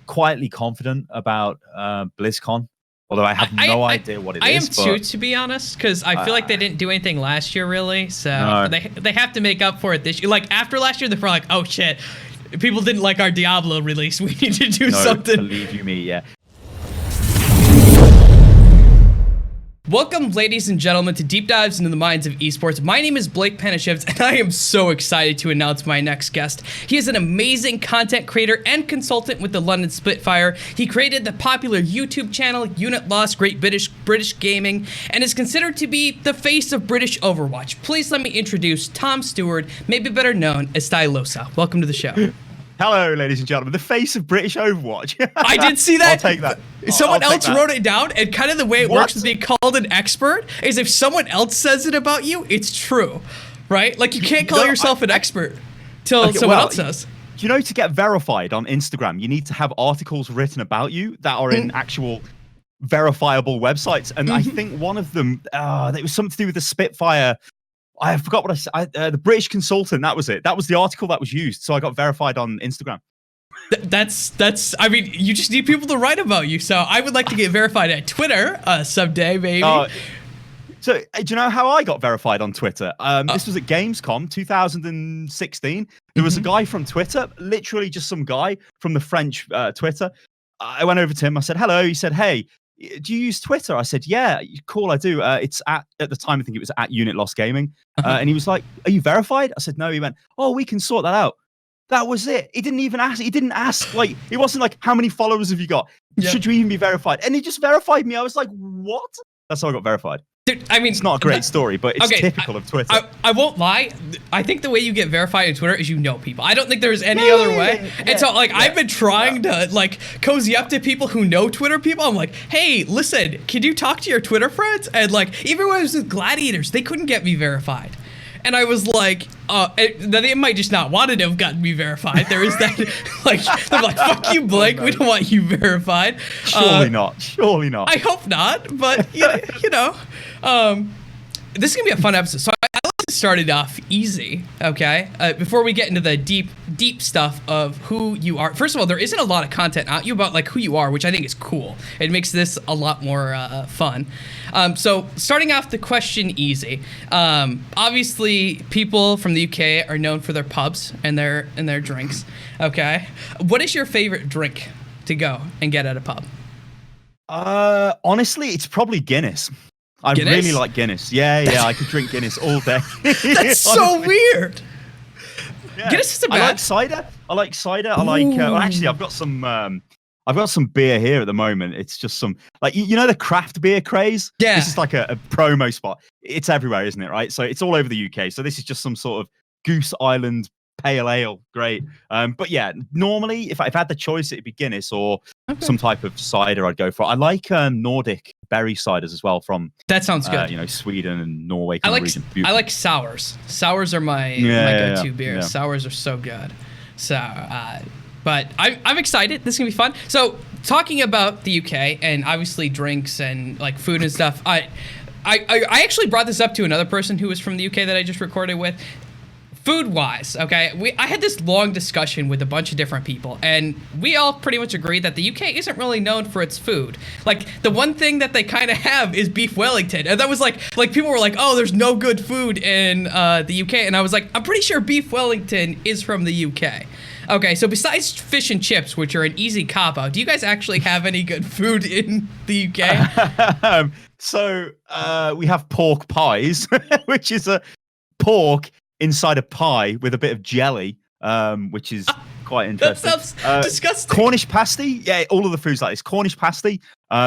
quietly confident about BlizzCon, although I have no idea what it is. I am too, to be honest, because I feel like they didn't do anything last year, really. So No. they have to make up for it this year. Like, after last year, they're probably like, oh, shit, people didn't like our Diablo release. We need to do something. Believe you me, yeah. Welcome, ladies and gentlemen, to Deep Dives into the Minds of Esports. My name is Blake Panashevs, and I am so excited to announce my next guest. He is an amazing content creator and consultant with the London Spitfire. He created the popular YouTube channel Unit Lost Great British Gaming, and is considered to be the face of British Overwatch. Please let me introduce Tom Stewart, maybe better known as Stylosa. Welcome to the show. Hello, ladies and gentlemen. The face of British Overwatch. I did see that. I'll take that. Someone I'll else wrote it down, and kind of the way it works with being called an expert is if someone else says it about you, it's true, right? Like, you can't call yourself an expert till someone else says. You know, to get verified on Instagram, you need to have articles written about you that are in actual verifiable websites. And I think one of them, it was something to do with the Spitfire. I forgot what I said. The British consultant, that was it. That was the article that was used. So I got verified on Instagram. I mean, you just need people to write about you. So I would like to get verified at Twitter someday, maybe. So do you know how I got verified on Twitter? This was at Gamescom 2016. There was a guy from Twitter, literally just some guy from the French Twitter. I went over to him. I said, hello. He said, hey, do you use Twitter? I said, yeah, cool, I do. It's at the time, I think it was at Unit Lost Gaming. And he was like, are you verified? I said, no. He went, oh, we can sort that out. That was it. He didn't even ask. He didn't ask. Like, it wasn't like, how many followers have you got? Yeah. Should you even be verified? And he just verified me. I was like, what? That's how I got verified. Dude, I mean, it's not a great story, but it's typical of Twitter. I won't lie. I think the way you get verified on Twitter is you know people. I don't think there's any other way. And so, like, I've been trying to, like, cozy up to people who know Twitter people. I'm like, hey, listen, can you talk to your Twitter friends? And, like, even when I was with Gladiators, they couldn't get me verified. And I was like, they might just not wanted to have gotten me verified. There is that, like, they're like, fuck you, Blake. We don't want you verified. Surely not. Surely not. I hope not. But, you know, this is going to be a fun episode. So I like to start it off easy, okay? Before we get into the deep stuff of who you are. First of all, there isn't a lot of content out you about, like, who you are, which I think is cool. It makes this a lot more fun. So starting off the question easy. Obviously, people from the UK are known for their pubs and their drinks, okay? What is your favorite drink to go and get at a pub? Honestly, it's probably Guinness. I really like Guinness. Yeah, I could drink Guinness all day. That's so weird. Yeah. Guinness is a bad. I like cider. I like. Well, actually, I've got some beer here at the moment. It's just some, like, you know, the craft beer craze. Yeah. This is like a promo spot. It's everywhere, isn't it? Right. So it's all over the UK. So this is just some sort of Goose Island pale ale. Great. But yeah, normally if I've had the choice, it'd be Guinness or some type of cider I'd go for. I like Nordic berry ciders as well from. That sounds good. You know, Sweden and Norway. I like sours. Sours are my go-to beer. Yeah. Sours are so good. So, but I'm excited. This is gonna be fun. So, talking about the UK and obviously drinks and, like, food and stuff, I actually brought this up to another person who was from the UK that I just recorded with. Food-wise, okay, I had this long discussion with a bunch of different people, and we all pretty much agreed that the UK isn't really known for its food. Like, the one thing that they kind of have is beef Wellington, and that was like people were like, oh, there's no good food in the UK, and I was like, I'm pretty sure beef Wellington is from the UK. Okay, so besides fish and chips, which are an easy cop-out, do you guys actually have any good food in the UK? So we have pork pies, which is a pork inside a pie with a bit of jelly, which is quite interesting. That sounds disgusting. Cornish pasty, yeah, all of the foods like this. Cornish pasty,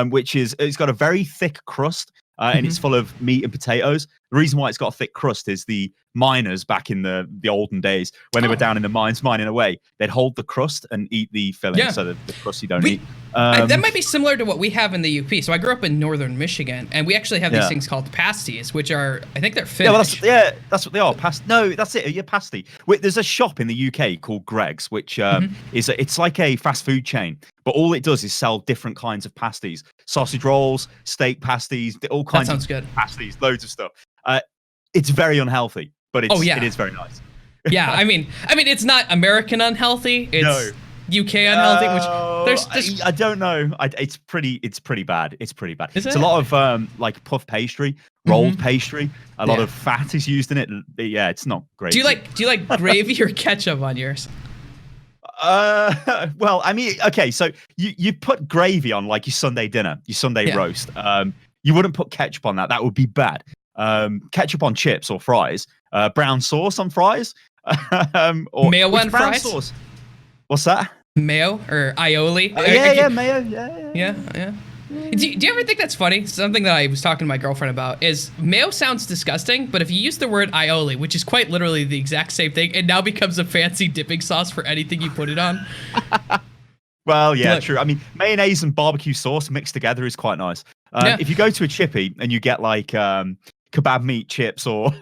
which is, it's got a very thick crust, and it's full of meat and potatoes. The reason why it's got a thick crust is the miners back in the olden days, when they were down in the mines mining away, they'd hold the crust and eat the filling, so the crust you don't eat. That might be similar to what we have in the UP. So I grew up in northern Michigan, and we actually have these things called pasties, which are, I think they're Finnish. That's what they are. No, that's it. Yeah, pasty. There's a shop in the UK called Greg's, which it's like a fast food chain, but all it does is sell different kinds of pasties: sausage rolls, steak pasties, all kinds of pasties, loads of stuff. It's very unhealthy, but it is very nice. Yeah, I mean, it's not American unhealthy. It's UK unhealthy? Which I don't know. It's pretty bad. It's pretty bad. Is it's it? a lot of like puff pastry, rolled pastry. A lot of fat is used in it. Yeah, it's not great. Do you like gravy or ketchup on yours? Well, I mean, okay, so you put gravy on like your Sunday dinner, your Sunday roast. You wouldn't put ketchup on that. That would be bad. Ketchup on chips or fries. Brown sauce on fries. Or mayo on brown fries. Sauce? What's that? Mayo or aioli? Mayo. Yeah. Do you ever think that's funny? Something that I was talking to my girlfriend about is mayo sounds disgusting, but if you use the word aioli, which is quite literally the exact same thing, it now becomes a fancy dipping sauce for anything you put it on. Well, yeah, true. I mean, mayonnaise and barbecue sauce mixed together is quite nice. If you go to a chippy and you get like kebab meat chips or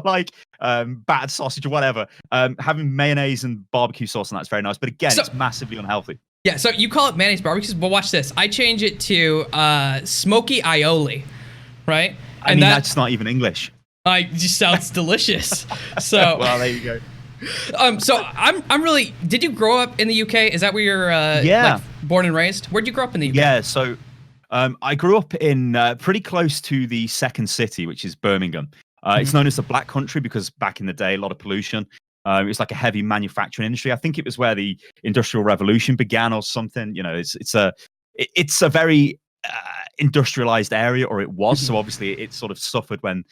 like battered sausage or whatever, having mayonnaise and barbecue sauce on that's very nice. But again, it's massively unhealthy. Yeah, so you call it mayonnaise barbecue, but watch this. I change it to smoky aioli, right? I mean, that's not even English. It just sounds delicious. So well, there you go. So I'm really. Did you grow up in the UK? Is that where you're like, born and raised? Where'd you grow up in the UK? Yeah, so I grew up in pretty close to the second city, which is Birmingham. It's known as the Black Country because back in the day, a lot of pollution. It was like a heavy manufacturing industry. I think it was where the Industrial Revolution began or something. You know, it's a very industrialized area, or it was. So obviously it sort of suffered when,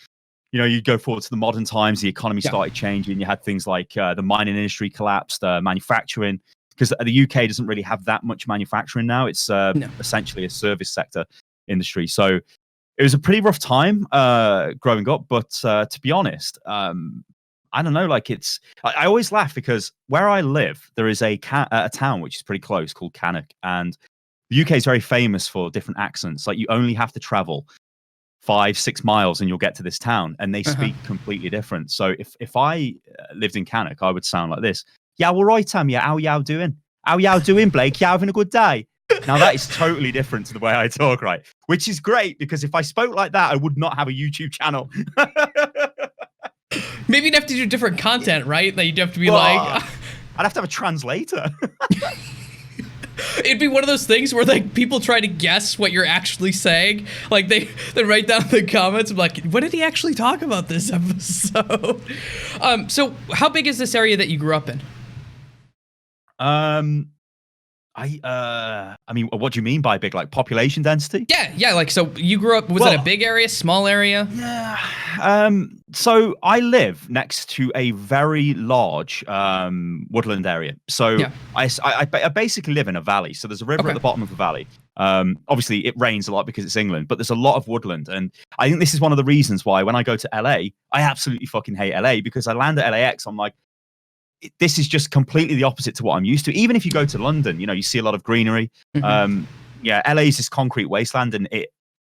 you know, you go forward to the modern times, the economy started changing. You had things like the mining industry collapsed, manufacturing, because the UK doesn't really have that much manufacturing now. It's essentially a service sector industry. So it was a pretty rough time growing up. But to be honest, I don't know, like I always laugh because where I live, there is a town which is pretty close called Cannock. And the UK is very famous for different accents. Like you only have to travel 5-6 miles and you'll get to this town, and they speak completely different. So if I lived in Cannock, I would sound like this. Yeah, all right, Tam. Yeah, how y'all doing? How y'all doing, Blake? You having a good day? Now that is totally different to the way I talk, right? Which is great because if I spoke like that, I would not have a YouTube channel. Maybe you'd have to do different content, right? Like you'd have to be like, I'd have to have a translator. It'd be one of those things where like people try to guess what you're actually saying. Like they write down in the comments like, what did he actually talk about this episode? So how big is this area that you grew up in? I mean, what do you mean by big? Like population density? Yeah. Like, so you grew up, was it a big area, small area? Yeah. So I live next to a very large woodland area. So I basically live in a valley. So there's a river at the bottom of the valley. Obviously it rains a lot because it's England, but there's a lot of woodland. And I think this is one of the reasons why when I go to LA, I absolutely fucking hate LA, because I land at LAX, I'm like, this is just completely the opposite to what I'm used to. Even if you go to London, you know, you see a lot of greenery. Yeah, LA is this concrete wasteland, and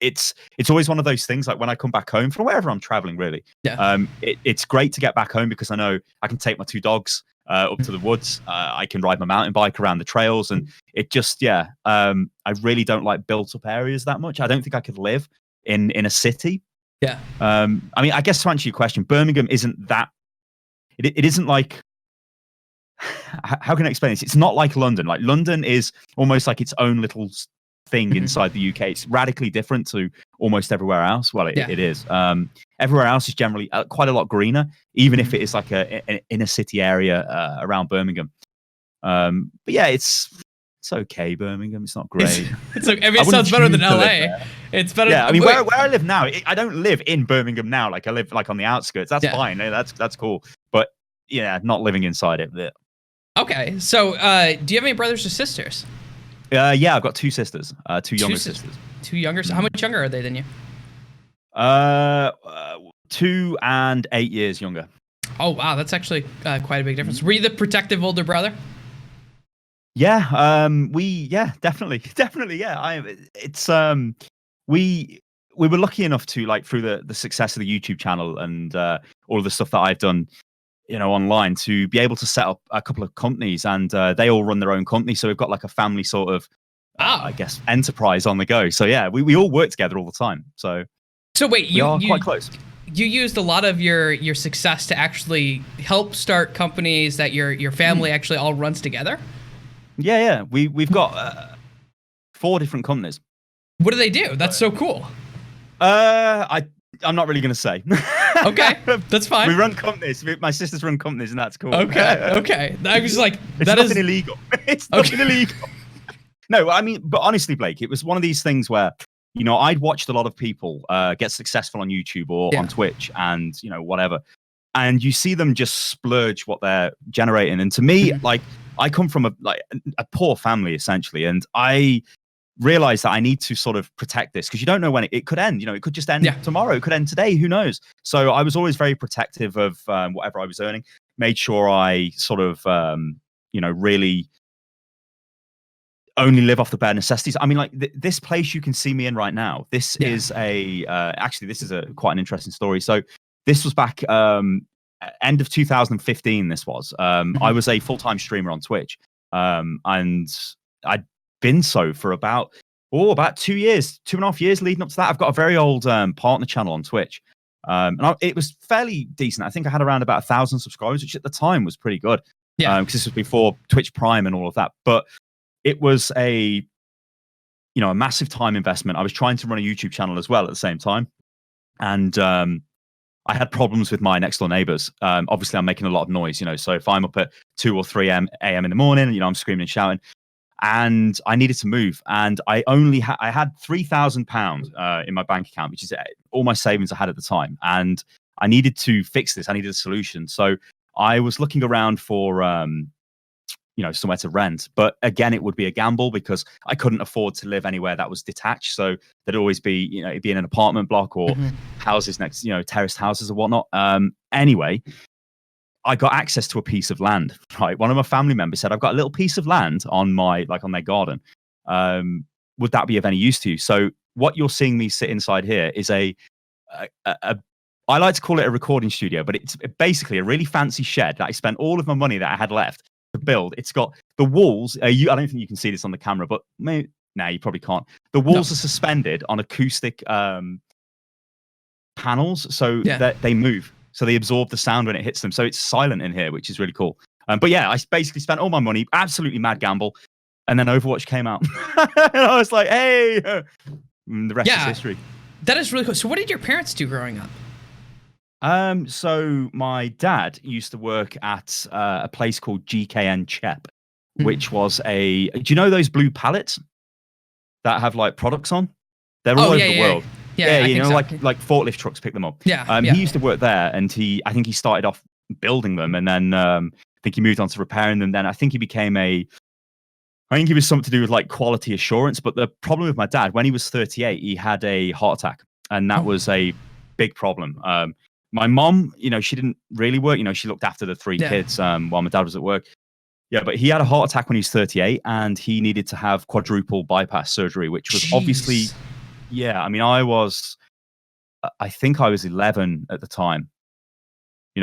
it's always one of those things. Like when I come back home from wherever I'm traveling, really, it's great to get back home because I know I can take my 2 dogs up to the woods. I can ride my mountain bike around the trails, and it just I really don't like built up areas that much. I don't think I could live in a city. I mean, I guess to answer your question, Birmingham isn't that. It isn't like. How can I explain this? It's not like London. Like London is almost like its own little thing inside the UK. It's radically different to almost everywhere else. Well, it is. Everywhere else is generally quite a lot greener, even if it is like an inner city area around Birmingham. But yeah, it's okay. Birmingham, it's not great. It's like, I mean, it sounds better than LA. It's better. Yeah, I mean, where I live now, I don't live in Birmingham now. like I live like on the outskirts. That's fine. That's cool. But yeah, not living inside it. Okay, so do you have any brothers or sisters? Yeah, I've got 2 sisters, 2 younger sisters. 2 younger. How much younger are they than you? 2 and 8 years younger. Oh wow, that's actually quite a big difference. Were you the protective older brother? Yeah, definitely, yeah. We were lucky enough to, like, through the success of the YouTube channel and all of the stuff that I've done, you know, online, to be able to set up a couple of companies, and they all run their own company. So we've got like a family sort of, I guess, enterprise on the go. So yeah, we all work together all the time. So wait, we are quite close. You used a lot of your success to actually help start companies that your family actually all runs together? Yeah. We've got 4 different companies. What do they do? That's so cool. I'm not really going to say. Okay, that's fine. We run companies. My sisters run companies, and that's cool. Okay. I was like, it's nothing illegal. It's nothing illegal. No, I mean, but honestly, Blake, it was one of these things where, I'd watched a lot of people get successful on YouTube or on Twitch and, whatever. And you see them just splurge what they're generating. And to me, like, I come from a poor family, essentially. And I realized that I need to sort of protect this because you don't know when it could end. It could just end tomorrow. It could end today. Who knows? So I was always very protective of whatever I was earning. Made sure I sort of, really only live off the bare necessities. I mean, like this place you can see me in right now. This is actually this is quite an interesting story. So this was back end of 2015. This was I was a full-time streamer on Twitch, and I'd been so for about 2 years, 2.5 years leading up to that. I've got a very old partner channel on Twitch, and it was fairly decent. I think I had around about 1,000 subscribers, which at the time was pretty good. Because this was before Twitch Prime and all of that. But it was a massive time investment. I was trying to run a YouTube channel as well at the same time, and I had problems with my next door neighbors. Obviously, I'm making a lot of noise, so if I'm up at 2 or 3 a.m. in the morning, I'm screaming and shouting. And I needed to move, and I had £3,000 in my bank account, which is all my savings I had at the time, and I needed to fix this. I needed a solution, so I was looking around for somewhere to rent, but again, it would be a gamble because I couldn't afford to live anywhere that was detached. So there'd always be it'd be in an apartment block or houses next, terraced houses or whatnot. Anyway, I got access to a piece of land, right? One of my family members said, I've got a little piece of land on on their garden. Would that be of any use to you? So what you're seeing me sit inside here is I like to call it a recording studio, but it's basically a really fancy shed that I spent all of my money that I had left to build. It's got the walls. I don't think you can see this on the camera, but you probably can't. The walls are suspended on acoustic panels, so that they move. So they absorb the sound when it hits them. So it's silent in here, which is really cool. But yeah, I basically spent all my money, absolutely mad gamble. And then Overwatch came out. And I was like, hey, the rest is history. That is really cool. So what did your parents do growing up? So my dad used to work at a place called GKN Chep, which was do you know those blue pallets that have like products on? They're all over the world. Yeah, like forklift trucks pick them up. He used to work there, and I think he started off building them, and then I think he moved on to repairing them. Then I think he became I think he was something to do with like quality assurance. But the problem with my dad, when he was 38, he had a heart attack, and that was a big problem. My mom, she didn't really work. She looked after the 3 kids while my dad was at work. Yeah, but he had a heart attack when he was 38, and he needed to have quadruple bypass surgery, which was obviously. Yeah, I mean, I think I was 11 at the time.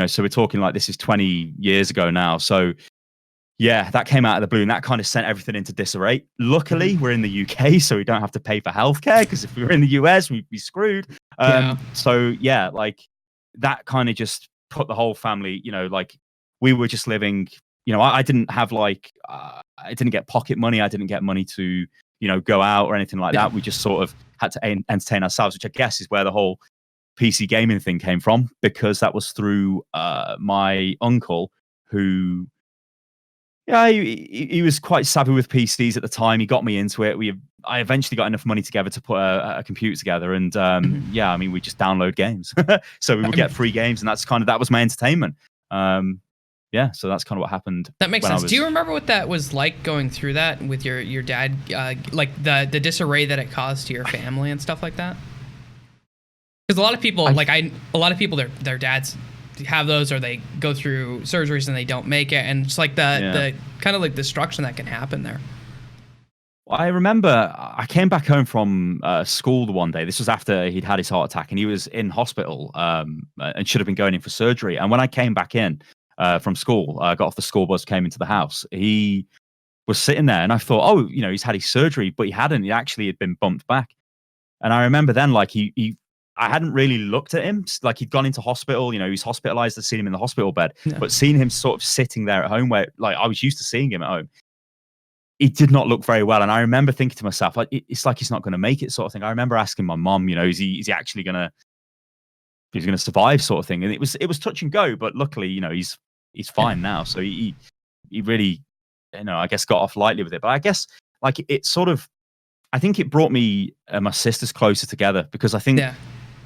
So we're talking like this is 20 years ago now. So yeah, that came out of the blue, and that kind of sent everything into disarray. Luckily, we're in the UK, so we don't have to pay for healthcare, because if we were in the US, we'd be screwed. So yeah, like that kind of just put the whole family, like we were just living, I didn't have like, I didn't get pocket money. I didn't get money to, go out or anything like that. We just sort of had to entertain ourselves, which I guess is where the whole PC gaming thing came from, because that was through my uncle, who, he was quite savvy with PCs at the time. He got me into it. I eventually got enough money together to put a computer together, and I mean, we just download games. So we would get free games, and that was my entertainment. So that's kind of what happened. That makes sense. Do you remember what that was like, going through that with your dad, like the disarray that it caused to your family and stuff like that? Because a lot of people, their dads have those, or they go through surgeries and they don't make it, and it's like the kind of like destruction that can happen there. I remember I came back home from school the one day. This was after he'd had his heart attack, and he was in hospital and should have been going in for surgery. And when I came back in from school, I got off the school bus, came into the house, he was sitting there, and I thought, he's had his surgery, but he hadn't. He actually had been bumped back. And I remember then, like, I hadn't really looked at him. Like, he'd gone into hospital, he was hospitalized. I'd seen him in the hospital bed, but seeing him sort of sitting there at home, where like I was used to seeing him at home, it did not look very well. And I remember thinking to myself, like, it's like he's not going to make it, sort of thing. I remember asking my mom, is he actually going to survive, sort of thing? And it was touch and go, but luckily, he's fine now. So he really, I guess got off lightly with it. But I guess like it sort of, I think it brought me and my sisters closer together, because I think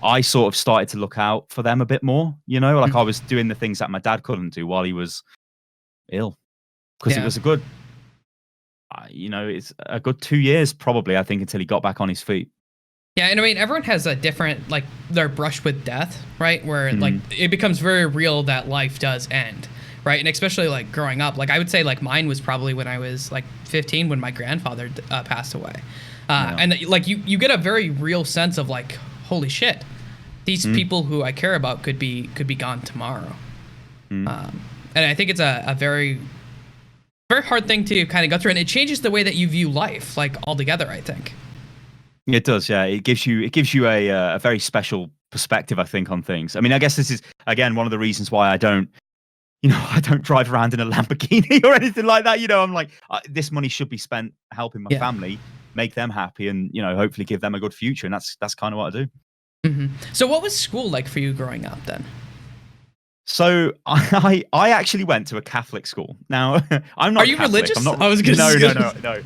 I sort of started to look out for them a bit more, like I was doing the things that my dad couldn't do while he was ill, because it was a good, it's a good 2 years probably, I think, until he got back on his feet. Yeah, and I mean, everyone has a different, like, their brush with death, right? Where, like, it becomes very real that life does end, right? And especially, like, growing up. Like, I would say, like, mine was probably when I was, like, 15, when my grandfather passed away. And, like, you get a very real sense of, like, holy shit, these people who I care about could be gone tomorrow. And I think it's a very, very hard thing to kind of go through. And it changes the way that you view life, like, altogether, I think. It does, yeah. It gives you a very special perspective, I think, on things. I mean, I guess this is again one of the reasons why I don't drive around in a Lamborghini or anything like that. I'm like, this money should be spent helping my family, make them happy, and hopefully give them a good future. And that's kind of what I do. So, what was school like for you growing up then? So I actually went to a Catholic school. Now I'm not. Are you Catholic. religious? I'm not. I was gonna say. No.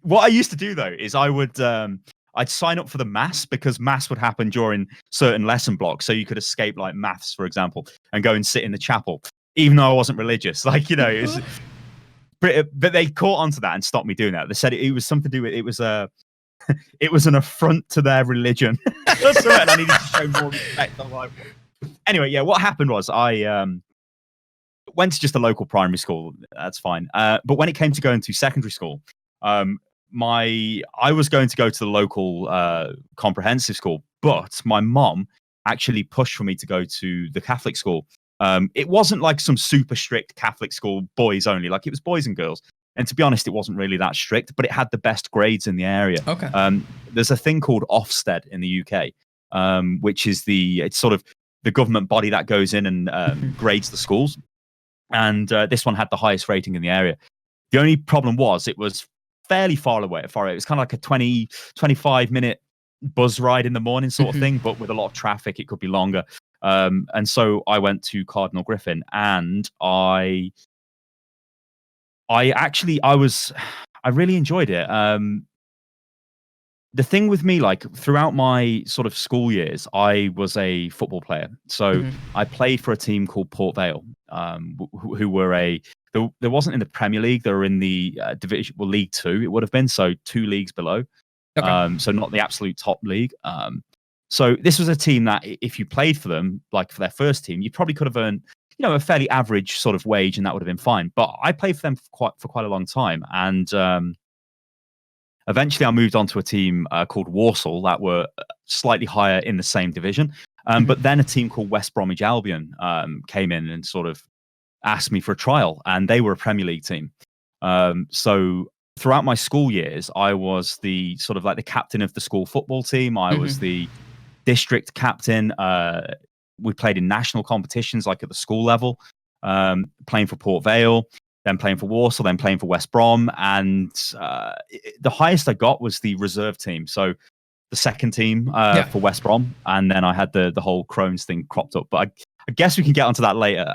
What I used to do though is I would I'd sign up for the mass, because mass would happen during certain lesson blocks, so you could escape like maths, for example, and go and sit in the chapel, even though I wasn't religious. Like it was, but they caught onto that and stopped me doing that. They said it was something to do with it was an affront to their religion. That's right, and I needed to show more respect. I'm like, anyway, yeah. What happened was I went to just a local primary school. That's fine. But when it came to going to secondary school, I was going to go to the local comprehensive school, but my mom actually pushed for me to go to the Catholic school. It wasn't like some super strict Catholic school, boys only. Like, it was boys and girls. And to be honest, it wasn't really that strict, but it had the best grades in the area. Okay. There's a thing called Ofsted in the UK, which is it's sort of the government body that goes in and grades the schools. And this one had the highest rating in the area. The only problem was it was fairly far away. It was kind of like a 25 minute bus ride in the morning sort of thing, but with a lot of traffic, it could be longer. And so I went to Cardinal Griffin, and I really enjoyed it. The thing with me, like throughout my sort of school years, I was a football player. So I played for a team called Port Vale, who were there wasn't in the Premier League. They were in the division, well, League Two, it would have been, so 2 leagues below. Okay. So not the absolute top league. So this was a team that if you played for them, like for their first team, you probably could have earned, a fairly average sort of wage, and that would have been fine. But I played for them for quite a long time, and eventually I moved on to a team called Walsall that were slightly higher in the same division. But then a team called West Bromwich Albion came in and sort of asked me for a trial, and they were a Premier League team. So throughout my school years, I was the sort of like the captain of the school football team. I was the district captain. We played in national competitions, like at the school level, playing for Port Vale, then playing for Walsall, then playing for West Brom. And the highest I got was the reserve team. So the second team for West Brom. And then I had the whole Crohn's thing cropped up. But I guess we can get onto that later.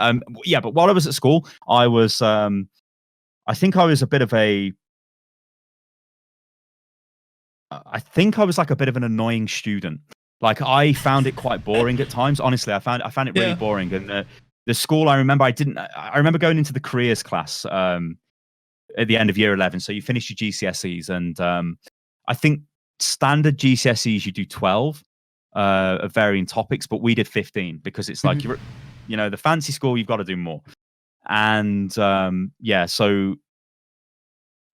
But while I was at school, I was, I think I was a bit of a, I think I was like a bit of an annoying student. Like, I found it quite boring at times. Honestly, I found it really boring. And the school, I remember going into the careers class at the end of year 11. So you finish your GCSEs, and I think standard GCSEs you do 12 of varying topics, but we did 15 because it's like the fancy school, you've got to do more. And so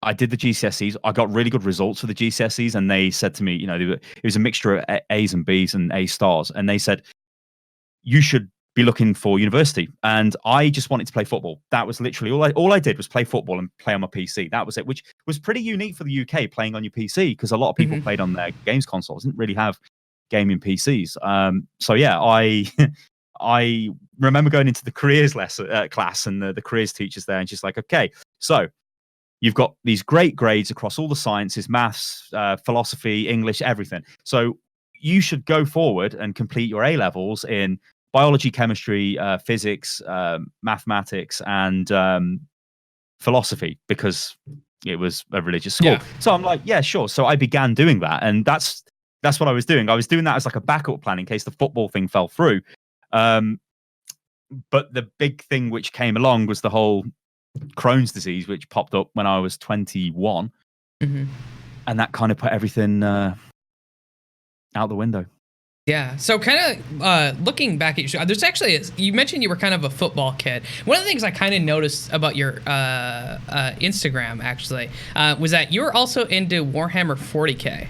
I did the GCSEs. I got really good results for the GCSEs, and they said to me, it was a mixture of A's and B's and A stars, and they said, you should be looking for university. And I just wanted to play football. That was literally all I did was play football and play on my PC. That was it, which was pretty unique for the UK, playing on your PC, because a lot of people played on their games consoles, didn't really have gaming PCs. I remember going into the careers class, and the careers teachers there, and she's like, okay, so you've got these great grades across all the sciences, maths, philosophy, English, everything. So you should go forward and complete your A levels in biology, chemistry, physics, mathematics, and philosophy, because it was a religious school. So I'm like, yeah, sure. So I began doing that, and that's what I was doing. I was doing that as like a backup plan in case the football thing fell through. But the big thing which came along was the whole Crohn's disease, which popped up when I was 21, and that kind of put everything out the window. Yeah. So kind of looking back at your, there's actually, you mentioned you were kind of a football kid. One of the things I kind of noticed about your Instagram actually was that you were also into Warhammer 40K.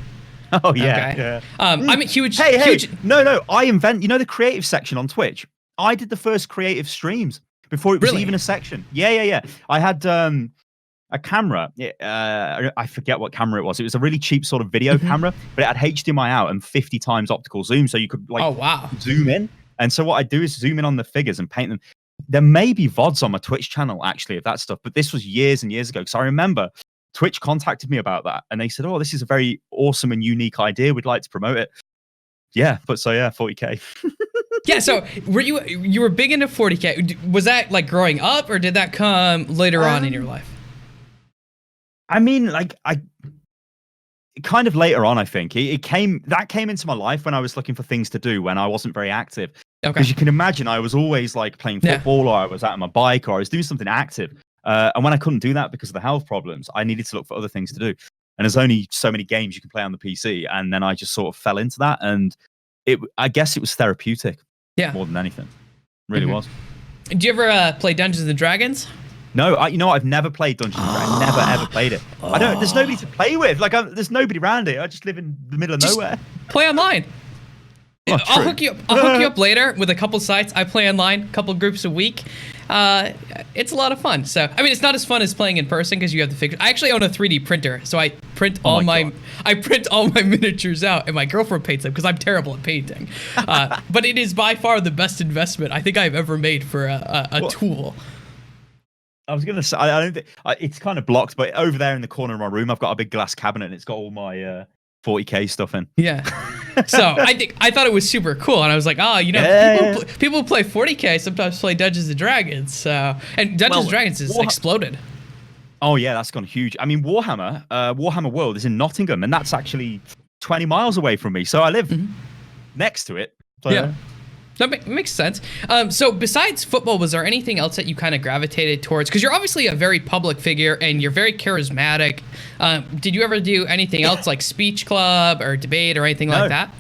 Oh yeah, okay. Yeah. I'm a huge. Hey. No. I invent. You know the creative section on Twitch. I did the first creative streams before it was even a section. Yeah. I had a camera. I forget what camera it was. It was a really cheap sort of video camera, but it had HDMI out and 50 times optical zoom, so you could zoom in. And so what I do is zoom in on the figures and paint them. There may be VODs on my Twitch channel actually of that stuff, but this was years and years ago. Because I remember Twitch contacted me about that, and they said, "Oh, this is a very awesome and unique idea. We'd like to promote it." Yeah, but so yeah, 40K. Yeah, so you were big into 40K. Was that like growing up, or did that come later on in your life? I mean, like kind of later on, I think it came into my life when I was looking for things to do when I wasn't very active. Because you can imagine, I was always like playing football, or I was out on my bike, or I was doing something active. And when I couldn't do that because of the health problems, I needed to look for other things to do. And there's only so many games you can play on the PC, and then I just sort of fell into that, and I guess it was therapeutic, more than anything. It really was. Did you ever play Dungeons and Dragons? No, I've never played Dungeons and Dragons. Never ever played it. I don't. There's nobody to play with. Like, there's nobody around it. I just live in the middle of nowhere. Play online. I'll hook you up later with a couple sites. I play online, a couple groups a week. It's a lot of fun. So I mean, it's not as fun as playing in person because you have the figures. I actually own a 3D printer, so I print all my miniatures out, and my girlfriend paints them because I'm terrible at painting. But it is by far the best investment I think I've ever made for a tool. I was gonna say, I don't think it's kind of blocked, but over there in the corner of my room, I've got a big glass cabinet, and it's got all my 40K stuff in. Yeah. So I thought it was super cool, and I was like, people who play 40K sometimes play Dungeons and Dragons. So and Dungeons and Dragons has exploded. Oh yeah, that's gone huge. I mean, Warhammer World is in Nottingham, and that's actually 20 miles away from me. So I live next to it. So, yeah. That makes sense. So besides football, was there anything else that you kind of gravitated towards? Because you're obviously a very public figure and you're very charismatic. Did you ever do anything else like speech club or debate or anything like that?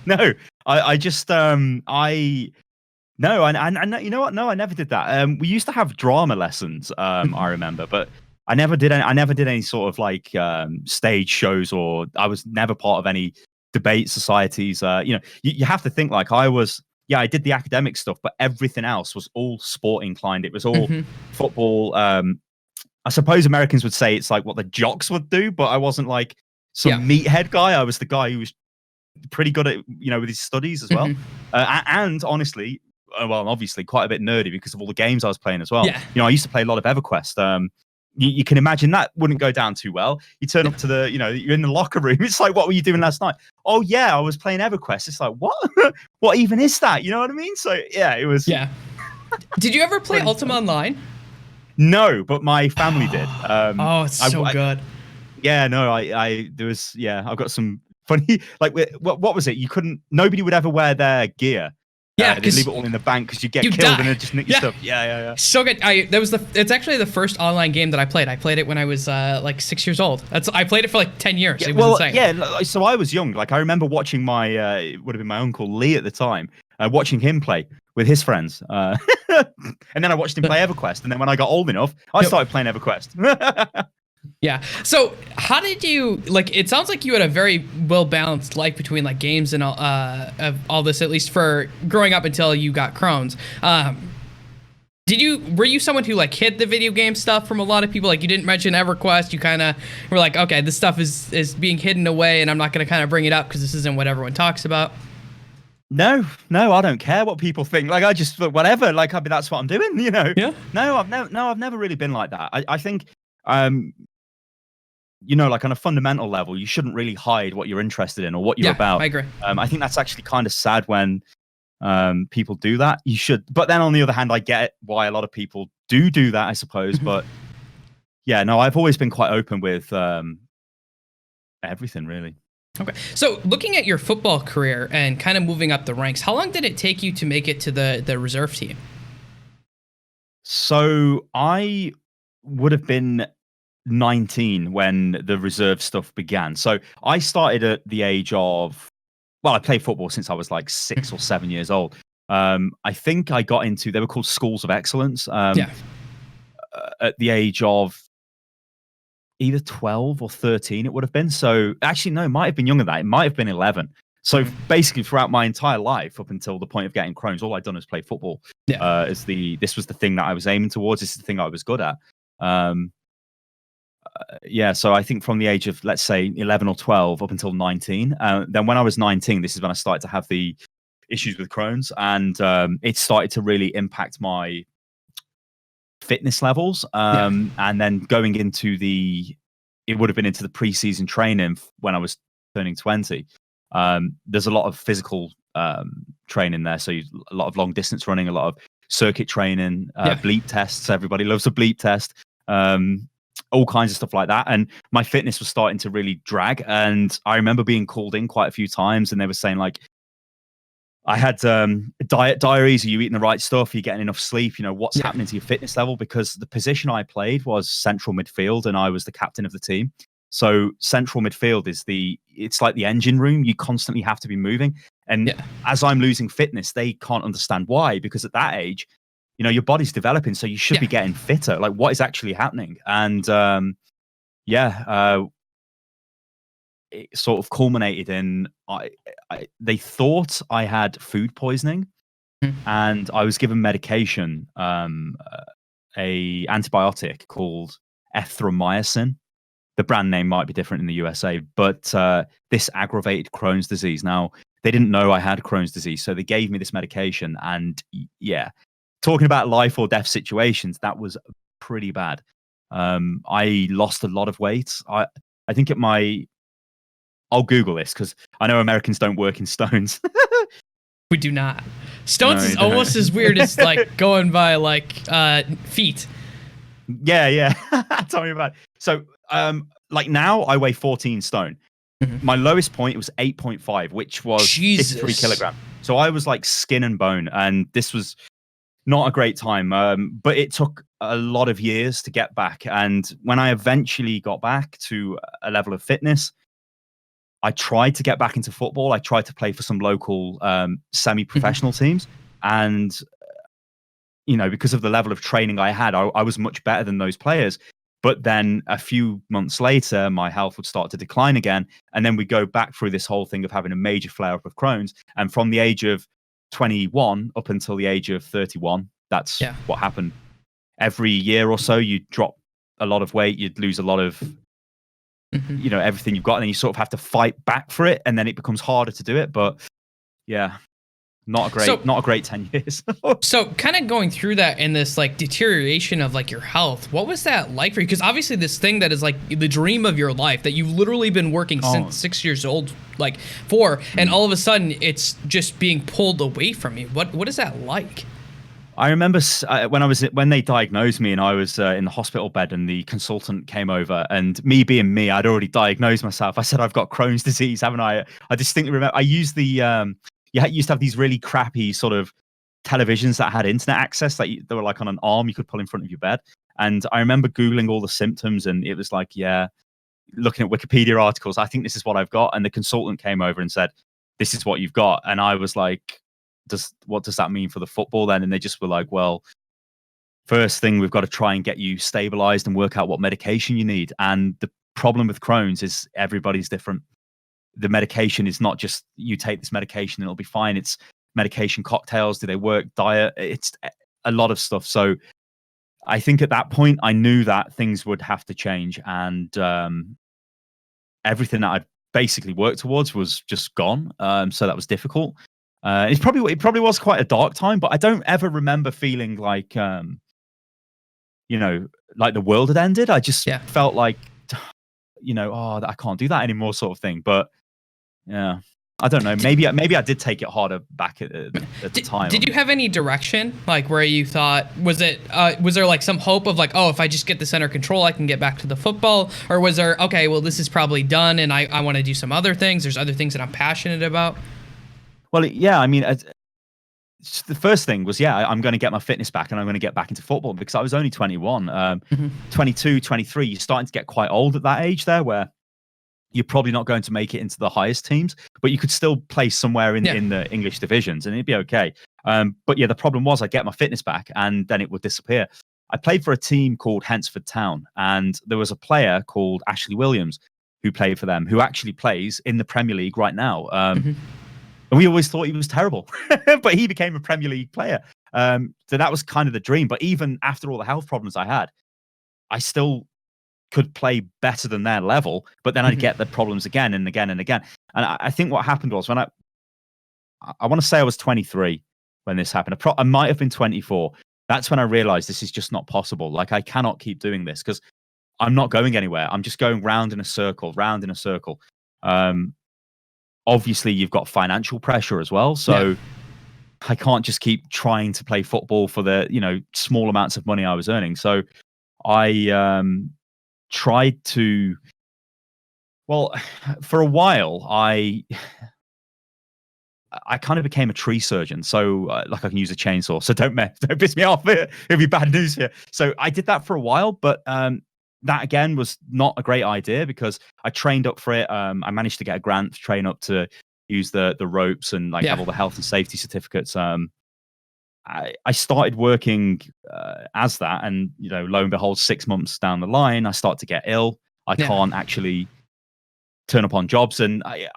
No, I just you know what? No, I never did that. We used to have drama lessons. I remember, but I never did any sort of like stage shows, or I was never part of any debate societies. You know, you have to think like I was. Yeah, I did the academic stuff, but everything else was all sport inclined. It was all football. I suppose Americans would say it's like what the jocks would do, but I wasn't like some meathead guy. I was the guy who was pretty good at, with his studies as well. And honestly, well, obviously quite a bit nerdy because of all the games I was playing as well. Yeah. I used to play a lot of EverQuest. You can imagine that wouldn't go down too well. You turn up to the, you're in the locker room. It's like, what were you doing last night? Oh yeah, I was playing EverQuest. It's like, what? What even is that? You know what I mean? So yeah, it was. Yeah. Did you ever play Ultima Online? No, but my family did. It's so good. Yeah, no, there was, I've got some funny, like, what was it? Nobody would ever wear their gear. Yeah, they leave it all in the bank because you get killed and it just nick your stuff. Yeah. So good. It's actually the first online game that I played. I played it when I was like 6 years old. I played it for like 10 years. It was insane. Yeah. So I was young. Like I remember watching my it would have been my uncle Lee at the time, watching him play with his friends, and then I watched him play EverQuest. And then when I got old enough, I started playing EverQuest. Yeah. So how did you it sounds like you had a very well balanced life between like games and all this, at least for growing up until you got Crohn's. Were you someone who like hid the video game stuff from a lot of people? Like you didn't mention EverQuest. You kind of were like, okay, this stuff is being hidden away and I'm not going to kind of bring it up because this isn't what everyone talks about. No, I don't care what people think. Like I just whatever. Like that's what I'm doing. Yeah. No, I've never really been like that. I think like on a fundamental level, you shouldn't really hide what you're interested in or what you're about. I agree. I think that's actually kind of sad when people do that. You should, but then on the other hand, I get why a lot of people do that, I suppose. But yeah, no, I've always been quite open with everything, really. Okay. So looking at your football career and kind of moving up the ranks, how long did it take you to make it to the reserve team? So I would have been 19 when the reserve stuff began. So I started at the age of, well, I played football since I was like 6 or 7 years old. I think I got into, they were called schools of excellence at the age of either 12 or 13 it would have been. So actually, no, it might have been younger than that. It might have been 11. So basically throughout my entire life up until the point of getting Crohn's, all I'd done is play football. This was the thing that I was aiming towards. This is the thing I was good at. So I think from the age of, let's say, 11 or 12 up until 19. Then when I was 19, this is when I started to have the issues with Crohn's, and it started to really impact my fitness levels. And then going into it would have been into the preseason training when I was turning 20. There's a lot of physical training there. So a lot of long distance running, a lot of circuit training, bleep tests. Everybody loves a bleep test. All kinds of stuff like that. And my fitness was starting to really drag. And I remember being called in quite a few times, and they were saying, like, I had diet diaries. Are you eating the right stuff? Are you getting enough sleep? What's happening to your fitness level? Because the position I played was central midfield, and I was the captain of the team. So central midfield it's like the engine room. You constantly have to be moving. And as I'm losing fitness, they can't understand why, because at that age, your body's developing, so you should be getting fitter. Like, what is actually happening? And it sort of culminated in they thought I had food poisoning, and I was given medication, a antibiotic called erythromycin. The brand name might be different in the USA, but this aggravated Crohn's disease. Now, they didn't know I had Crohn's disease, so they gave me this medication, and talking about life or death situations, that was pretty bad. I lost a lot of weight. I think I'll Google this because I know Americans don't work in stones. We do not. Stones is almost as weird as like going by like feet. Yeah. Tell me about it. So like now I weigh 14 stone. My lowest point was 8.5, which was 53 kilograms. So I was like skin and bone, and this was not a great time. But it took a lot of years to get back. And when I eventually got back to a level of fitness, I tried to get back into football. I tried to play for some local semi-professional teams. And, because of the level of training I had, I was much better than those players. But then a few months later, my health would start to decline again. And then we go back through this whole thing of having a major flare-up of Crohn's. And from the age of 21 up until the age of 31, that's what happened. Every year or so, you'd drop a lot of weight. You'd lose a lot of everything you've got, and then you sort of have to fight back for it, and then it becomes harder to do it. But not a great 10 years. So kind of going through that and this like deterioration of like your health, what was that like for you? Because obviously this thing that is like the dream of your life that you've literally been working since 6 years old, like for, and all of a sudden it's just being pulled away from you. What is that like? I remember when they diagnosed me and I was in the hospital bed, and the consultant came over, and me being me, I'd already diagnosed myself. I said, I've got Crohn's disease, haven't I? I distinctly remember I used the you used to have these really crappy sort of televisions that had internet access, they were like on an arm you could pull in front of your bed. And I remember Googling all the symptoms, and it was like, looking at Wikipedia articles, I think this is what I've got. And the consultant came over and said, this is what you've got. And I was like, what does that mean for the football then? And they just were like, well, first thing, we've got to try and get you stabilized and work out what medication you need. And the problem with Crohn's is everybody's different. The medication is not just you take this medication and it'll be fine. It's medication cocktails. Do they work? Diet. It's a lot of stuff. So I think at that point I knew that things would have to change, and everything that I'd basically worked towards was just gone. So that was difficult. It probably was quite a dark time, but I don't ever remember feeling like like the world had ended. I just felt like I can't do that anymore, sort of thing. But yeah, I don't know. Maybe I did take it harder back at the time. Did you have any direction, like where you thought, was there like some hope of like, oh, if I just get this under control, I can get back to the football? Or was there, okay, well, this is probably done and I want to do some other things. There's other things that I'm passionate about. Well, yeah, I mean, the first thing was, I'm going to get my fitness back and I'm going to get back into football, because I was only 21, 22, 23. You're starting to get quite old at that age there, where you're probably not going to make it into the highest teams, but you could still play somewhere in the English divisions and it'd be okay. But yeah, the problem was I'd get my fitness back and then it would disappear. I played for a team called Hensford Town, and there was a player called Ashley Williams who played for them, who actually plays in the Premier League right now. And we always thought he was terrible, but he became a Premier League player. So that was kind of the dream. But even after all the health problems I had, I still could play better than their level, but then I'd get the problems again and again and again. And I think what happened was, when I want to say I was 23 when this happened. I might have been 24. That's when I realized this is just not possible. Like, I cannot keep doing this because I'm not going anywhere. I'm just going round in a circle. Obviously, you've got financial pressure as well. So I can't just keep trying to play football for the, small amounts of money I was earning. So I tried to, for a while, I kind of became a tree surgeon. So like, I can use a chainsaw. So don't piss me off. It'll be bad news here. So I did that for a while, but that again was not a great idea, because I trained up for it. I managed to get a grant to train up to use the ropes and have all the health and safety certificates. I started working as that, and lo and behold, 6 months down the line, I start to get ill. I can't actually turn up on jobs, and I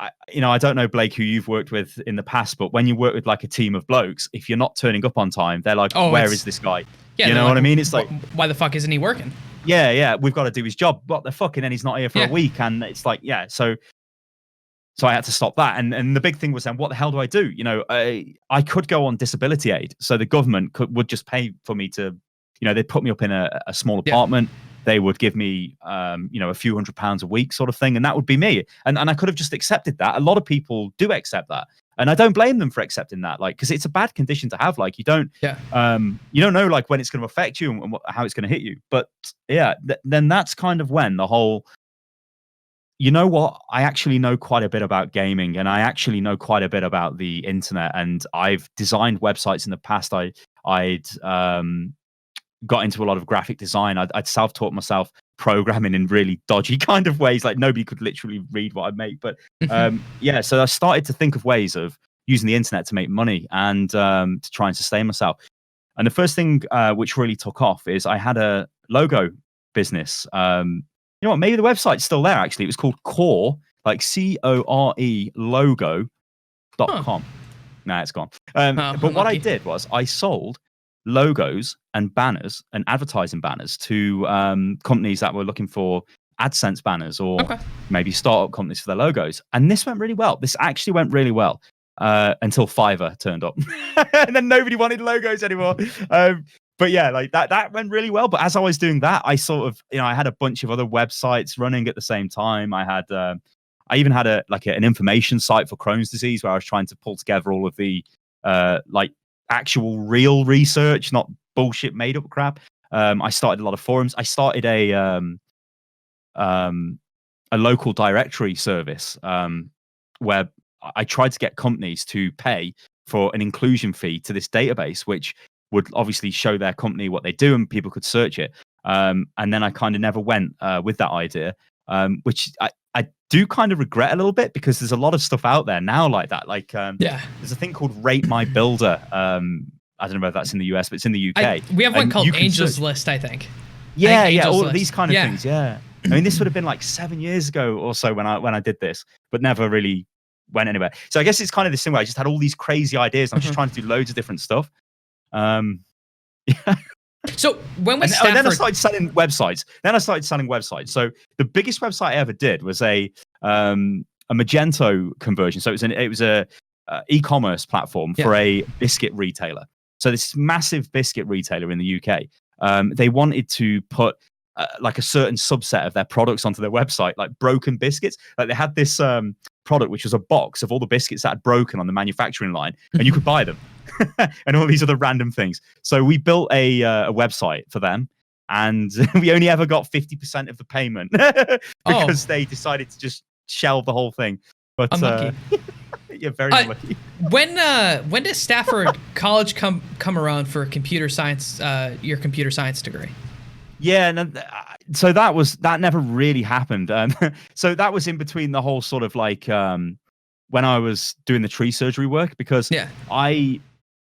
don't know, Blake, who you've worked with in the past, but when you work with like a team of blokes, if you're not turning up on time, they're like, "Oh, where is this guy?" Yeah, you know what I mean? It's like, why the fuck isn't he working? Yeah, we've got to do his job. What the fuck? And then he's not here for a week, and it's like, So I had to stop that. And the big thing was then, what the hell do I do? I could go on disability aid. So the government would just pay for me to, they'd put me up in a small apartment. They would give me, a few £100s a week sort of thing. And that would be me. And I could have just accepted that. A lot of people do accept that. And I don't blame them for accepting that, because it's a bad condition to have. Like, you don't know, like, when it's going to affect you and how it's going to hit you. But then that's kind of when the whole, you know what? I actually know quite a bit about gaming, and I actually know quite a bit about the internet. And I've designed websites in the past. I'd got into a lot of graphic design. I'd self-taught myself programming in really dodgy kind of ways. Like, nobody could literally read what I make. But so I started to think of ways of using the internet to make money and to try and sustain myself. And the first thing which really took off is I had a logo business. You know what? Maybe the website's still there, actually. It was called Core, like CORE logo.com. Nah, it's gone. But what I did was I sold logos and banners and advertising banners to companies that were looking for AdSense banners, or maybe startup companies for their logos. And this went really well. This actually went really well until Fiverr turned up. And then nobody wanted logos anymore. But yeah, like that went really well. But as I was doing that, I sort of, I had a bunch of other websites running at the same time. I even had an information site for Crohn's disease, where I was trying to pull together all of the actual real research, not bullshit made up crap. I started a lot of forums. I started a local directory service where I tried to get companies to pay for an inclusion fee to this database, which would obviously show their company what they do and people could search it. And then I kind of never went with that idea, which I do kind of regret a little bit, because there's a lot of stuff out there now like that. Like, there's a thing called Rate My Builder. I don't know if that's in the US, but it's in the UK. We have one called Angels List, I think. All of these kind of things. Yeah. I mean, this would have been like 7 years ago or so when I did this, but never really went anywhere. So I guess it's kind of this thing where I just had all these crazy ideas. I'm just trying to do loads of different stuff. So when was then I started selling websites. So the biggest website I ever did was a Magento conversion. So it was a e-commerce platform for a biscuit retailer. So this massive biscuit retailer in the UK, they wanted to put like a certain subset of their products onto their website, like broken biscuits. Like they had this product which was a box of all the biscuits that had broken on the manufacturing line, and you could buy them, and all these other random things. So we built a website for them, and we only ever got 50% of the payment because they decided to just shelve the whole thing. But unlucky. Yeah, very unlucky. When does Stafford College come around for computer science? Your computer science degree? Yeah, no, so that never really happened. So that was in between the whole sort of like when I was doing the tree surgery work, because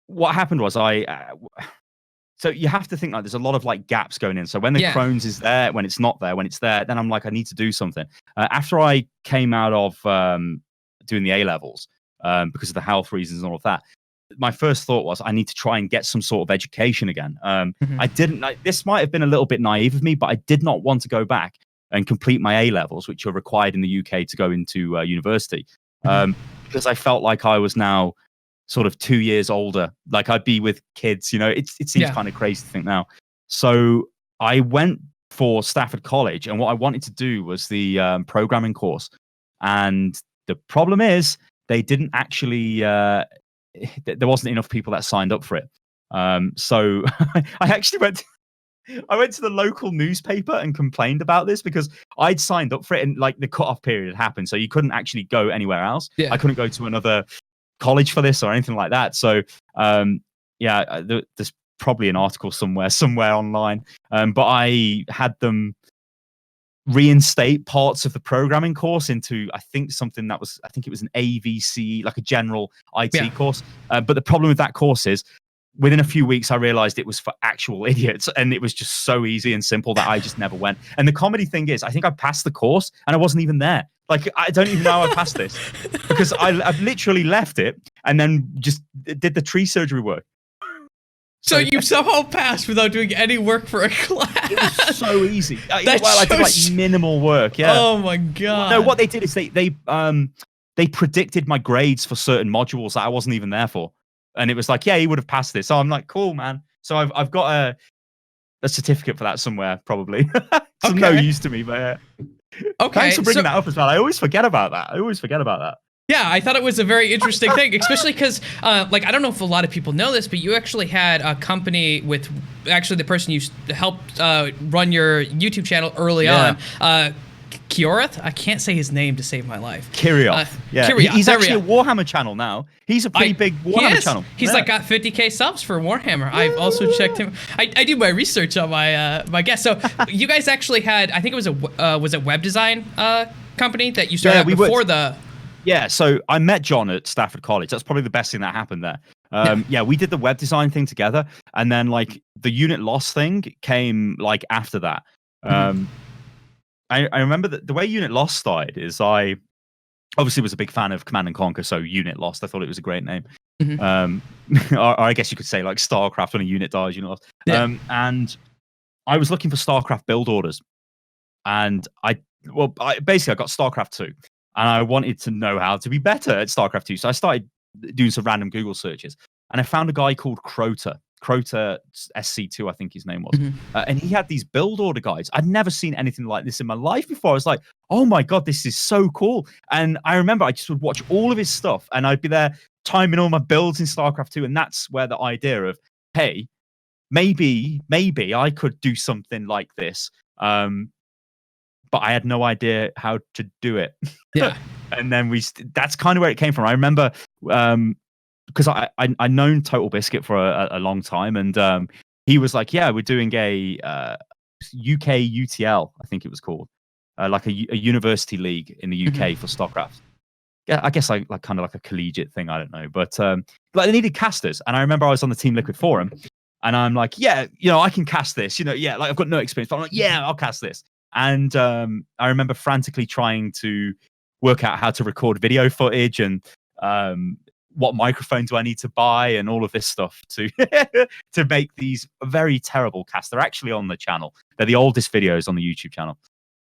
what happened was so you have to think like there's a lot of like gaps going in. So when the Crohn's is there, when it's not there, when it's there, then I'm like, I need to do something. After I came out of doing the A levels because of the health reasons and all of that, my first thought was I need to try and get some sort of education again. I didn't like, this might have been a little bit naive of me, but I did not want to go back and complete my A levels, which are required in the UK to go into university, because I felt like I was now sort of 2 years older. Like I'd be with kids, you know, it seems kind of crazy to think now. So I went for Stafford College, and what I wanted to do was the programming course. And the problem is they didn't actually, there wasn't enough people that signed up for it. So I actually went to the local newspaper and complained about this, because I'd signed up for it and like the cutoff period had happened. So you couldn't actually go anywhere else. I couldn't go to another college for this or anything like that. So there's probably an article somewhere online, but I had them reinstate parts of the programming course into I think it was an AVC, like a general IT course, but the problem with that course is within a few weeks I realized it was for actual idiots, and it was just so easy and simple that I just never went. And the comedy thing is I think I passed the course and I wasn't even there. Like, I don't even know how I passed this, because I've literally left it and then just did the tree surgery work. So you somehow passed without doing any work for a class. It was so easy. I did like minimal work. Yeah. Oh my god. No, what they did is they predicted my grades for certain modules that I wasn't even there for, and it was like, yeah, you would have passed this. So I'm like, cool, man. So I've got a certificate for that somewhere, probably. It's no use to me, but. Okay, thanks for bringing that up as well. I always forget about that. Yeah, I thought it was a very interesting thing, especially because, like, I don't know if a lot of people know this, but you actually had a company with actually the person you helped run your YouTube channel early on, Kiorath? I can't say his name to save my life. Kirioth. He's actually a Warhammer channel now. He's a pretty big Warhammer channel. He's like got 50K subs for Warhammer. I've also checked him. I do my research on my guests. So you guys actually had, I think it was a web design company that you started before the. Yeah, so I met John at Stafford College. That's probably the best thing that happened there. We did the web design thing together, and then like the unit loss thing came like after that. I remember that the way Unit Lost started is I obviously was a big fan of Command and Conquer, so Unit Lost, I thought it was a great name. Or I guess you could say like StarCraft when a unit dies, Unit Lost. And I was looking for StarCraft build orders, and I got StarCraft 2, and I wanted to know how to be better at StarCraft 2. So I started doing some random Google searches, and I found a guy called Crota SC2, I think his name was. And he had these build order guides. I'd never seen anything like this in my life before. I was like, oh my God, this is so cool. And I remember I just would watch all of his stuff, and I'd be there timing all my builds in StarCraft 2. And that's where the idea of, hey, maybe I could do something like this. But I had no idea how to do it. Yeah. And then that's kind of where it came from. I remember, because I known Totalbiscuit for a long time, and he was like, yeah, we're doing a UK UTL, I think it was called, like a university league in the UK for StarCraft. Yeah, I guess like kind of like a collegiate thing, I don't know, but like they needed casters, and I remember I was on the Team Liquid forum, and I'm like, yeah, I can cast this, like I've got no experience, but I'm like, yeah, I'll cast this. And I remember frantically trying to work out how to record video footage, and what microphone do I need to buy, and all of this stuff to to make these very terrible casts. They're actually on the channel. They're the oldest videos on the YouTube channel.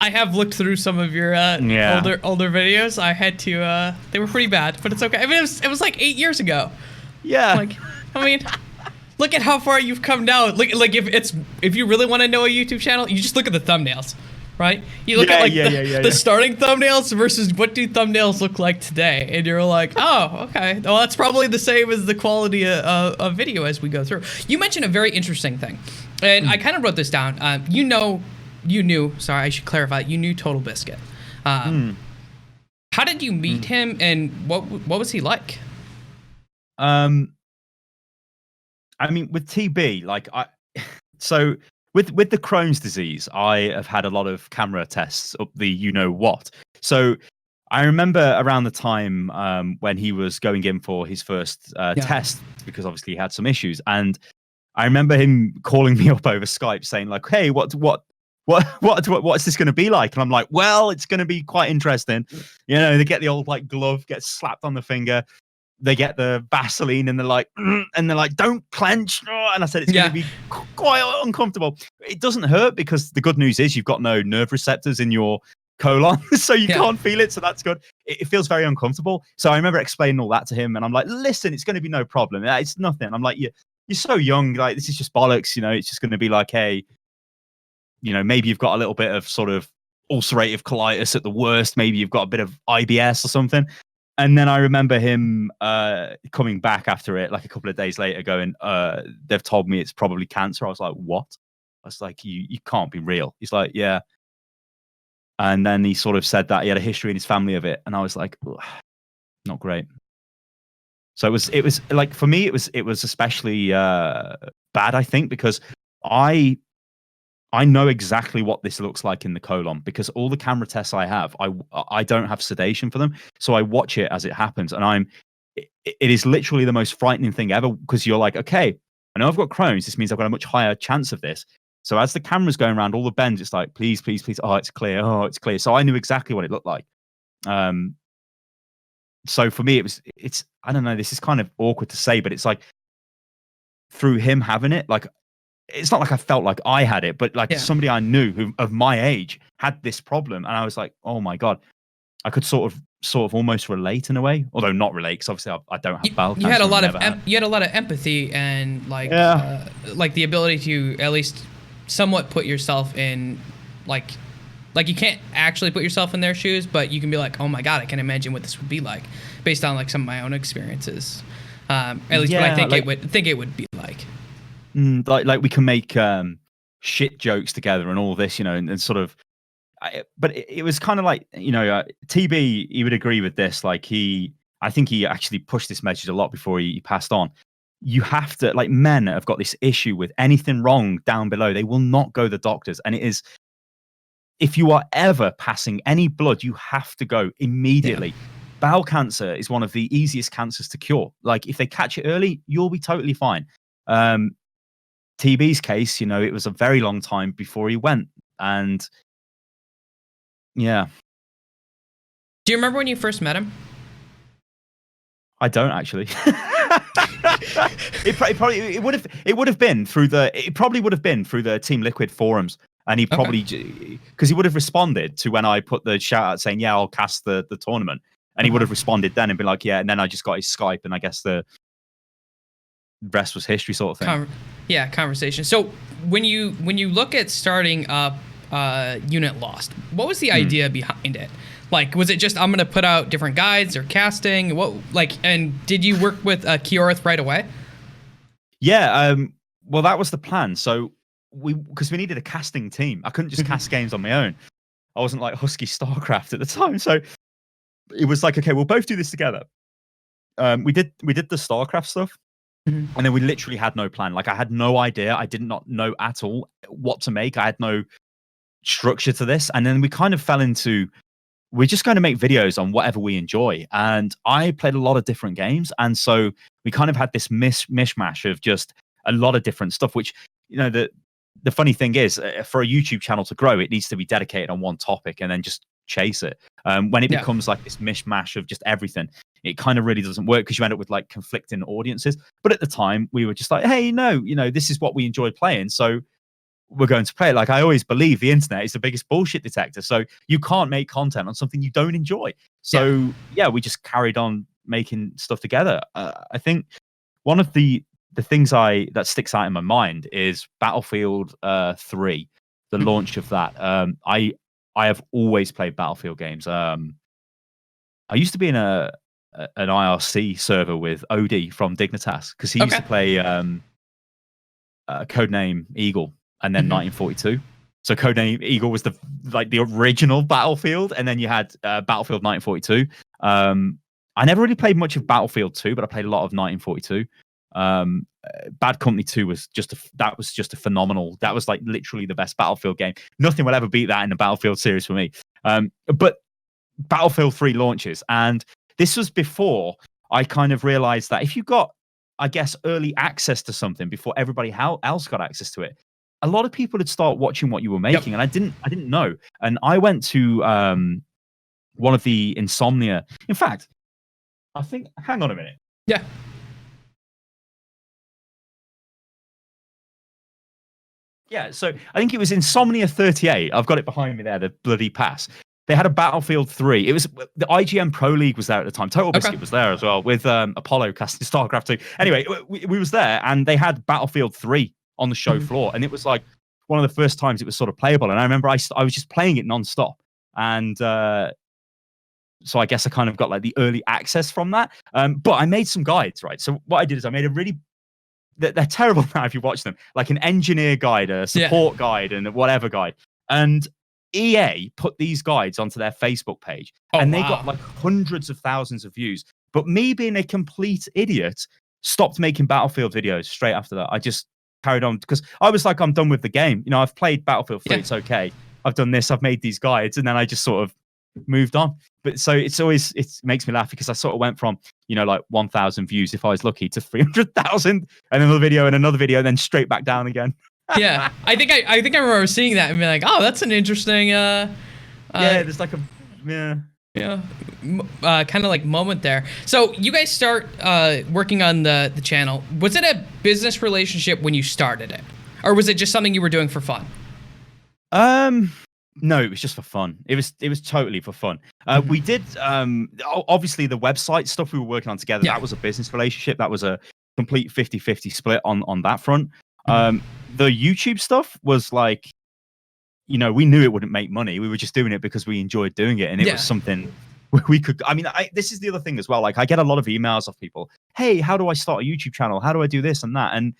I have looked through some of your older videos. I had to. They were pretty bad, but it's okay. I mean, it was like 8 years ago. Yeah. Like, I mean, look at how far you've come now. Like if you really want to know a YouTube channel, you just look at the thumbnails, right? You look at like the starting thumbnails versus what do thumbnails look like today, and you're like, oh, okay, well that's probably the same as the quality of video as we go through. You mentioned a very interesting thing, and I kind of wrote this down. You knew. Sorry, I should clarify. You knew Totalbiscuit. How did you meet him, and what was he like? I mean, with TB, like so with the Crohn's disease, I have had a lot of camera tests up the you know what. So I remember around the time when he was going in for his first test, because obviously he had some issues, and I remember him calling me up over Skype saying like, "Hey, what's this going to be like?" And I'm like, "Well, it's going to be quite interesting." You know, they get the old like glove, gets slapped on the finger. They get the Vaseline and they're like, don't clench. And I said, it's going to be quite uncomfortable. It doesn't hurt because the good news is you've got no nerve receptors in your colon, so you can't feel it. So that's good. It feels very uncomfortable. So I remember explaining all that to him and I'm like, listen, it's going to be no problem. It's nothing. I'm like, you're so young. Like, this is just bollocks. You know, it's just going to be like, hey, you know, maybe you've got a little bit of sort of ulcerative colitis at the worst. Maybe you've got a bit of IBS or something. And then I remember him coming back after it, like a couple of days later, going, they've told me it's probably cancer. I was like, what? I was like, you can't be real. He's like, yeah. And then he sort of said that he had a history in his family of it. And I was like, not great. So it was like, for me, it was especially bad, I think, because I know exactly what this looks like in the colon because all the camera tests I have, I don't have sedation for them. So I watch it as it happens. And it is literally the most frightening thing ever because you're like, okay, I know I've got Crohn's. This means I've got a much higher chance of this. So as the camera's going around all the bends, it's like, please, please, please. Oh, it's clear. Oh, it's clear. So I knew exactly what it looked like. So for me, it's, I don't know, this is kind of awkward to say, but it's like through him having it, like, it's not like I felt like I had it, but like somebody I knew who of my age had this problem. And I was like, oh my God, I could sort of almost relate in a way, although not relate because obviously I don't have bowel cancer. You had a lot of empathy and like the ability to at least somewhat put yourself in like you can't actually put yourself in their shoes, but you can be like, oh my God, I can imagine what this would be like based on like some of my own experiences. At least what I think it would be like. Like we can make shit jokes together and all this, you know, and sort of. But it was kind of like, you know, TB. He would agree with this. Like I think he actually pushed this message a lot before he passed on. You have to, like, men have got this issue with anything wrong down below. They will not go to the doctors, and it is. If you are ever passing any blood, you have to go immediately. Yeah. Bowel cancer is one of the easiest cancers to cure. Like if they catch it early, you'll be totally fine. TB's case, you know, it was a very long time before he went. And yeah. Do you remember when you first met him? I don't actually. It would have been through the Team Liquid forums. And he probably, because he would have responded to when I put the shout out saying, yeah, I'll cast the tournament. And he would have responded then and been like, yeah. And then I just got his Skype and I guess the rest was history sort of thing. Conversation. So when you look at starting up Unit Lost, what was the idea behind it? Like, was it just, I'm going to put out different guides or casting? And did you work with Keorth right away? Yeah. Well, that was the plan. So because we needed a casting team. I couldn't just cast games on my own. I wasn't like Husky StarCraft at the time. So it was like, okay, we'll both do this together. We did the StarCraft stuff. And then we literally had no plan. Like I had no idea. I did not know at all what to make. I had no structure to this. And then we kind of fell into, we're just going to make videos on whatever we enjoy. And I played a lot of different games. And so we kind of had this mishmash of just a lot of different stuff, which, you know, the funny thing is for a YouTube channel to grow, it needs to be dedicated on one topic and then just chase it. When it becomes like this mishmash of just everything, it kind of really doesn't work because you end up with like conflicting audiences. But at the time we were just like, hey, no, you know, this is what we enjoy playing. So we're going to play it. Like I always believe the internet is the biggest bullshit detector. So you can't make content on something you don't enjoy. So yeah we just carried on making stuff together. I think one of the the things that sticks out in my mind is Battlefield 3, the launch of that. I have always played Battlefield games. I used to be in an IRC server with Odie from Dignitas, because he used to play Codename Eagle and then 1942. So Codename Eagle was the original Battlefield, and then you had Battlefield 1942. I never really played much of Battlefield 2, but I played a lot of 1942. Bad Company 2 was just a phenomenal. That was like literally the best Battlefield game. Nothing will ever beat that in the Battlefield series for me. But Battlefield 3 launches, and this was before I kind of realized that if you got, I guess, early access to something before everybody else got access to it, a lot of people would start watching what you were making. And I didn't know. And I went to one of the Insomnia. In fact, I think, hang on a minute. Yeah. Yeah, so I think it was Insomnia 38. I've got it behind me there, the bloody pass. They had a Battlefield 3. It was the IGN Pro League was there at the time. Totalbiscuit was there as well, with Apollo casting StarCraft 2. Anyway, we was there, and they had Battlefield 3 on the show floor, and it was like one of the first times it was sort of playable. And I remember I was just playing it nonstop, and so I guess I kind of got like the early access from that. But I made some guides, right? So what I did is I made a really they're terrible now if you watch them, like an engineer guide, a support guide, and a whatever guide. And EA put these guides onto their Facebook page, and they got like hundreds of thousands of views. But me being a complete idiot, stopped making Battlefield videos straight after that. I just carried on because I was like, I'm done with the game. You know, I've played Battlefield 3. It's okay. I've done this. I've made these guides, and then I just sort of moved on. But so it makes me laugh because I sort of went from, you know, like 1,000 views if I was lucky to 300,000, and another video and another video, and then straight back down again. Yeah, I think I remember seeing that and being like, oh, that's an interesting. There's like kind of like moment there. So you guys start working on the channel. Was it a business relationship when you started it, or was it just something you were doing for fun? No, it was just for fun. It was totally for fun. We did obviously the website stuff we were working on together. That was a business relationship. That was a complete 50-50 split on that front. The YouTube stuff was like, you know, we knew it wouldn't make money. We were just doing it because we enjoyed doing it, and it was something we could. I mean, this is the other thing as well. Like, I get a lot of emails of people, "Hey, how do I start a YouTube channel? How do I do this and that?" And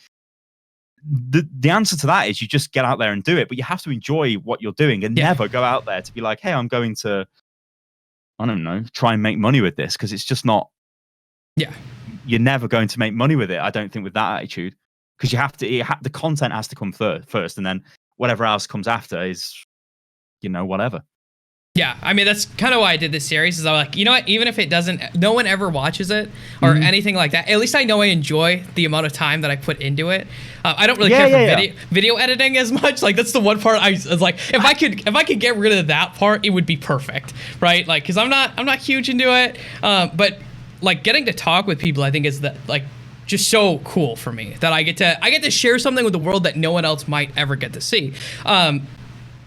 the answer to that is you just get out there and do it, but you have to enjoy what you're doing and never go out there to be like, hey, I'm going to, I don't know, try and make money with this, because it's just not. Yeah, you're never going to make money with it, I don't think, with that attitude, because you have to. The content has to come first, and then whatever else comes after is, you know, whatever. Yeah, I mean, that's kind of why I did this series, is I'm like, you know what, even if it doesn't, no one ever watches it or anything like that, at least I know I enjoy the amount of time that I put into it. I don't really care for video editing as much. Like, that's the one part I was like, if I could get rid of that part, it would be perfect, right? Like, because I'm not huge into it, but like getting to talk with people, I think is that like just so cool for me that I get to share something with the world that no one else might ever get to see.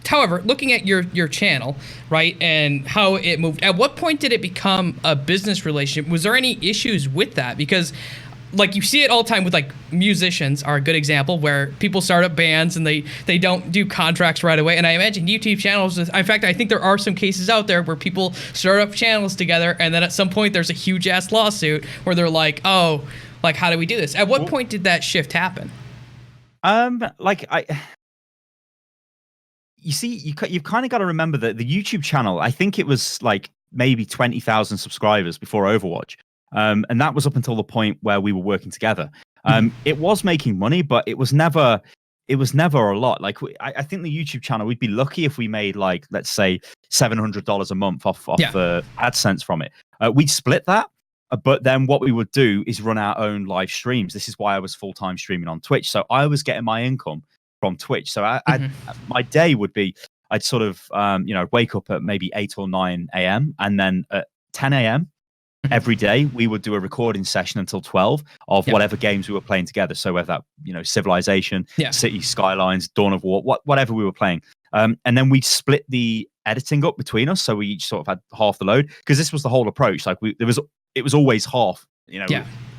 However, looking at your channel, right, and how it moved, at what point did it become a business relationship? Was there any issues with that? Because, like, you see it all the time with, like, musicians are a good example, where people start up bands and they don't do contracts right away. And I imagine YouTube channels, in fact, I think there are some cases out there where people start up channels together, and then at some point there's a huge-ass lawsuit where they're like, oh, like, how do we do this? At what point did that shift happen? You see, you've kind of got to remember that the YouTube channel, I think it was like maybe 20,000 subscribers before Overwatch. And that was up until the point where we were working together. It was making money, but it was never a lot. Like, I think the YouTube channel, we'd be lucky if we made, like, let's say $700 a month off the AdSense from it. We'd split that. But then what we would do is run our own live streams. This is why I was full-time streaming on Twitch. So I was getting my income from Twitch. So my day would be, I'd sort of, wake up at maybe 8 or 9 a.m. and then at 10 a.m. every day, we would do a recording session until 12 of whatever games we were playing together. So whether that, you know, Civilization, City Skylines, Dawn of War, whatever we were playing. And then we split the editing up between us. So we each sort of had half the load, because this was the whole approach. Like, it was always half, you know,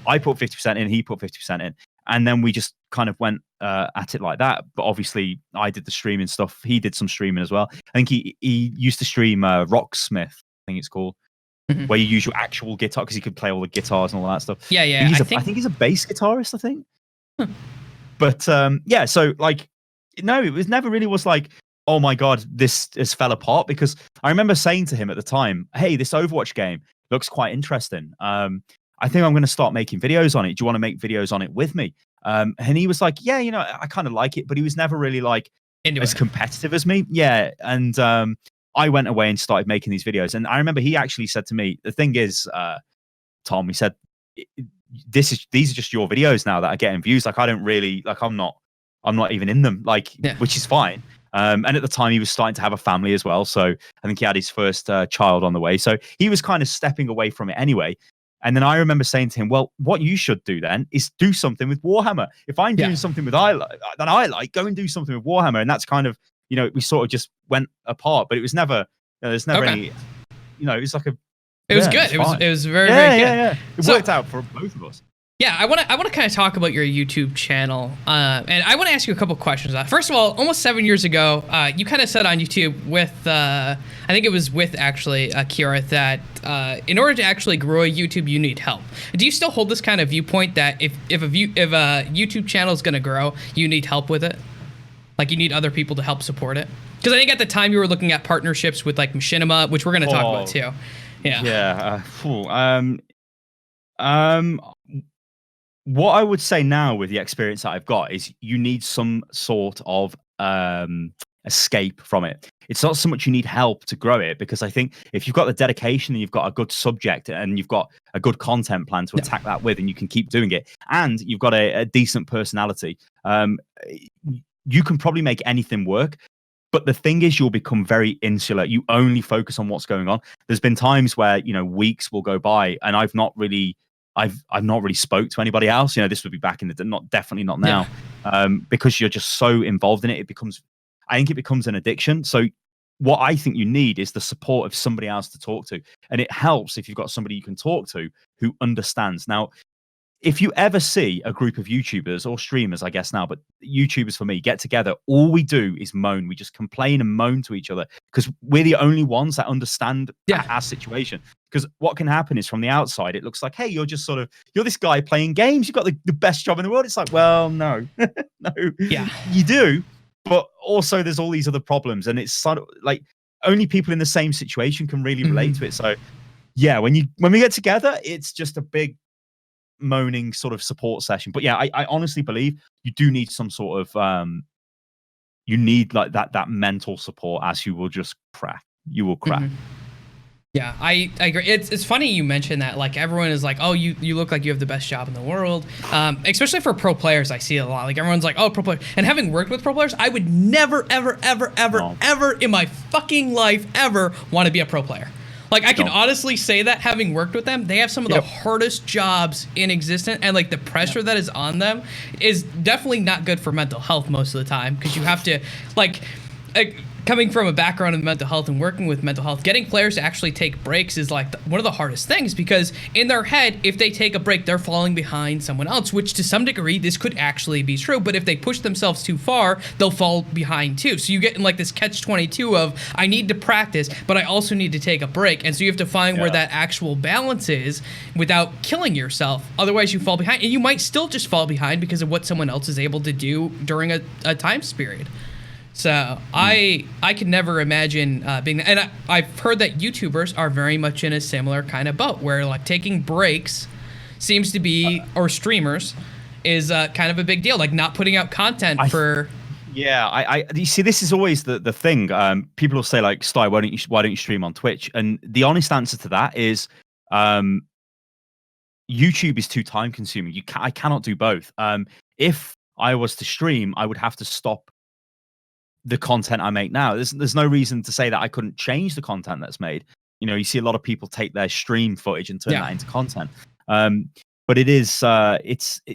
I put 50% in, he put 50% in. And then we just kind of went at it like that. But obviously, I did the streaming stuff. He did some streaming as well. I think he used to stream Rocksmith, I think it's called, where you use your actual guitar because he could play all the guitars and all that stuff. Yeah, yeah. I think he's a bass guitarist, I think. But yeah, so like, no, it was never really was like, oh my God, this has fell apart, because I remember saying to him at the time, hey, this Overwatch game looks quite interesting. I think I'm going to start making videos on it. Do you want to make videos on it with me? And he was like, yeah, I kind of like it, but he was never really like as competitive as me. Yeah. And I went away and started making these videos. And I remember he actually said to me, the thing is, Tom, he said, these are just your videos now that are getting views. Like, I don't really, like, I'm not even in them, like, which is fine. And at the time he was starting to have a family as well. So I think he had his first child on the way. So he was kind of stepping away from it anyway. And then I remember saying to him, well, what you should do then is do something with Warhammer. If I'm doing something that I like, go and do something with Warhammer. And that's kind of, we sort of just went apart, but it was never, there's never any, it was like it was good. It was very, very good. Yeah. It worked out for both of us. Yeah, I want to kind of talk about your YouTube channel, and I want to ask you a couple questions. First of all, almost 7 years ago, you kind of said on YouTube with, I think it was with actually Kira, that in order to actually grow a YouTube, you need help. Do you still hold this kind of viewpoint that if a YouTube channel is going to grow, you need help with it? Like, you need other people to help support it? Because I think at the time you were looking at partnerships with like Machinima, which we're going to talk about too. Yeah. What I would say now with the experience that I've got is you need some sort of escape from it. It's not so much you need help to grow it, because I think if you've got the dedication and you've got a good subject and you've got a good content plan to attack that with, and you can keep doing it, and you've got a decent personality, you can probably make anything work. But the thing is, you'll become very insular. You only focus on what's going on. There's been times where, weeks will go by and I've not really spoke to anybody else. This would be back in the definitely not now, because you're just so involved in it. I think it becomes an addiction. So what I think you need is the support of somebody else to talk to. And it helps if you've got somebody you can talk to who understands. Now, if you ever see a group of YouTubers or streamers, I guess now, but YouTubers for me, get together, all we do is moan. We just complain and moan to each other because we're the only ones that understand our situation. Because what can happen is, from the outside, it looks like, hey, you're this guy playing games. You've got the best job in the world. It's like, well, no, no, you do. But also there's all these other problems. And it's sort of like only people in the same situation can really relate to it. So yeah, when we get together, it's just a big moaning sort of support session. But yeah, I honestly believe you do need some sort of you need like that mental support, as you will just crack. You will crack. Yeah, I agree. It's funny you mentioned that. Like, everyone is like, oh, you look like you have the best job in the world. Especially for pro players, I see it a lot. Like, everyone's like, oh, pro player. And having worked with pro players, I would never, ever, ever, ever, ever in my fucking life ever want to be a pro player. Like, I can honestly say that, having worked with them, they have some of the hardest jobs in existence, and like the pressure that is on them is definitely not good for mental health most of the time, because you have to like coming from a background in mental health and working with mental health, getting players to actually take breaks is like one of the hardest things, because in their head, if they take a break, they're falling behind someone else, which to some degree, this could actually be true. But if they push themselves too far, they'll fall behind too. So you get in like this catch-22 of, I need to practice, but I also need to take a break. And so you have to find where that actual balance is without killing yourself. Otherwise, you fall behind, and you might still just fall behind because of what someone else is able to do during a time period. So I could never imagine being, and I've heard that YouTubers are very much in a similar kind of boat, where like taking breaks seems to be, or streamers is kind of a big deal, like not putting out content for. Yeah, you see, this is always the thing. People will say like, Sty, why don't you stream on Twitch? And the honest answer to that is, YouTube is too time consuming. I cannot do both. If I was to stream, I would have to stop the content I make now. There's no reason to say that I couldn't change the content that's made. You see a lot of people take their stream footage and turn that into content. But it is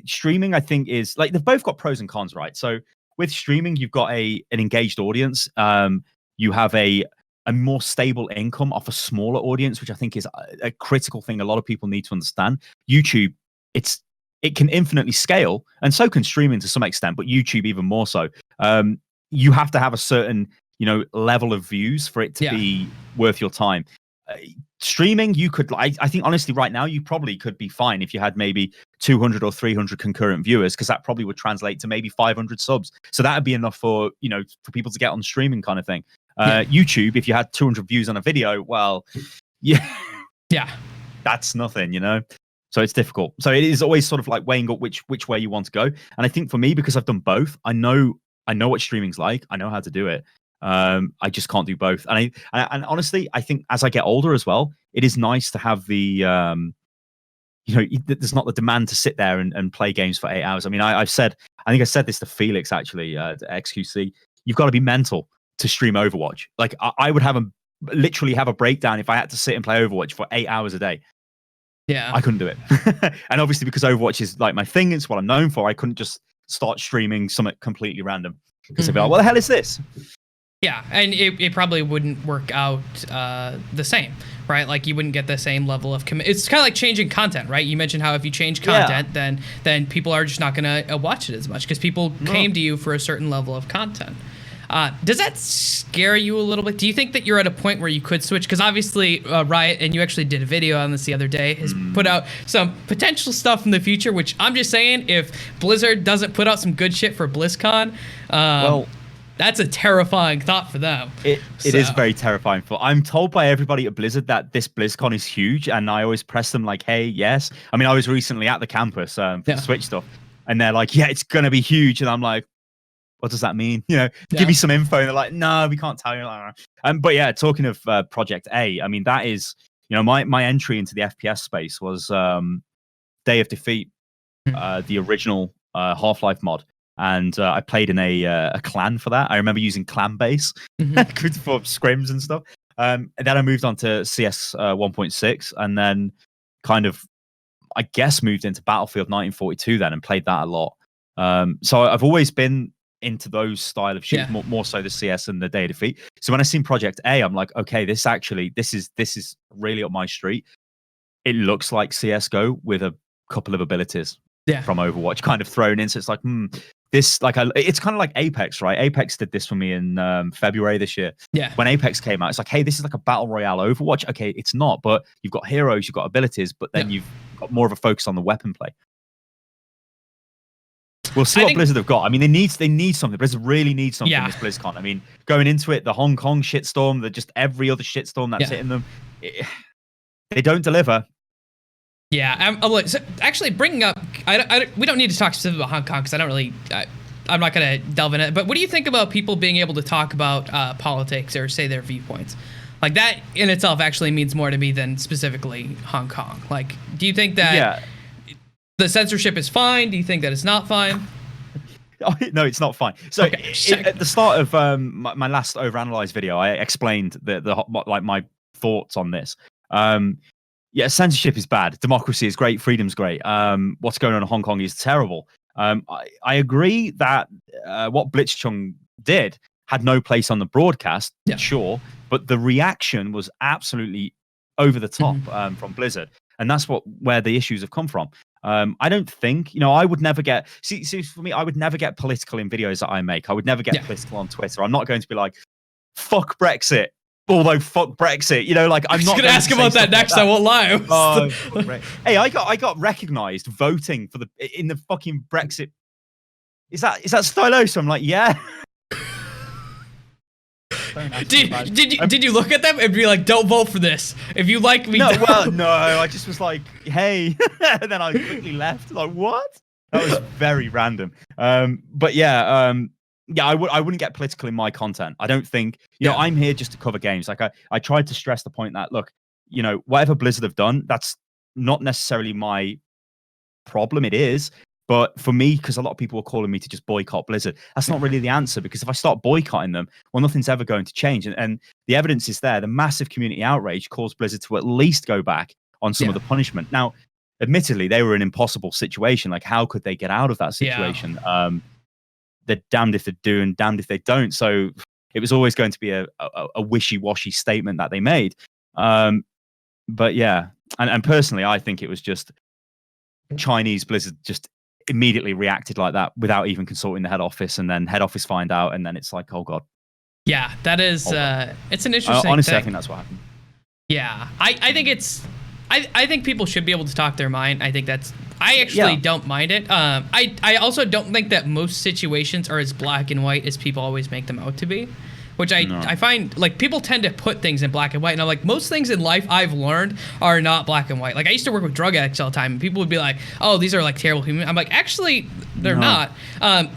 streaming, I think, is like, they've both got pros and cons, right? So with streaming, you've got an engaged audience. You have a more stable income off a smaller audience, which I think is a critical thing a lot of people need to understand. YouTube, it's it can infinitely scale, and so can streaming to some extent, but YouTube even more so. You have to have a certain, level of views for it to be worth your time. Streaming, you could, I think honestly right now you probably could be fine if you had maybe 200 or 300 concurrent viewers, because that probably would translate to maybe 500 subs. So that would be enough for, for people to get on streaming kind of thing. YouTube, if you had 200 views on a video, well, yeah, that's nothing, So it's difficult. So it is always sort of like weighing up which way you want to go. And I think for me, because I've done both, I know what streaming's like. I know how to do it. I just can't do both. And and honestly, I think as I get older as well, it is nice to have the there's not the demand to sit there and play games for 8 hours. I mean, I think I said this to Felix actually, to XQC. You've got to be mental to stream Overwatch. Like I would literally have a breakdown if I had to sit and play Overwatch for 8 hours a day. Yeah, I couldn't do it. And obviously because Overwatch is like my thing, it's what I'm known for, I couldn't just start streaming something completely random, because I'd be like, what the hell is this? Yeah, and it probably wouldn't work out the same, right? Like you wouldn't get the same level of commit. It's kind of like changing content, right? You mentioned how if you change content, then people are just not going to watch it as much, because people came to you for a certain level of content. Does that scare you a little bit? Do you think that you're at a point where you could switch? Because obviously Riot, and you actually did a video on this the other day, has put out some potential stuff in the future, which I'm just saying, if Blizzard doesn't put out some good shit for BlizzCon, that's a terrifying thought for them. It is very terrifying. I'm told by everybody at Blizzard that this BlizzCon is huge, and I always press them like, hey, yes. I mean, I was recently at the campus for the Switch stuff, and they're like, yeah, it's going to be huge. And I'm like, what does that mean? Give me some info. And they're like, no, we can't tell you. But yeah, talking of Project A, I mean, that is, my entry into the FPS space was Day of Defeat, the original Half-Life mod. And I played in a clan for that. I remember using clan base for scrims and stuff. And then I moved on to CS 1.6, and then kind of, I guess, moved into Battlefield 1942 then, and played that a lot. So I've always been into those style of shooters, more so the CS and the Day of Defeat. So when I seen Project A, I'm like, okay, this is really up my street. It looks like CS:GO with a couple of abilities from Overwatch kind of thrown in. So it's like, it's kind of like Apex, right? Apex did this for me in February this year. Yeah. When Apex came out, it's like, hey, this is like a battle royale Overwatch. Okay, it's not, but you've got heroes, you've got abilities, but then you've got more of a focus on the weapon play. We'll see what Blizzard have got. I mean, they need something. Blizzard really needs something this BlizzCon. I mean, going into it, the Hong Kong shitstorm, just every other shitstorm that's hitting them, they don't deliver. Yeah, so actually bringing up, we don't need to talk specifically about Hong Kong, because I'm not going to delve in it. But what do you think about people being able to talk about politics or say their viewpoints? Like that in itself actually means more to me than specifically Hong Kong. Like, do you think that the censorship is fine? Do you think that it's not fine? No, it's not fine. So at the start of my last overanalyzed video, I explained my thoughts on this. Censorship is bad. Democracy is great. Freedom's great. What's going on in Hong Kong is terrible. I agree that what Blitzchung did had no place on the broadcast, sure, but the reaction was absolutely over the top from Blizzard, and that's where the issues have come from. I don't think, I would never get, see, for me, I would never get political in videos that I make. I would never get political on Twitter. I'm not going to be like, fuck Brexit, although fuck Brexit, I'm not going to ask about that next. I won't lie. Hey, I got recognized voting in the fucking Brexit. Is that Stylosa? I'm like, yeah. Did you look at them and be like, don't vote for this? If you like me, no. Well, no. I just was like, hey, and then I quickly left. Like, what? That was very random. But I wouldn't get political in my content. I don't think. I'm here just to cover games. Like I tried to stress the point that look, whatever Blizzard have done, that's not necessarily my problem. It is. But for me, because a lot of people are calling me to just boycott Blizzard, that's not really the answer, because if I start boycotting them, well, nothing's ever going to change. And the evidence is there. The massive community outrage caused Blizzard to at least go back on some of the punishment. Now, admittedly, they were in an impossible situation. Like, how could they get out of that situation? They're damned if they do and damned if they don't. So it was always going to be a wishy-washy statement that they made. But yeah, and personally, I think it was just Chinese Blizzard just immediately reacted like that without even consulting the head office, and then head office find out, and then it's like, oh god. Yeah, that is. It's an interesting. Honestly, thing. I think that's what happened. Yeah, I think it's. I think people should be able to talk their mind. I think that's. I actually don't mind it. I also don't think that most situations are as black and white as people always make them out to be. Which I find, like, people tend to put things in black and white. And I'm like, most things in life I've learned are not black and white. Like, I used to work with drug addicts all the time, and people would be like, oh, these are, like, terrible humans. I'm like, actually, they're not.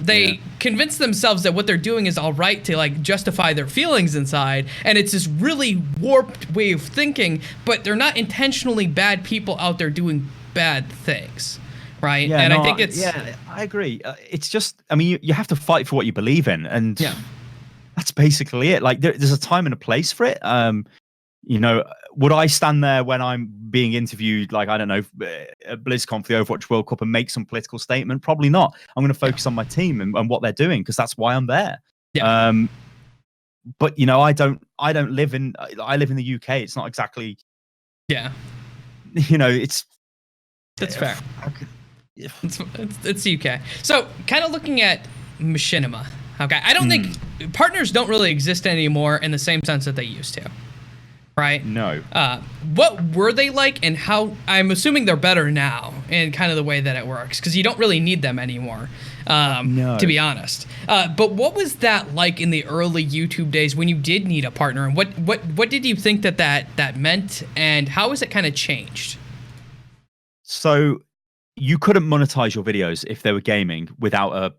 They convince themselves that what they're doing is all right to, like, justify their feelings inside. And it's this really warped way of thinking, but they're not intentionally bad people out there doing bad things. Right? Yeah, and I think it's... Yeah, I agree. It's just, I mean, you have to fight for what you believe in. And... yeah. That's basically it. Like there's a time and a place for it. You know, would I stand there when I'm being interviewed, like, I don't know, at BlizzCon for the Overwatch World Cup and make some political statement? Probably not. I'm going to focus on my team and what they're doing, because that's why I'm there. Yeah. But you know, I live in the UK. It's not exactly. Yeah. You know, that's fair. It's UK. So kind of looking at machinima. Okay, I don't think partners don't really exist anymore in the same sense that they used to, right? No. What were they like, and how? I'm assuming they're better now in kind of the way that it works, because you don't really need them anymore, to be honest. But what was that like in the early YouTube days when you did need a partner, and what did you think that meant, and how has it kind of changed? So you couldn't monetize your videos if they were gaming without a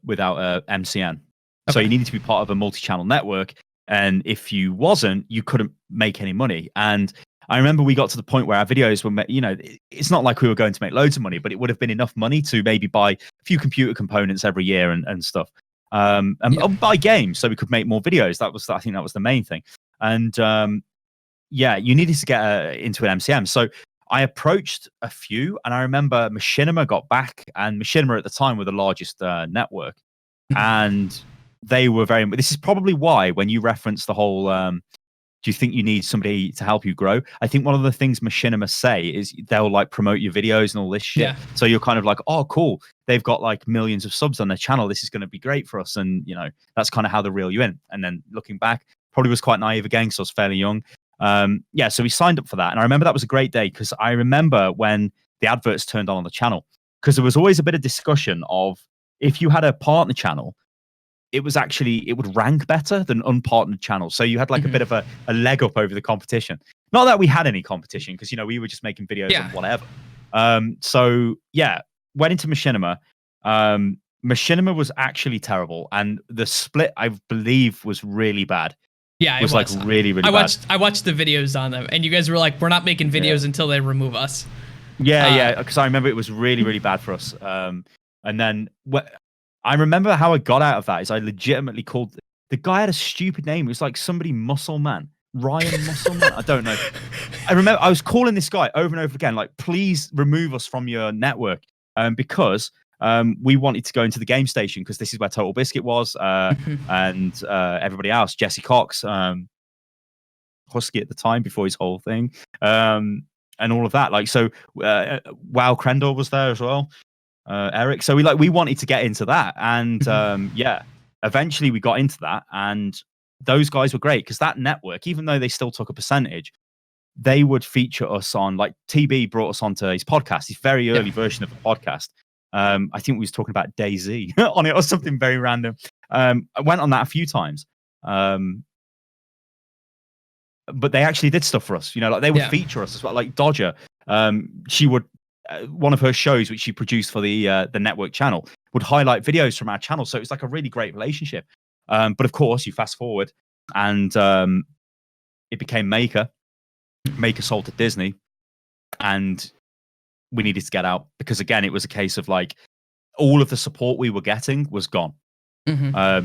MCN. Okay. So you needed to be part of a multi-channel network, and if you wasn't, you couldn't make any money. And I remember we got to the point where our videos were, you know, it's not like we were going to make loads of money, but it would have been enough money to maybe buy a few computer components every year and stuff, and buy games so we could make more videos. I think that was the main thing. And you needed to get into an MCM. So I approached a few, and I remember Machinima got back, and Machinima at the time were the largest network, and they were very. This is probably why when you reference the whole, do you think you need somebody to help you grow? I think one of the things Machinima say is they'll like promote your videos and all this shit. Yeah. So you're kind of like, oh, cool. They've got like millions of subs on their channel. This is going to be great for us. And you know, that's kind of how they reel you in. And then looking back, probably was quite naive again, because I was fairly young. So we signed up for that, and I remember that was a great day, because I remember when the adverts turned on the channel, because there was always a bit of discussion of if you had a partner channel, it would rank better than unpartnered channels. So you had like a bit of a leg up over the competition. Not that we had any competition, because, you know, we were just making videos and whatever. Went into Machinima. Machinima was actually terrible. And the split, I believe, was really bad. Yeah, it was like really, really bad. I watched the videos on them, and you guys were like, we're not making videos until they remove us. Yeah, because I remember it was really, really bad for us. And then I remember how I got out of that is I legitimately called the guy had a stupid name. It was like somebody Muscleman, Ryan Muscleman. I don't know. I remember I was calling this guy over and over again, like, please remove us from your network, because we wanted to go into the game station, because this is where Totalbiscuit was, and everybody else, Jesse Cox, Husky at the time before his whole thing, and all of that. Like, so Wow Krendor was there as well. Eric. So we wanted to get into that, and eventually we got into that, and those guys were great, because that network, even though they still took a percentage, they would feature us on, like, TB brought us onto his podcast, his very early version of the podcast. I think we was talking about DayZ on it or something very random. I went on that a few times, but they actually did stuff for us, you know, like they would feature us as well. Like Dodger, she would. One of her shows, which she produced for the network channel, would highlight videos from our channel. So it was like a really great relationship. But of course, you fast forward, and it became Maker. Maker sold to Disney, and we needed to get out, because again, it was a case of like all of the support we were getting was gone. I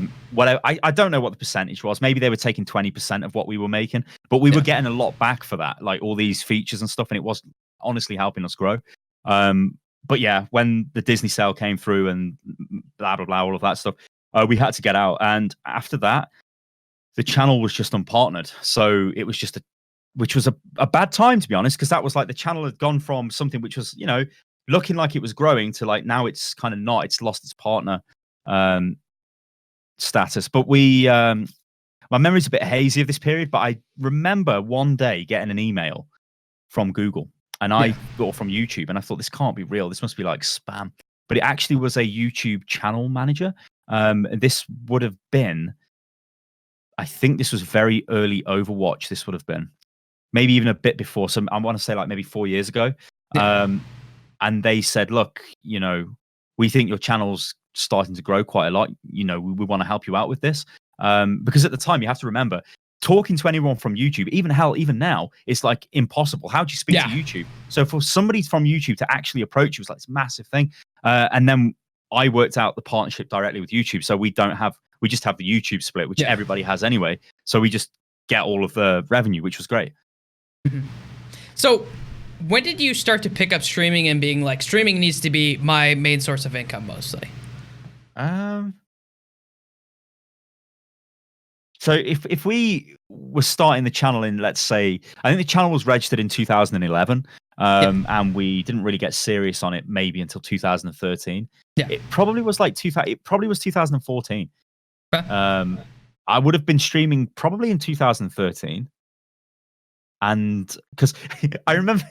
don't know what the percentage was. Maybe they were taking 20% of what we were making, but we were getting a lot back for that, like all these features and stuff, and it was honestly helping us grow. But yeah, when the Disney sale came through and blah blah blah, all of that stuff, we had to get out. And after that, the channel was just unpartnered, so it was just which was a bad time, to be honest, because that was like the channel had gone from something which was, you know, looking like it was growing to like now it's kind of not. It's lost its partner status. But my memory's a bit hazy of this period, but I remember one day getting an email from Google or from YouTube, and I thought, this can't be real. This must be like spam. But it actually was a YouTube channel manager. This would have been, I think this was very early Overwatch. This would have been maybe even a bit before. So I want to say like maybe 4 years ago. And they said, look, we think your channel's starting to grow quite a lot. We want to help you out with this. Because at the time, you have to remember, talking to anyone from YouTube, even now, it's like impossible. How do you speak to YouTube? So for somebody from YouTube to actually approach you was like this massive thing. And then I worked out the partnership directly with YouTube. So we just have the YouTube split, which everybody has anyway. So we just get all of the revenue, which was great. Mm-hmm. So when did you start to pick up streaming and being like, streaming needs to be my main source of income mostly? So if we were starting the channel in, let's say, I think the channel was registered in 2011, and we didn't really get serious on it maybe until 2013. It probably was like 2014. I would have been streaming probably in 2013, and because I remember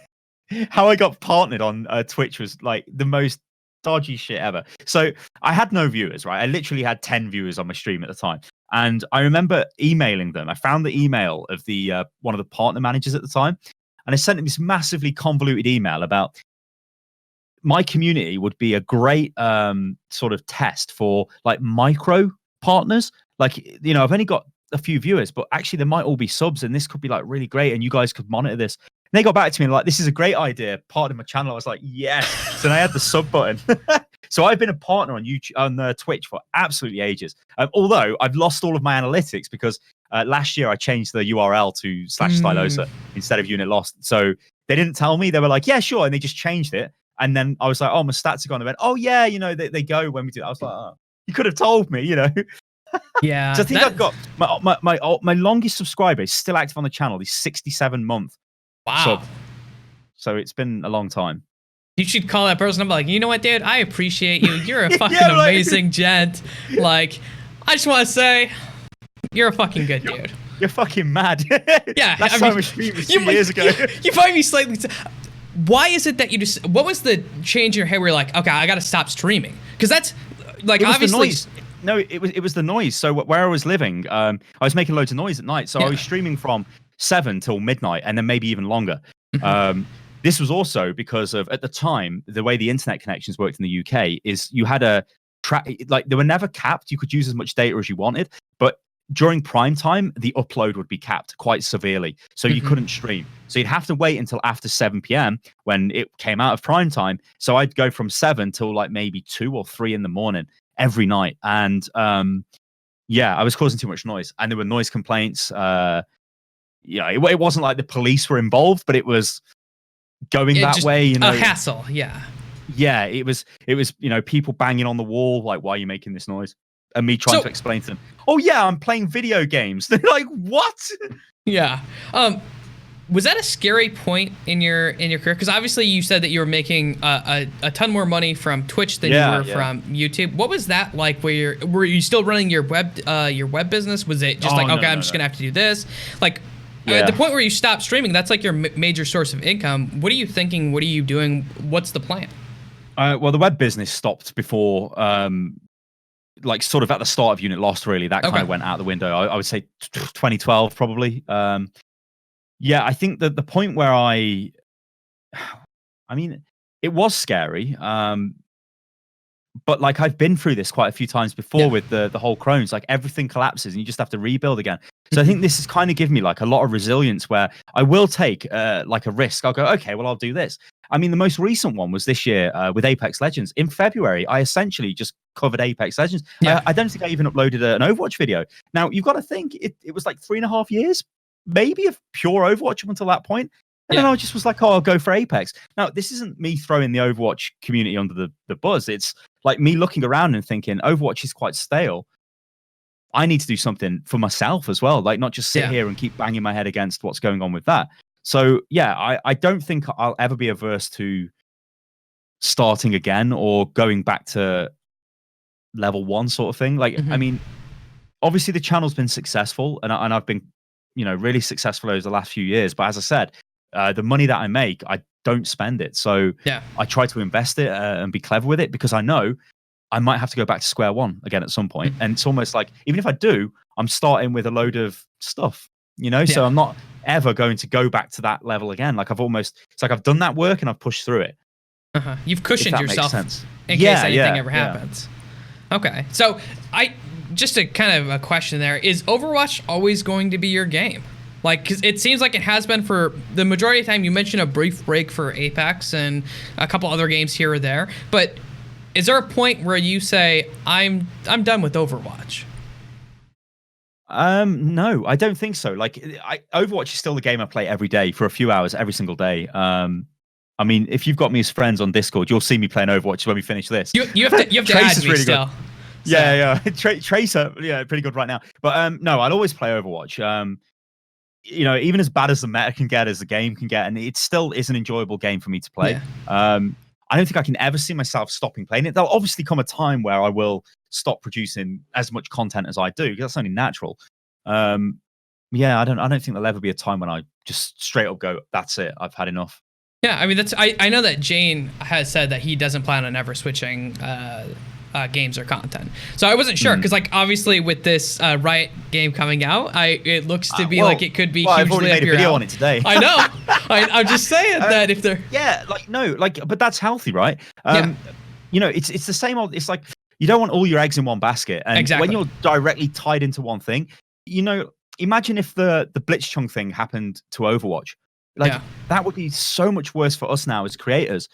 how I got partnered on Twitch was like the most dodgy shit ever. So I had no viewers, right? I literally had 10 viewers on my stream at the time. And I remember emailing them. I found the email of the one of the partner managers at the time, and I sent him this massively convoluted email about my community would be a great sort of test for like micro partners. Like, I've only got a few viewers, but actually there might all be subs, and this could be like really great, and you guys could monitor this. And they got back to me and like, this is a great idea. Part of my channel. I was like, yes. So then I had the sub button. So I've been a partner on YouTube, on Twitch for absolutely ages. Although I've lost all of my analytics because last year I changed the URL to /Stylosa instead of unit lost. So they didn't tell me. They were like, yeah, sure. And they just changed it. And then I was like, oh, my stats are gone. They went, oh yeah, they go when we do that. I was like, oh, you could have told me, Yeah. So I think I've got my longest subscriber is still active on the channel. He's 67-month. Wow. Sub. So it's been a long time. You should call that person and be like, you know what, dude? I appreciate you. You're a fucking amazing gent. Like, I just want to say, you're a fucking good dude. You're fucking mad. Yeah. Last time we streamed 2 years ago. You find me slightly... Why is it that you just... What was the change in your head where you're like, okay, I got to stop streaming? Because that's... Like, obviously... The noise. No, it was the noise. So where I was living, I was making loads of noise at night. So I was streaming from 7 till midnight and then maybe even longer. This was also because of, at the time, the way the internet connections worked in the UK is you had a track, like they were never capped. You could use as much data as you wanted, but during prime time, the upload would be capped quite severely. So you couldn't stream. So you'd have to wait until after 7 p.m. when it came out of prime time. So I'd go from 7 till like maybe 2 or 3 in the morning every night. And I was causing too much noise, and there were noise complaints. It wasn't like the police were involved, but it was going that way. A hassle. Yeah, it was people banging on the wall, like, why are you making this noise? And me trying to explain to them, oh yeah, I'm playing video games. They're like, what? Yeah. Was that a scary point in your career? Because obviously you said that you were making a ton more money from Twitch than you were from YouTube. What was that like? Were you still running your web business? Was it just I'm just gonna have to do this? Like at the point where you stopped streaming, that's like your major source of income. What are you thinking? What are you doing? What's the plan? Well, the web business stopped before, like sort of at the start of Unit Lost. Really, that kind of went out the window. I would say 2012 probably. I think that the point where I mean, it was scary. But like I've been through this quite a few times before with the whole Crohn's. Like everything collapses and you just have to rebuild again. So I think this has kind of given me like a lot of resilience where I will take like a risk. I'll go, okay, well, I'll do this. I mean, the most recent one was this year with Apex Legends. In February, I essentially just covered Apex Legends. I don't think I even uploaded an Overwatch video. Now, you've got to think it was like 3.5 years, maybe, of pure Overwatch up until that point. And then I just was like, oh, I'll go for Apex. Now, this isn't me throwing the Overwatch community under the buzz. It's like me looking around and thinking, Overwatch is quite stale. I need to do something for myself as well. Like, not just sit here and keep banging my head against what's going on with that. So, I don't think I'll ever be averse to starting again or going back to level 1 sort of thing. Like, I mean, obviously the channel's been successful, and I've been, really successful over the last few years. But as I said, the money that I make, I don't spend it. So I try to invest it and be clever with it, because I know I might have to go back to square one again at some point. And it's almost like, even if I do, I'm starting with a load of stuff, so I'm not ever going to go back to that level again. Like it's like I've done that work and I've pushed through it. You've cushioned yourself in case anything ever happens. Okay. So just a kind of a question there, is Overwatch always going to be your game? Like, because it seems like it has been for the majority of the time. You mentioned a brief break for Apex and a couple other games here or there, but is there a point where you say, I'm done with Overwatch? No, I don't think so. Like, Overwatch is still the game I play every day for a few hours every single day. I mean, if you've got me as friends on Discord, you'll see me playing Overwatch when we finish this. You have to add me really still. Good. Yeah. Tracer, pretty good right now. But no, I'll always play Overwatch. Even as bad as the meta can get, as the game can get, and it still is an enjoyable game for me to play. Yeah. I don't think I can ever see myself stopping playing it. There'll obviously come a time where I will stop producing as much content as I do, because that's only natural. I don't think there'll ever be a time when I just straight up go, that's it, I've had enough. Yeah, I mean, I know that Jane has said that he doesn't plan on ever switching games or content. So I wasn't sure, because like obviously with this Riot game coming out, it looks to be like it could be hugely I've already made a video on it today. I know. I'm just saying that if they're but that's healthy, right? It's the same old. It's like you don't want all your eggs in one basket, and when you're directly tied into one thing, imagine if the Blitzchung thing happened to Overwatch. That would be so much worse for us now as creators,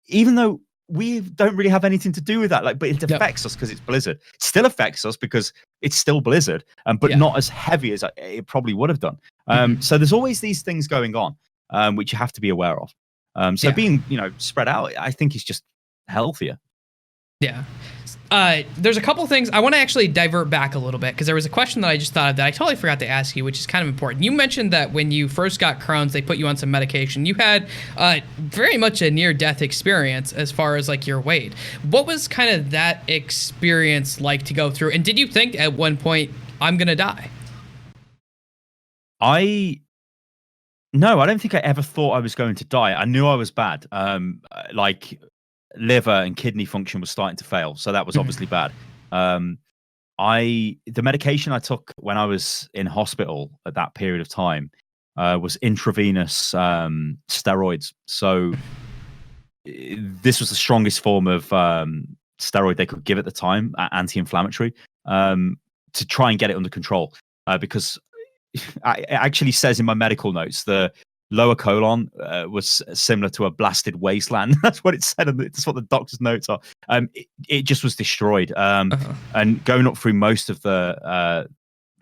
even though we don't really have anything to do with that. But it affects us because it's Blizzard. It still affects us because it's still Blizzard, but not as heavy as it probably would have done. So there's always these things going on, which you have to be aware of. Being spread out, I think, is just healthier. Yeah. There's a couple things I want to actually divert back a little bit, because there was a question that I just thought of that I totally forgot to ask you, which is kind of important. You mentioned that when you first got Crohn's, they put you on some medication. You had very much a near-death experience as far as like your weight. What was kind of that experience like to go through? And did you think at one point, I'm going to die? No, I don't think I ever thought I was going to die. I knew I was bad. Liver and kidney function was starting to fail, so that was obviously bad. The medication I took when I was in hospital at that period of time was intravenous steroids. So this was the strongest form of steroid they could give at the time, anti-inflammatory, to try and get it under control. Because it actually says in my medical notes the lower colon was similar to a blasted wasteland. That's what it said, and that's what the doctor's notes are. It just was destroyed, and going up through most of the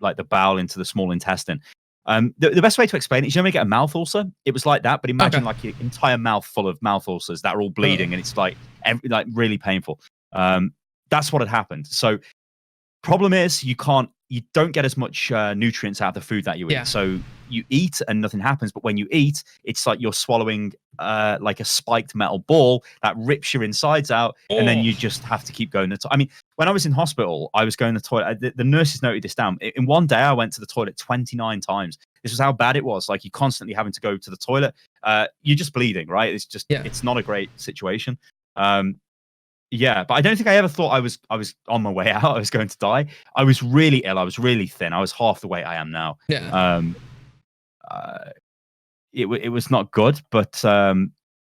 the bowel into the small intestine. The best way to explain it is, when you get a mouth ulcer, it was like that, but imagine like your entire mouth full of mouth ulcers that are all bleeding, and it's like really painful. That's what had happened. So problem is, you don't get as much nutrients out of the food that you eat. So you eat and nothing happens, but when you eat, it's like you're swallowing like a spiked metal ball that rips your insides out, and then you just have to keep going to the toilet. I mean, when I was in hospital, I was going to the toilet. The nurses noted this down. In one day, I went to the toilet 29 times. This was how bad it was. Like, you're constantly having to go to the toilet. You're just bleeding, right? It's just, it's not a great situation. But I don't think I ever thought I was on my way out. I was going to die. I was really ill. I was really thin. I was half the weight I am now. It was not good, but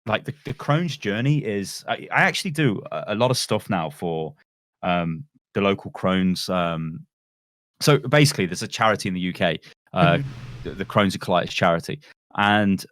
like the Crohn's journey is. I actually do a lot of stuff now for the local Crohn's. So basically, there's a charity in the UK, the Crohn's and Colitis charity, and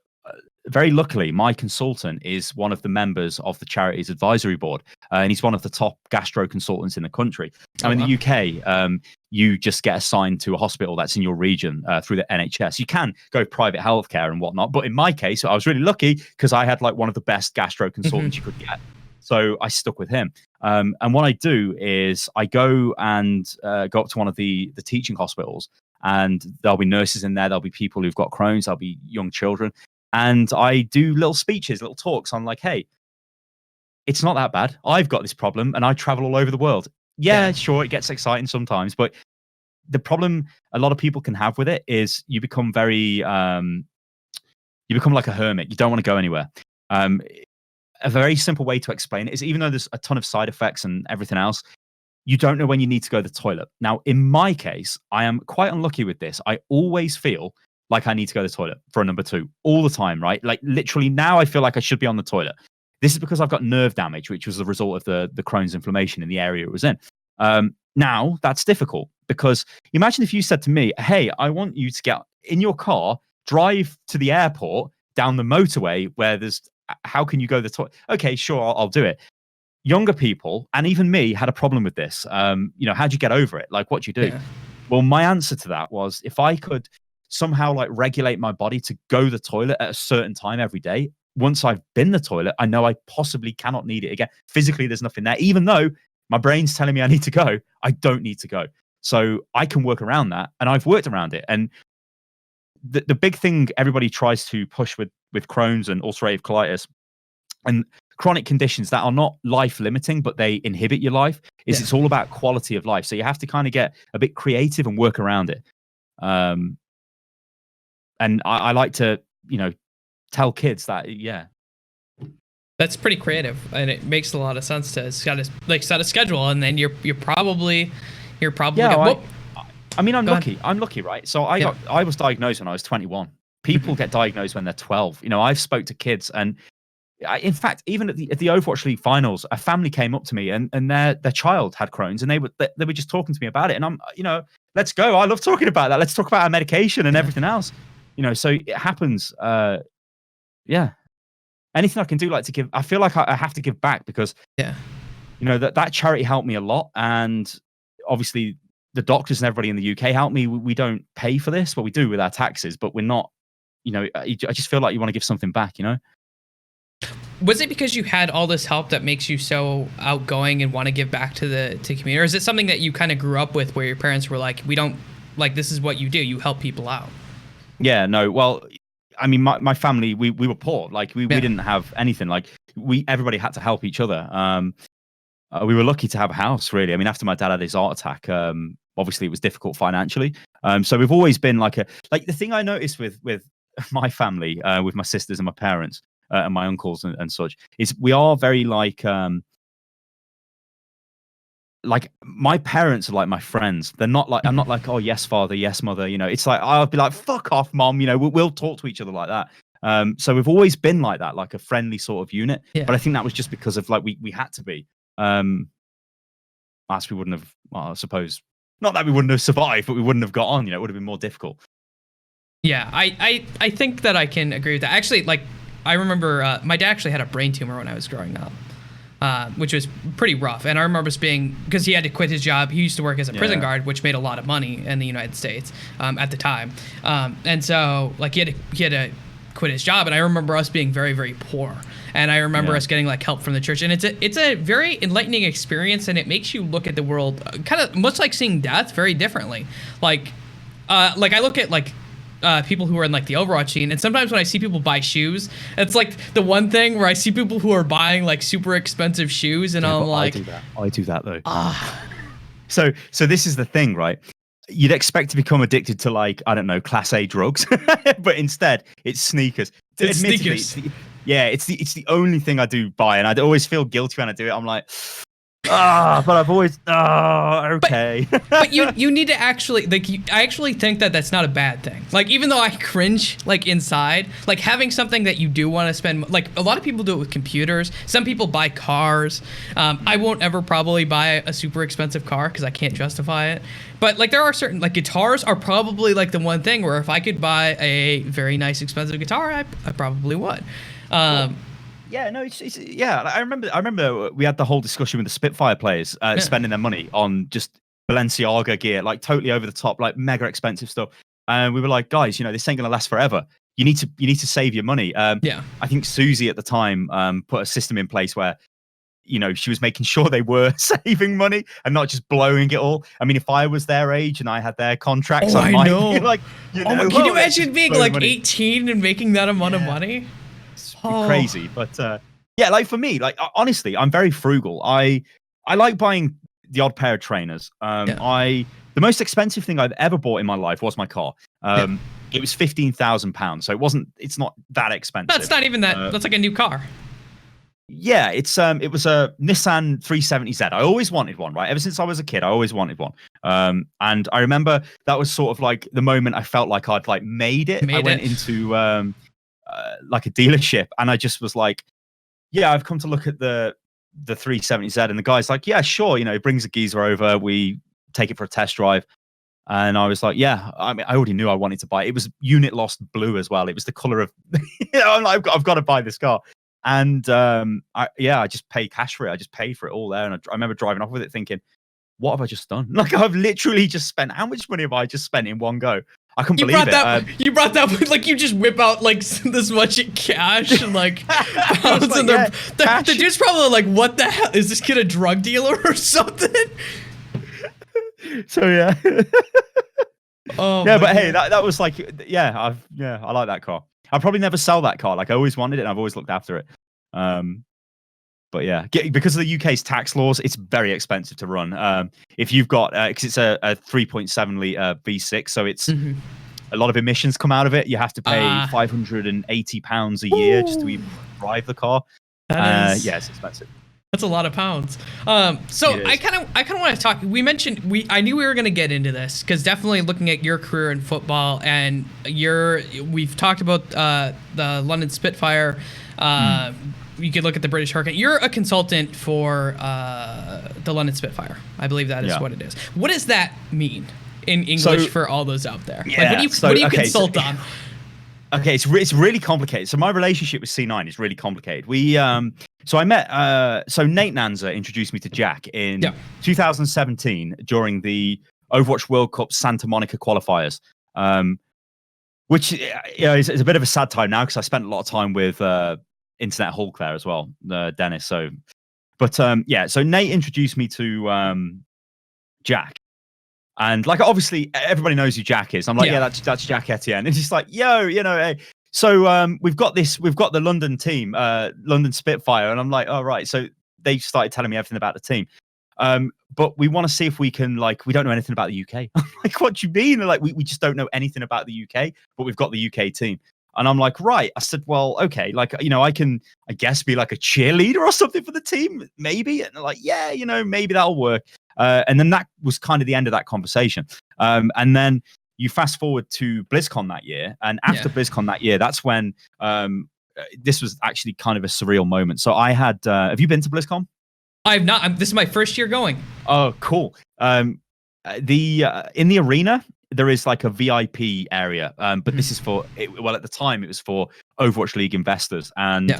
very luckily, my consultant is one of the members of the charity's advisory board, and he's one of the top gastro consultants in the country. Now, in the UK, you just get assigned to a hospital that's in your region through the NHS. You can go private healthcare and whatnot, but in my case, I was really lucky because I had like one of the best gastro consultants you could get. So I stuck with him. And what I do is I go and go up to one of the teaching hospitals, and there'll be nurses in there. There'll be people who've got Crohn's. There'll be young children. And I do little speeches, little talks on like, hey, it's not that bad. I've got this problem and I travel all over the world. Yeah, sure, it gets exciting sometimes, but the problem a lot of people can have with it is you become very, you become like a hermit. You don't want to go anywhere. A very simple way to explain it is, even though there's a ton of side effects and everything else, you don't know when you need to go to the toilet. Now, in my case, I am quite unlucky with this. I always feel like I need to go to the toilet for a number 2 all the time, right? Like literally now I feel like I should be on the toilet. This is because I've got nerve damage, which was the result of the Crohn's inflammation in the area it was in. Now that's difficult, because imagine if you said to me, hey, I want you to get in your car, drive to the airport down the motorway where there's, how can you go to the toilet? Okay, sure, I'll do it. Younger people, and even me, had a problem with this. How'd you get over it? Like, what'd you do? Yeah. Well, my answer to that was, if I could somehow like regulate my body to go to the toilet at a certain time every day, once I've been the toilet, I know I possibly cannot need it again. Physically, there's nothing there. Even though my brain's telling me I need to go, I don't need to go. So I can work around that, and I've worked around it. And the big thing everybody tries to push with Crohn's and ulcerative colitis and chronic conditions that are not life limiting, but they inhibit your life, is it's all about quality of life. So you have to kind of get a bit creative and work around it. And I like to, tell kids that, that's pretty creative, and it makes a lot of sense to set a schedule, and then you're probably I mean, I'm lucky. I'm lucky, right? So I was diagnosed when I was 21. People get diagnosed when they're 12. I've spoke to kids, and in fact, even at the Overwatch League finals, a family came up to me, and their child had Crohn's, and they were just talking to me about it, and I'm, let's go. I love talking about that. Let's talk about our medication and everything else. So it happens. Anything I can do, like to give. I feel like I have to give back, because that charity helped me a lot, and obviously the doctors and everybody in the UK helped me. We don't pay for this, but we do with our taxes. But we're not. I just feel like you want to give something back. Was it because you had all this help that makes you so outgoing and want to give back to the community, or is it something that you kind of grew up with, where your parents were like, "We don't like this is what you do. You help people out." Yeah. No. Well, I mean, my family, we were poor. Like we didn't have anything. Like everybody had to help each other. We were lucky to have a house, really. I mean, after my dad had his heart attack, obviously it was difficult financially. So we've always been the thing I noticed with my family, with my sisters and my parents and my uncles and such, is we are very like my parents are like my friends. They're not like, I'm not like, oh yes father, yes mother, it's like I'll be like, fuck off mom, we'll talk to each other like that. So we've always been like that, like a friendly sort of unit. But I think that was just because of we had to be, else we wouldn't have, well, I suppose not that we wouldn't have survived, but we wouldn't have got on. It would have been more difficult. Yeah, I think that I can agree with that. Actually, I remember my dad actually had a brain tumor when I was growing up. Which was pretty rough. And I remember being, because he had to quit his job. He used to work as a prison guard, which made a lot of money in the United States at the time. And so he had to quit his job. And I remember us being very, very poor. And I remember us getting help from the church. And it's a very enlightening experience, and it makes you look at the world kind of much like seeing death very differently. I look at people who are in the Overwatch scene, and sometimes when I see people buy shoes, it's the one thing where I see people who are buying super expensive shoes, and I'm like, I do that though. So this is the thing, right? You'd expect to become addicted to I don't know, class A drugs, but instead it's sneakers. It's sneakers. It's the only thing I do buy, and I always feel guilty when I do it. I'm like, but I've always okay. But you need to actually I actually think that that's not a bad thing. Even though I cringe inside, having something that you do want to spend, a lot of people do it with computers. Some people buy cars. I won't ever probably buy a super expensive car because I can't justify it. But there are certain guitars are probably the one thing where if I could buy a very nice expensive guitar, I probably would. Yeah, no, it's I remember we had the whole discussion with the Spitfire players spending their money on just Balenciaga gear, totally over the top, mega expensive stuff. And we were like, guys, this ain't gonna last forever. You need to save your money. I think Susie at the time put a system in place where she was making sure they were saving money and not just blowing it all. I mean, if I was their age and I had their contracts, I might be can you imagine being 18 and making that amount of money? Crazy, but Yeah, like for me, like honestly, I'm very frugal. I like buying the odd pair of trainers. The most expensive thing I've ever bought in my life was my car. It was £15,000, so it's not that expensive. That's not even that. That's like a new car. Yeah, it was a Nissan 370Z. I always wanted one, right? Ever since I was a kid, I always wanted one. And I remember that was sort of like the moment I felt like I'd like made it. I went into like a dealership, and I just was like, yeah, I've come to look at the 370Z, and the guy's like, yeah, sure, he brings a geezer over, we take it for a test drive. And I was like, yeah, I mean, I already knew I wanted to buy it. It was unit lost blue as well. It was the color of, I'm like, I've got to buy this car. And I just pay cash for it. I just paid for it all there. And I remember driving off with it thinking, what have I just done? Like, I've literally just spent, how much money have I just spent in one go? I couldn't believe it. You brought that, like, you just whip out, like, this much in cash and, like, pounds like, in the dude's probably like, what the hell? Is this kid a drug dealer or something? So, yeah. Oh, yeah, but hey, that was like, I like that car. I'll probably never sell that car. Like, I always wanted it, and I've always looked after it. But yeah, because of the UK's tax laws, it's very expensive to run. If you've got, because it's a 3.7 litre V6, so it's a lot of emissions come out of it. You have to pay £580 a year just to even drive the car. Yeah, it's expensive. That's a lot of pounds. So I kind of want to talk. We mentioned I knew we were going to get into this because definitely looking at your career in football and we've talked about the London Spitfire. You could look at the British Hurricane. You're a consultant for the London Spitfire. I believe that is what it is. What does that mean in English for all those out there? Yeah, like, what do you consult on? Okay, it's really complicated. So my relationship with C9 is really complicated. So I met, Nate Nanza introduced me to Jack in 2017 during the Overwatch World Cup Santa Monica qualifiers, which is a bit of a sad time now because I spent a lot of time with Internet Hulk there as well, Dennis. So Nate introduced me to Jack. And like, obviously everybody knows who Jack is. I'm like, that's Jack Etienne. And he's like, yo, hey. So we've got the London team, London Spitfire. And I'm like, all right. So they started telling me everything about the team. But we want to see if we can, like, we don't know anything about the UK. I'm like, what do you mean? They're like, we just don't know anything about the UK, but we've got the UK team. And I'm like, right. I said, well, okay, like, I can, I guess, be like a cheerleader or something for the team, maybe. And they're like, yeah, maybe that'll work. And then that was kind of the end of that conversation. And then you fast forward to BlizzCon that year. And after BlizzCon that year, that's when this was actually kind of a surreal moment. So I had, have you been to BlizzCon? I have not. This is my first year going. Oh, cool. In the arena, there is like a VIP area, but this is for, at the time it was for Overwatch League investors. And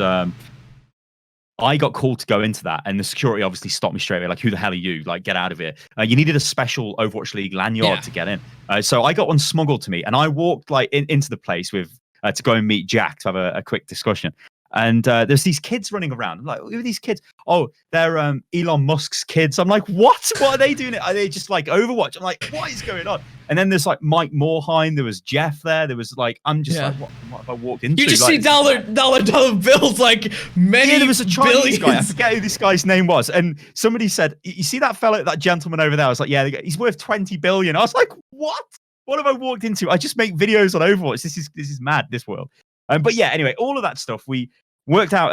I got called to go into that, and the security obviously stopped me straight away. Like, who the hell are you? Like, get out of here. You needed a special Overwatch League lanyard to get in. So I got one smuggled to me, and I walked like into the place with to go and meet Jack to have a quick discussion. And there's these kids running around. I'm like, who are these kids? Oh, they're Elon Musk's kids. I'm like, what? What are they doing? Are they just like Overwatch? I'm like, what is going on? And then there's like Mike Morheim. There was Jeff there. There was like, I'm just like, what have I walked into? You just like, see dollar bills, like many. Yeah, there was a Chinese billions. guy. I forget who this guy's name was. And somebody said, you see that fellow, that gentleman over there? I was like, yeah, he's worth 20 billion. I was like, what? What have I walked into? I just make videos on Overwatch. This is mad, this world. But yeah, anyway, all of that stuff, we worked out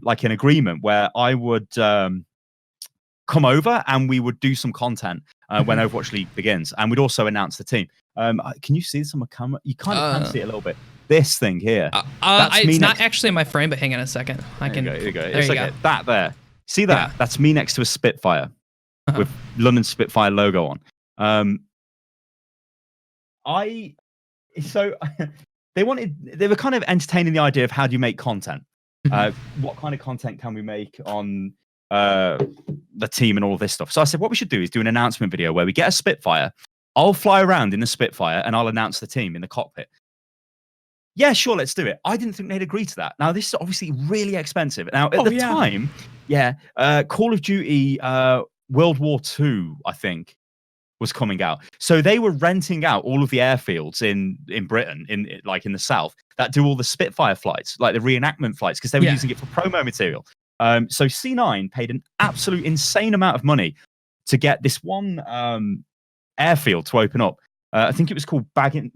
like an agreement where I would come over and we would do some content when Overwatch League begins, and we'd also announce the team. Can you see this on my camera? You kind of can see it a little bit. This thing here. It's not actually in my frame, but hang on a second. I can. There you go. There it's you like go. That there. See that? Yeah. That's me next to a Spitfire with London Spitfire logo on. They were kind of entertaining the idea of how do you make content? What kind of content can we make on the team and all this stuff? So I said, what we should do is do an announcement video where we get a Spitfire. I'll fly around in the Spitfire and I'll announce the team in the cockpit. Yeah, sure, let's do it. I didn't think they'd agree to that. Now, this is obviously really expensive. Now, at the time, Call of Duty World War II, I think, was coming out. So they were renting out all of the airfields in Britain, in the south, that do all the Spitfire flights, like the reenactment flights, because they were using it for promo material. So C9 paid an absolute insane amount of money to get this one airfield to open up. I think it was called Biggin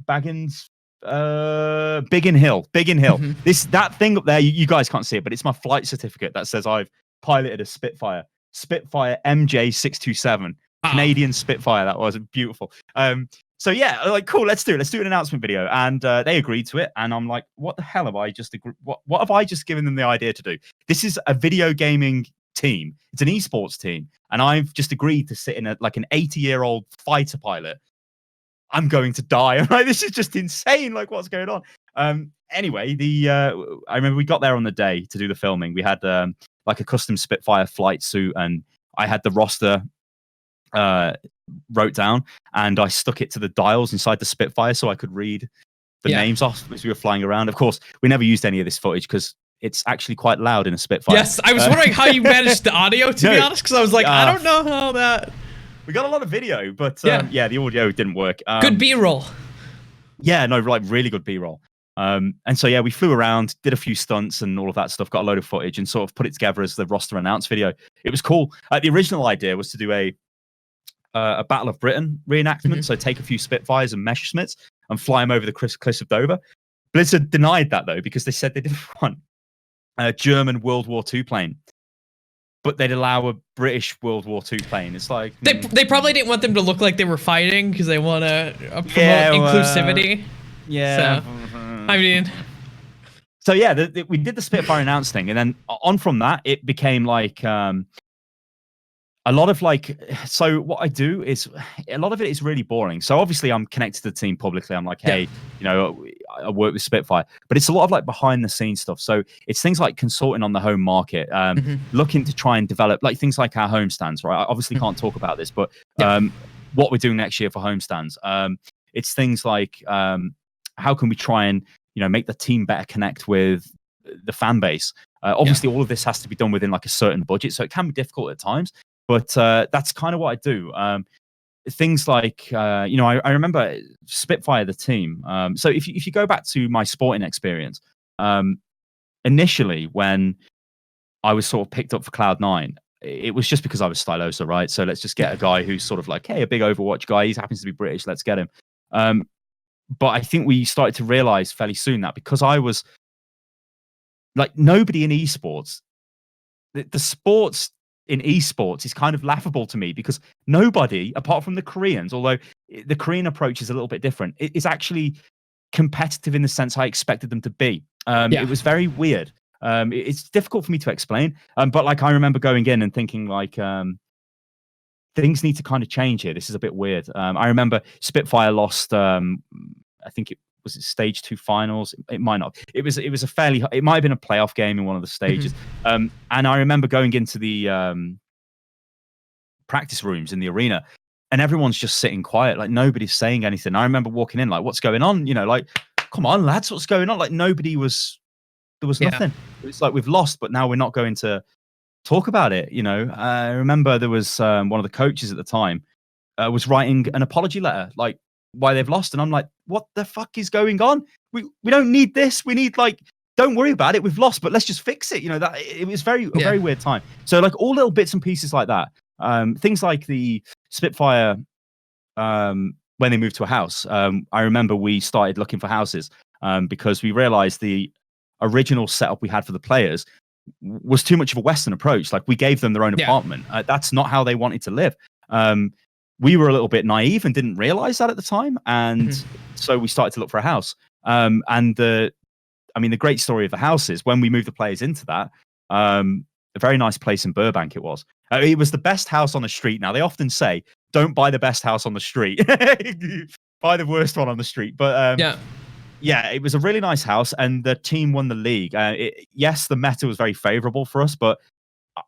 Hill. That thing up there, you guys can't see it, but it's my flight certificate that says I've piloted a Spitfire MJ627. Canadian Spitfire, that was beautiful. So yeah, like, cool, let's do it. Let's do an announcement video. And they agreed to it. And I'm like, what the hell have I just what have I just given them the idea to do? This is a video gaming team. It's an esports team. And I've just agreed to sit in an 80-year-old fighter pilot. I'm going to die. I'm like, this is just insane. Like, what's going on? Anyway, I remember we got there on the day to do the filming. We had like a custom Spitfire flight suit, and I had the roster wrote down, and I stuck it to the dials inside the Spitfire so I could read the names off as we were flying around. Of course, we never used any of this footage because it's actually quite loud in a Spitfire. Yes, I was wondering how you managed the audio, to be honest, because I was like, I don't know how that... We got a lot of video, but the audio didn't work. Good B-roll. Yeah, no, like really good B-roll. And so, yeah, we flew around, did a few stunts and all of that stuff, got a load of footage and sort of put it together as the roster announce video. It was cool. The original idea was to do a Battle of Britain reenactment. So take a few Spitfires and Messerschmitts and fly them over the cliffs of Dover. Blizzard denied that, though, because they said they didn't want a German World War II plane, but they'd allow a British World War II plane. It's like... They probably didn't want them to look like they were fighting because they want to promote inclusivity. Yeah. So, I mean... So, yeah, we did the Spitfire announce thing, and then on from that, it became like... a lot of so what I do is a lot of it is really boring. So obviously I'm connected to the team publicly. I'm like, hey, I work with Spitfire, but it's a lot of behind the scenes stuff. So it's things like consulting on the home market, looking to try and develop things like our home stands, right? I obviously can't talk about this, but what we're doing next year for home stands. It's things like how can we try and, make the team better connect with the fan base. Obviously all of this has to be done within a certain budget. So it can be difficult at times. But that's kind of what I do. Things like, I remember Spitfire, the team. So if you go back to my sporting experience, initially when I was sort of picked up for Cloud9, it was just because I was Stylosa, right? So let's just get a guy who's sort of like, hey, a big Overwatch guy. He happens to be British. Let's get him. But I think we started to realize fairly soon that because I was nobody in esports, the sports in esports is kind of laughable to me because nobody, apart from the Koreans, although the Korean approach is a little bit different, it is actually competitive in the sense I expected them to be. It was very weird. It's difficult for me to explain. But I remember going in and thinking things need to kind of change here. This is a bit weird. I remember Spitfire lost, I think it was stage 2 finals. It might not. It was a fairly. It might have been a playoff game in one of the stages. And I remember going into the practice rooms in the arena, and everyone's just sitting quiet, nobody's saying anything. I remember walking in, what's going on? Come on, lads, what's going on? Nobody was. There was nothing. It's we've lost, but now we're not going to talk about it. I remember there was one of the coaches at the time was writing an apology letter, why they've lost, and I'm like, what the fuck is going on? We don't need this. We need don't worry about it. We've lost, but let's just fix it. That it was a very weird time. So all little bits and pieces like that. Things like the Spitfire when they moved to a house. I remember we started looking for houses because we realized the original setup we had for the players was too much of a Western approach. We gave them their own apartment. That's not how they wanted to live. We were a little bit naive and didn't realize that at the time. And so we started to look for a house. And the great story of the house is when we moved the players into that, a very nice place in Burbank it was. It was the best house on the street. Now, they often say, don't buy the best house on the street. Buy the worst one on the street. But yeah, it was a really nice house, and the team won the league. Yes, the meta was very favorable for us, but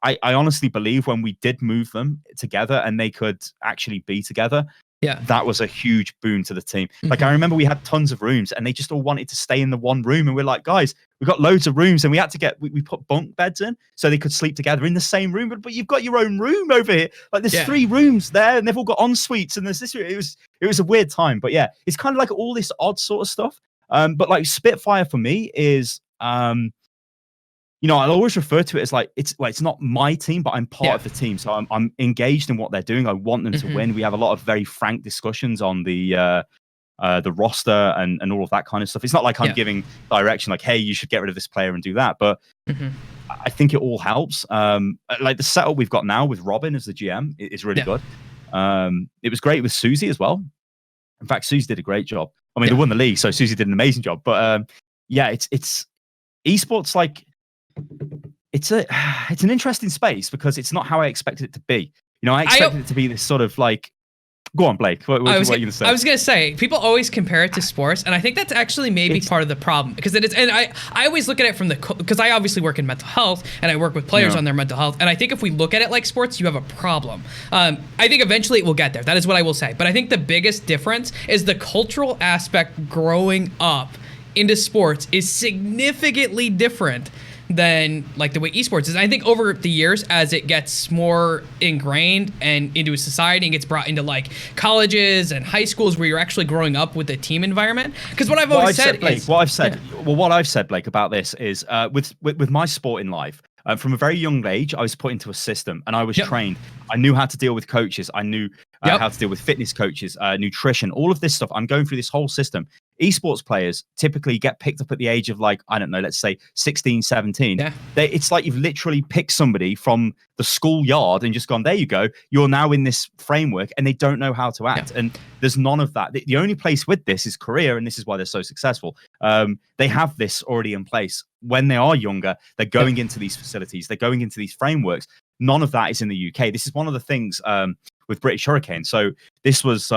I honestly believe when we did move them together and they could actually be together, Yeah. That was a huge boon to the team. Like, I remember we had tons of rooms and they just all wanted to stay in the one room. And we're like, guys, we've got loads of rooms, and we had to we put bunk beds in so they could sleep together in the same room. But you've got your own room over here. Like, there's 3 rooms there, and they've all got en suites, and there's this. It was a weird time, but yeah, it's kind of like all this odd sort of stuff. But like Spitfire for me is, you know, I'll always refer to it as like it's not my team, but I'm part of the team, so I'm engaged in what they're doing. I want them to win. We have a lot of very frank discussions on the roster and all of that kind of stuff. It's not like I'm giving direction like, hey, you should get rid of this player and do that, but I think it all helps. Like the setup we've got now with Robin as the GM is really good. It was great with Susie as well. In fact, Susie did a great job. I mean, they won the league, so Susie did an amazing job. But yeah, it's esports. Like, it's an interesting space because it's not how I expected it to be. You know, I expected it to be this sort of like. Go on, Blake. What are you going to say? I was going to say, people always compare it to sports, and I think that's actually maybe part of the problem, because it is. And I always look at it from because I obviously work in mental health, and I work with players on their mental health, and I think if we look at it like sports, you have a problem. I think eventually it will get there. That is what I will say. But I think the biggest difference is the cultural aspect growing up into sports is significantly different than like the way esports is. And I think over the years, as it gets more ingrained and into a society and gets brought into like colleges and high schools where you're actually growing up with the team environment. Because what I've said, Blake, about this is with my sport in life, from a very young age, I was put into a system and I was trained. I knew how to deal with coaches. I knew how to deal with fitness coaches, nutrition, all of this stuff. I'm going through this whole system. Esports players typically get picked up at the age of like, I don't know, let's say 16, 17. It's like you've literally picked somebody from the schoolyard and just gone, there you go. You're now in this framework, and they don't know how to act. And there's none of that. The only place with this is Korea, and this is why they're so successful. They have this already in place. When they are younger, they're going into these facilities. They're going into these frameworks. None of that is in the UK. This is one of the things with British Hurricane. So this was...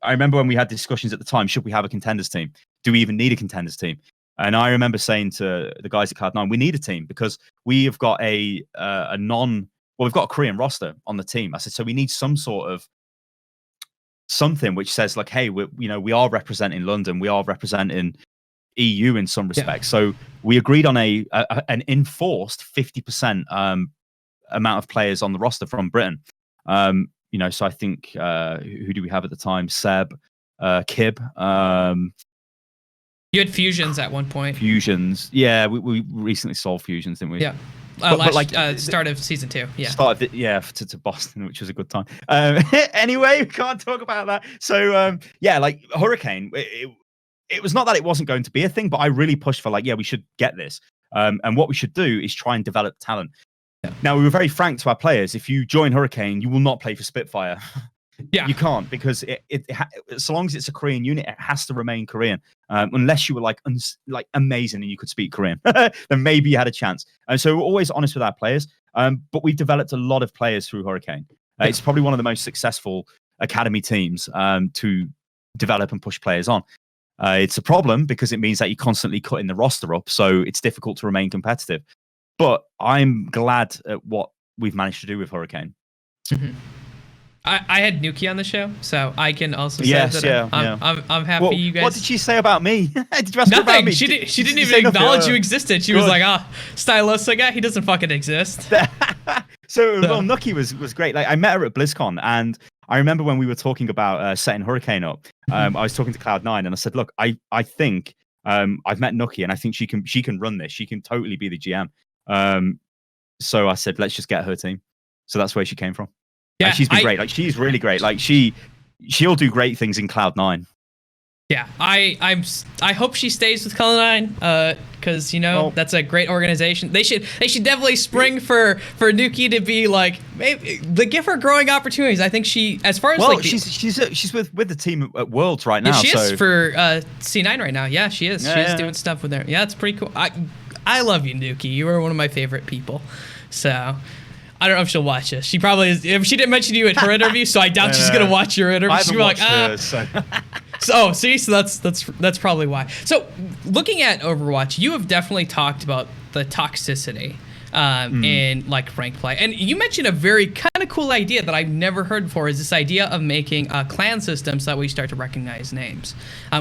I remember when we had discussions at the time, should we have a contenders team? Do we even need a contenders team? And I remember saying to the guys at Cloud9, we need a team because we have got we've got a Korean roster on the team. I said, so we need some sort of something which says like, hey, we are representing London. We are representing EU in some respects. So we agreed on an enforced 50% amount of players on the roster from Britain. You know, so I think who do we have at the time? Seb, Kib. You had Fusions at one point. Fusions, yeah. We recently sold Fusions, didn't we? Yeah. Start of season 2. Yeah. To Boston, which was a good time. Anyway, we can't talk about that. So like Hurricane, it was not that it wasn't going to be a thing, but I really pushed for like, we should get this. And what we should do is try and develop talent. Now, we were very frank to our players. If you join Hurricane, you will not play for Spitfire. You can't, because so long as it's a Korean unit, it has to remain Korean. Unless you were like amazing and you could speak Korean, then maybe you had a chance. And so we're always honest with our players. But we've developed a lot of players through Hurricane. It's probably one of the most successful academy teams to develop and push players on. It's a problem because it means that you're constantly cutting the roster up, so it's difficult to remain competitive. But I'm glad at what we've managed to do with Hurricane. I had Nuki on the show, so I can also say that I'm happy you guys. What did she say about me? Did you ask her about me? She didn't even acknowledge you existed. She was like, Stylosa guy, he doesn't fucking exist. So Nuki was great. Like, I met her at BlizzCon, and I remember when we were talking about setting Hurricane up, I was talking to Cloud9, and I said, look, I think I've met Nuki, and I think she can run this. She can totally be the GM. So I said, let's just get her team. So that's where she came from. Yeah, and she's been great. Like, she's really great. Like, she'll do great things in Cloud9. Yeah, I hope she stays with Cloud9, because that's a great organization. They should definitely spring for Nuki to be like, maybe they give her growing opportunities. I think she, as far as she's with the team at Worlds right now. Yeah, she is for C9 right now. Yeah, she is. She is doing stuff with her. Yeah, it's pretty cool. I love you, Nuki. You are one of my favorite people. So I don't know if she'll watch this. She probably is. If she didn't mention you at her interview, so I doubt she's gonna watch your interview. She's gonna be like, So that's probably why. So looking at Overwatch, you have definitely talked about the toxicity in like rank play. And you mentioned a very kind of cool idea that I've never heard before, is this idea of making a clan system so that we start to recognize names,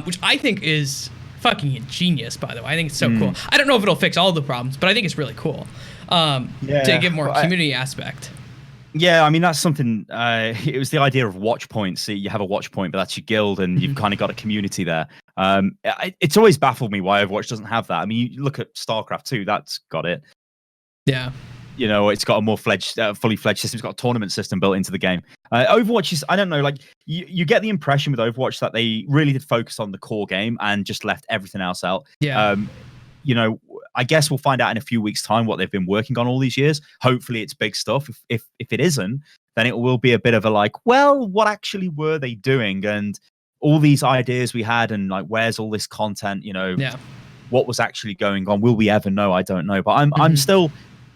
which I think is fucking ingenious, by the way. I think it's so cool. I don't know if it'll fix all the problems, but I think it's really cool to give more community aspect. Yeah, I mean, that's something, it was the idea of watch points. So you have a watch point, but that's your guild, and you've kind of got a community there. It's always baffled me why Overwatch doesn't have that. I mean, you look at StarCraft 2, that's got it. Yeah. You know, it's got a more fully fledged system. It's got a tournament system built into the game. Overwatch is, I don't know, like, you get the impression with Overwatch that they really did focus on the core game and just left everything else out. Yeah. You know, I guess we'll find out in a few weeks' time what they've been working on all these years. Hopefully it's big stuff. If it isn't, then it will be a bit of a like, well, what actually were they doing? And all these ideas we had, and like, where's all this content? You know, what was actually going on? Will we ever know? I don't know. But I'm still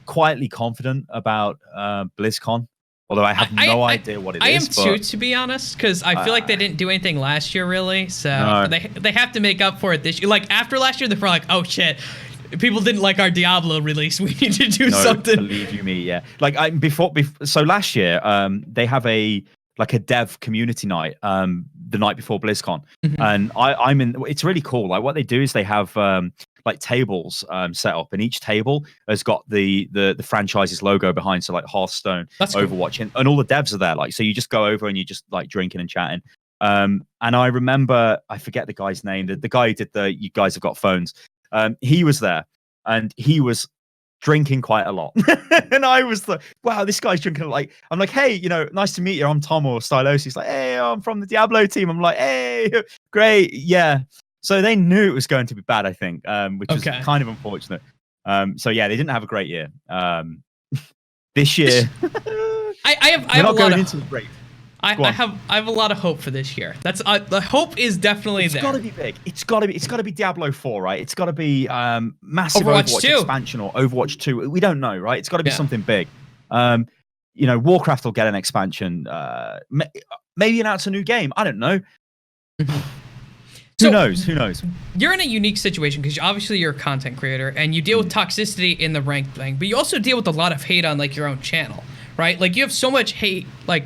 quietly confident about BlizzCon. Although I have no idea what it is. I am too, to be honest, because I feel like they didn't do anything last year, really. So they have to make up for it this year. Like, after last year, they're like, oh, shit, people didn't like our Diablo release. We need to do something. Believe you me, yeah. Like, so last year, they have a dev community night the night before BlizzCon. And I'm in, it's really cool. Like, what they do is they have like tables set up, and each table has got the franchise's logo behind, so like Hearthstone, Overwatch, and all the devs are there. Like, so you just go over and you just like drinking and chatting. And I remember, I forget the guy's name, the guy who did the You Guys Have Got Phones. He was there, and he was drinking quite a lot. And I was like, wow, this guy's drinking. Like, I'm like, hey, you know, nice to meet you. I'm Tom or Stylosa. He's like, hey, I'm from the Diablo team. I'm like, hey, great. Yeah. So they knew it was going to be bad, I think, which is kind of unfortunate. So yeah, they didn't have a great year. This year, I have a lot of break. I have a lot of hope for this year. That's the hope is definitely there. It's got to be big. It's got to be Diablo 4, right? It's got to be massive Overwatch 2 expansion, or Overwatch 2. We don't know, right? It's got to be something big. You know, Warcraft will get an expansion. Maybe announce a new game. I don't know. Who knows? Who knows? You're in a unique situation because obviously you're a content creator and you deal with toxicity in the ranked thing, but you also deal with a lot of hate on like your own channel, right? Like, you have so much hate like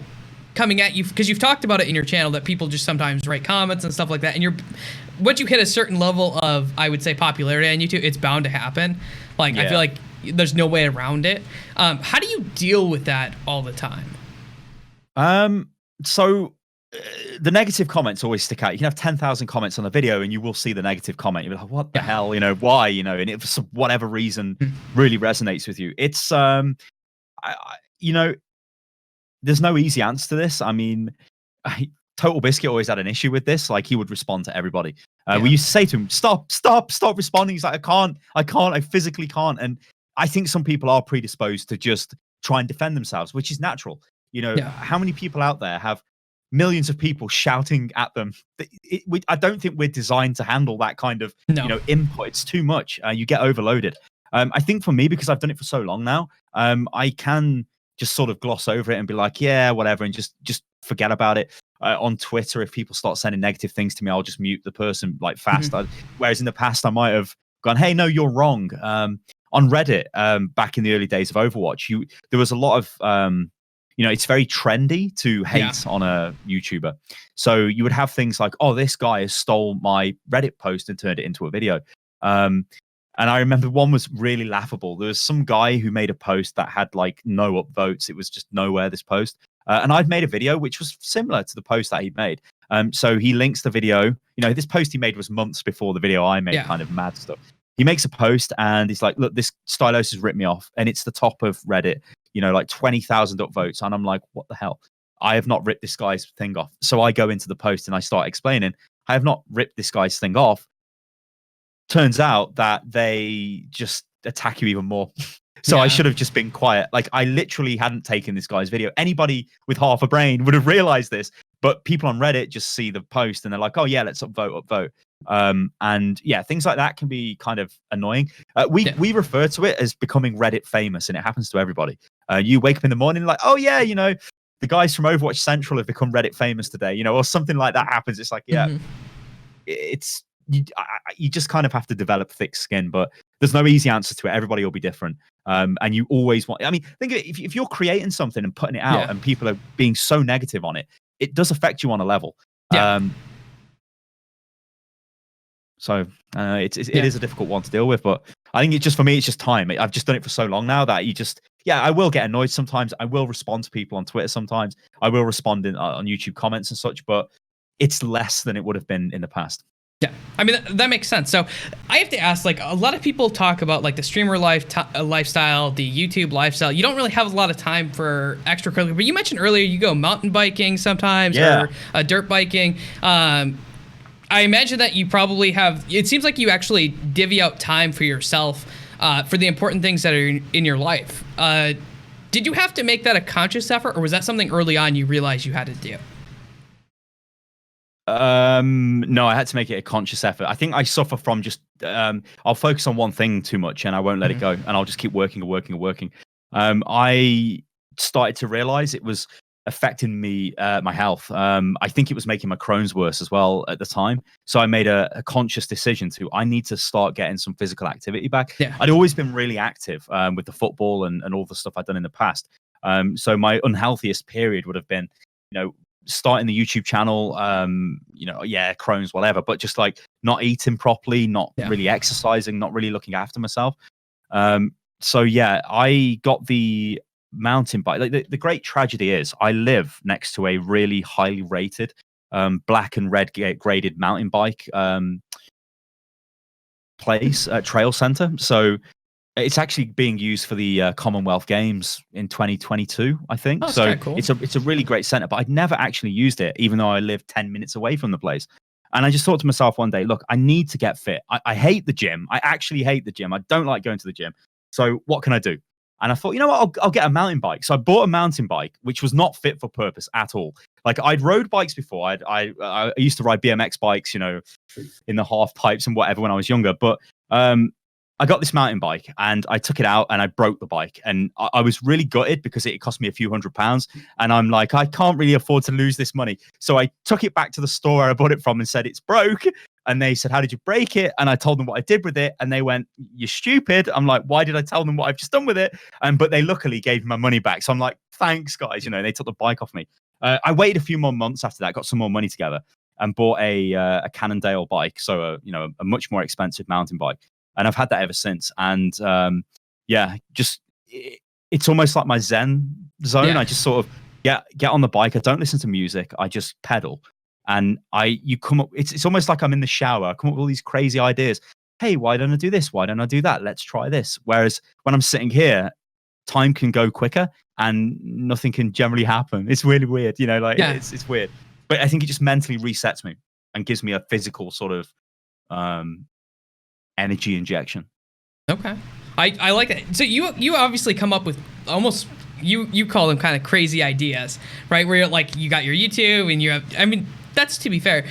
coming at you because you've talked about it in your channel that people just sometimes write comments and stuff like that. And once you hit a certain level of, I would say, popularity on YouTube, it's bound to happen. Like, I feel like there's no way around it. How do you deal with that all the time? So the negative comments always stick out. You can have 10,000 comments on a video and you will see the negative comment. You'll be like, what the hell? You know, why? You know, and if for whatever reason really resonates with you. It's, you know, there's no easy answer to this. I mean, Totalbiscuit always had an issue with this. Like, he would respond to everybody. We used to say to him, stop responding. He's like, I physically can't. And I think some people are predisposed to just try and defend themselves, which is natural. You know, how many people out there have millions of people shouting at them? I don't think we're designed to handle that kind of you know, input. It's too much. You get overloaded. I think for me, because I've done it for so long now, I can just sort of gloss over it and be like, yeah, whatever, and just forget about it. On Twitter, if people start sending negative things to me, I'll just mute the person like fast. Whereas in the past, I might have gone, hey, no, you're wrong. On Reddit, back in the early days of Overwatch, there was a lot of you know, it's very trendy to hate on a YouTuber. So you would have things like, oh, this guy has stole my Reddit post and turned it into a video. And I remember one was really laughable. There was some guy who made a post that had like no upvotes. It was just nowhere, this post. And I'd made a video which was similar to the post that he'd made. So he links the video. You know, this post he made was months before the video I made, kind of mad stuff. He makes a post and he's like, look, this Stylosa has ripped me off. And it's the top of Reddit, you know, like 20,000 upvotes. And I'm like, what the hell? I have not ripped this guy's thing off. So I go into the post and I start explaining, I have not ripped this guy's thing off. Turns out that they just attack you even more. So I should have just been quiet. Like, I literally hadn't taken this guy's video. Anybody with half a brain would have realized this. But people on Reddit just see the post and they're like, oh, yeah, let's upvote. And yeah, things like that can be kind of annoying. We refer to it as becoming Reddit famous, and it happens to everybody. You wake up in the morning like, oh, yeah, you know, the guys from Overwatch Central have become Reddit famous today, you know, or something like that happens. It's like, yeah, it's you just kind of have to develop thick skin, but there's no easy answer to it. Everybody will be different. And you always want, I mean, think of it, if you're creating something and putting it out and people are being so negative on it, it does affect you on a level. So it is a difficult one to deal with, but I think it's just, for me, it's just time. I've just done it for so long now that you just, I will get annoyed sometimes. I will respond to people on Twitter sometimes. I will respond on YouTube comments and such, but it's less than it would have been in the past. Yeah, I mean, that makes sense. So I have to ask, like, a lot of people talk about like the streamer lifestyle, the YouTube lifestyle. You don't really have a lot of time for extracurricular, but you mentioned earlier you go mountain biking sometimes or dirt biking. I imagine that you probably have, it seems like you actually divvy out time for yourself for the important things that are in your life. Did you have to make that a conscious effort, or was that something early on you realized you had to do? No, I had to make it a conscious effort. I think I suffer from just, I'll focus on one thing too much and I won't let it go, and I'll just keep working and working and working. I started to realize it was affecting me, my health. I think it was making my Crohn's worse as well at the time. So I made a conscious decision I need to start getting some physical activity back. I'd always been really active with the football and all the stuff I'd done in the past. So my unhealthiest period would have been, starting the YouTube channel, Crohn's, whatever, but just like not eating properly, not really exercising, not really looking after myself. I got the mountain bike. Like the great tragedy is I live next to a really highly rated black and red graded mountain bike place, trail center. So it's actually being used for the Commonwealth Games in 2022, I think. So cool. It's a really great center, but I'd never actually used it, even though I live 10 minutes away from the place. And I just thought to myself one day, look, I need to get fit. I hate the gym. I actually hate the gym. I don't like going to the gym. So what can I do? And I thought, you know what, I'll get a mountain bike. So I bought a mountain bike, which was not fit for purpose at all. Like I'd rode bikes before. I used to ride BMX bikes, in the half pipes and whatever when I was younger. But I got this mountain bike and I took it out and I broke the bike. And I was really gutted because it cost me a few £100. And I'm like, I can't really afford to lose this money. So I took it back to the store where I bought it from and said, it's broke. And they said, how did you break it? And I told them what I did with it. And they went, you're stupid. I'm like, why did I tell them what I've just done with it? But they luckily gave me my money back. So I'm like, thanks, guys. They took the bike off me. I waited a few more months after that, got some more money together and bought a Cannondale bike. So, a much more expensive mountain bike. And I've had that ever since. And it's almost like my Zen zone. Yeah. I just sort of get on the bike. I don't listen to music. I just pedal. And you come up, it's almost like I'm in the shower. I come up with all these crazy ideas. Hey, why don't I do this? Why don't I do that? Let's try this. Whereas when I'm sitting here, time can go quicker and nothing can generally happen. It's really weird, it's weird. But I think it just mentally resets me and gives me a physical sort of energy injection. Okay. I like that. So you obviously come up with almost, you call them kind of crazy ideas, right? Where you're like, you got your YouTube and you have, I mean, that's to be fair.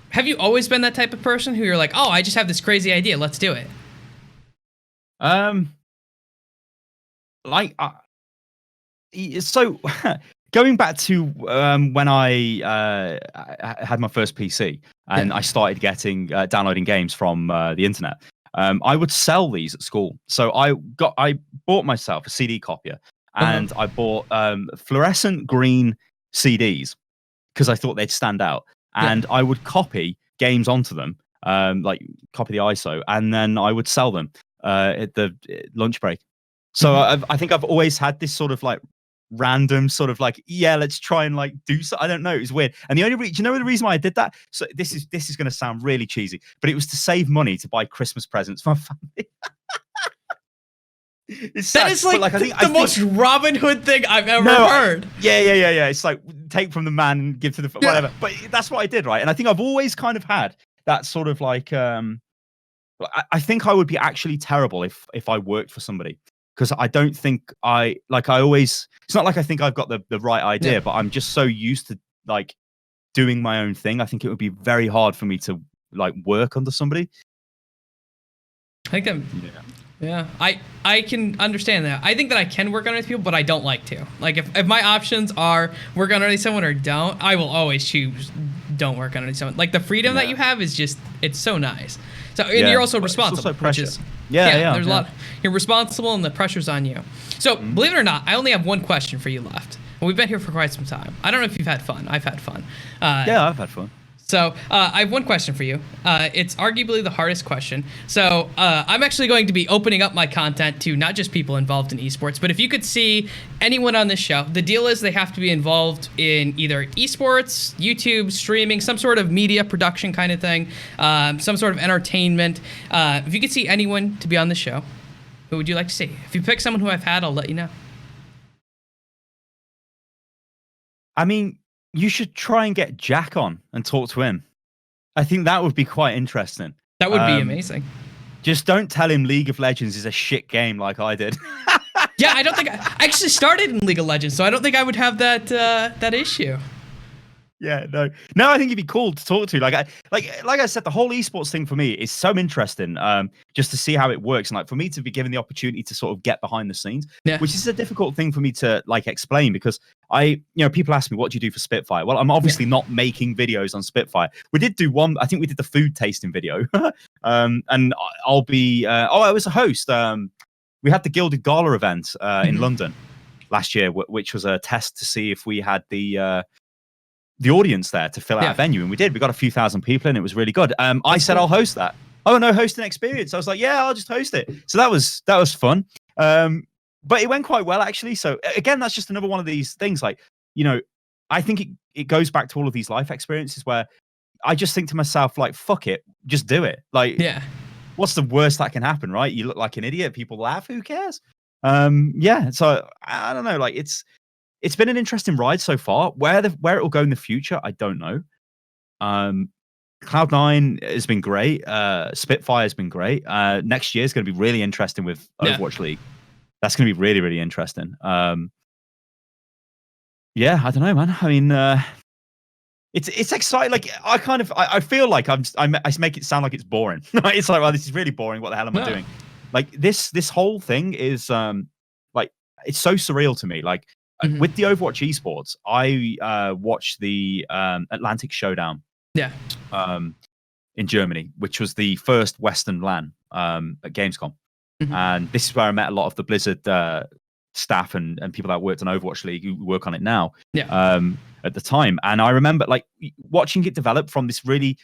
Have you always been that type of person who you're like, oh, I just have this crazy idea, let's do it? So going back to when I had my first PC and I started getting downloading games from the internet, I would sell these at school. So I bought myself a CD copier and I bought fluorescent green CDs because I thought they'd stand out. And I would copy games onto them, like copy the ISO, and then I would sell them at the lunch break. So I think I've always had this sort of like random sort of like, let's try and like do so. I don't know. It was weird. And the only do you know the reason why I did that? So this is going to sound really cheesy, but it was to save money to buy Christmas presents for my family. That is like the most Robin Hood thing I've ever heard. Yeah. It's like take from the man and give to the whatever. But that's what I did, right? And I think I've always kind of had that sort of like I think I would be actually terrible if I worked for somebody, because I don't think it's not like I think I've got the right idea, but I'm just so used to like doing my own thing. I think it would be very hard for me to like work under somebody. I think I can understand that. I think that I can work under people, but I don't like to. Like if my options are work under someone or don't, I will always choose don't work on someone. Like the freedom that you have is just, it's so nice. So and you're also responsible, also pressure. which is there's a lot. You're responsible and the pressure's on you. So believe it or not, I only have one question for you left. And we've been here for quite some time. I don't know if you've had fun. I've had fun. Yeah, I've had fun. So I have one question for you. It's arguably the hardest question. So I'm actually going to be opening up my content to not just people involved in esports, but if you could see anyone on this show, the deal is they have to be involved in either esports, YouTube, streaming, some sort of media production kind of thing, some sort of entertainment. If you could see anyone to be on the show, who would you like to see? If you pick someone who I've had, I'll let you know. I mean, you should try and get Jack on and talk to him. I think that would be quite interesting. That would be amazing. Just don't tell him League of Legends is a shit game like I did. Yeah, I don't think I actually started in League of Legends, so I don't think I would have that issue. Yeah, no, I think it'd be cool to talk to. Like I said, the whole esports thing for me is so interesting. Just to see how it works, and like for me to be given the opportunity to sort of get behind the scenes, which is a difficult thing for me to like explain because people ask me, what do you do for Spitfire? Well, I'm obviously not making videos on Spitfire. We did do one. I think we did the food tasting video, and I'll be. I was a host. We had the Gilded Gala event in London last year, which was a test to see if we had the audience there to fill out a venue, and we did. We got a few thousand people and it was really good. I said I'll host that. Oh no, hosting experience. I was like, yeah, I'll just host it. So that was fun. But it went quite well actually. So again, that's just another one of these things. Like, I think it goes back to all of these life experiences where I just think to myself, like, fuck it, just do it. Like, what's the worst that can happen, right? You look like an idiot, people laugh, who cares? So I don't know, like it's been an interesting ride so far. Where it will go in the future, I don't know. Cloud9 has been great. Spitfire has been great. Next year is going to be really interesting with Overwatch League. That's going to be really, really interesting. I don't know, man. I mean, it's exciting. Like I feel like I make it sound like it's boring. It's like, well, this is really boring. What the hell am I doing? Like this whole thing is like it's so surreal to me. Like. With the Overwatch Esports, I watched the Atlantic Showdown in Germany, which was the first Western LAN at Gamescom. And this is where I met a lot of the Blizzard staff and people that worked on Overwatch League who work on it now at the time. And I remember like watching it develop from this really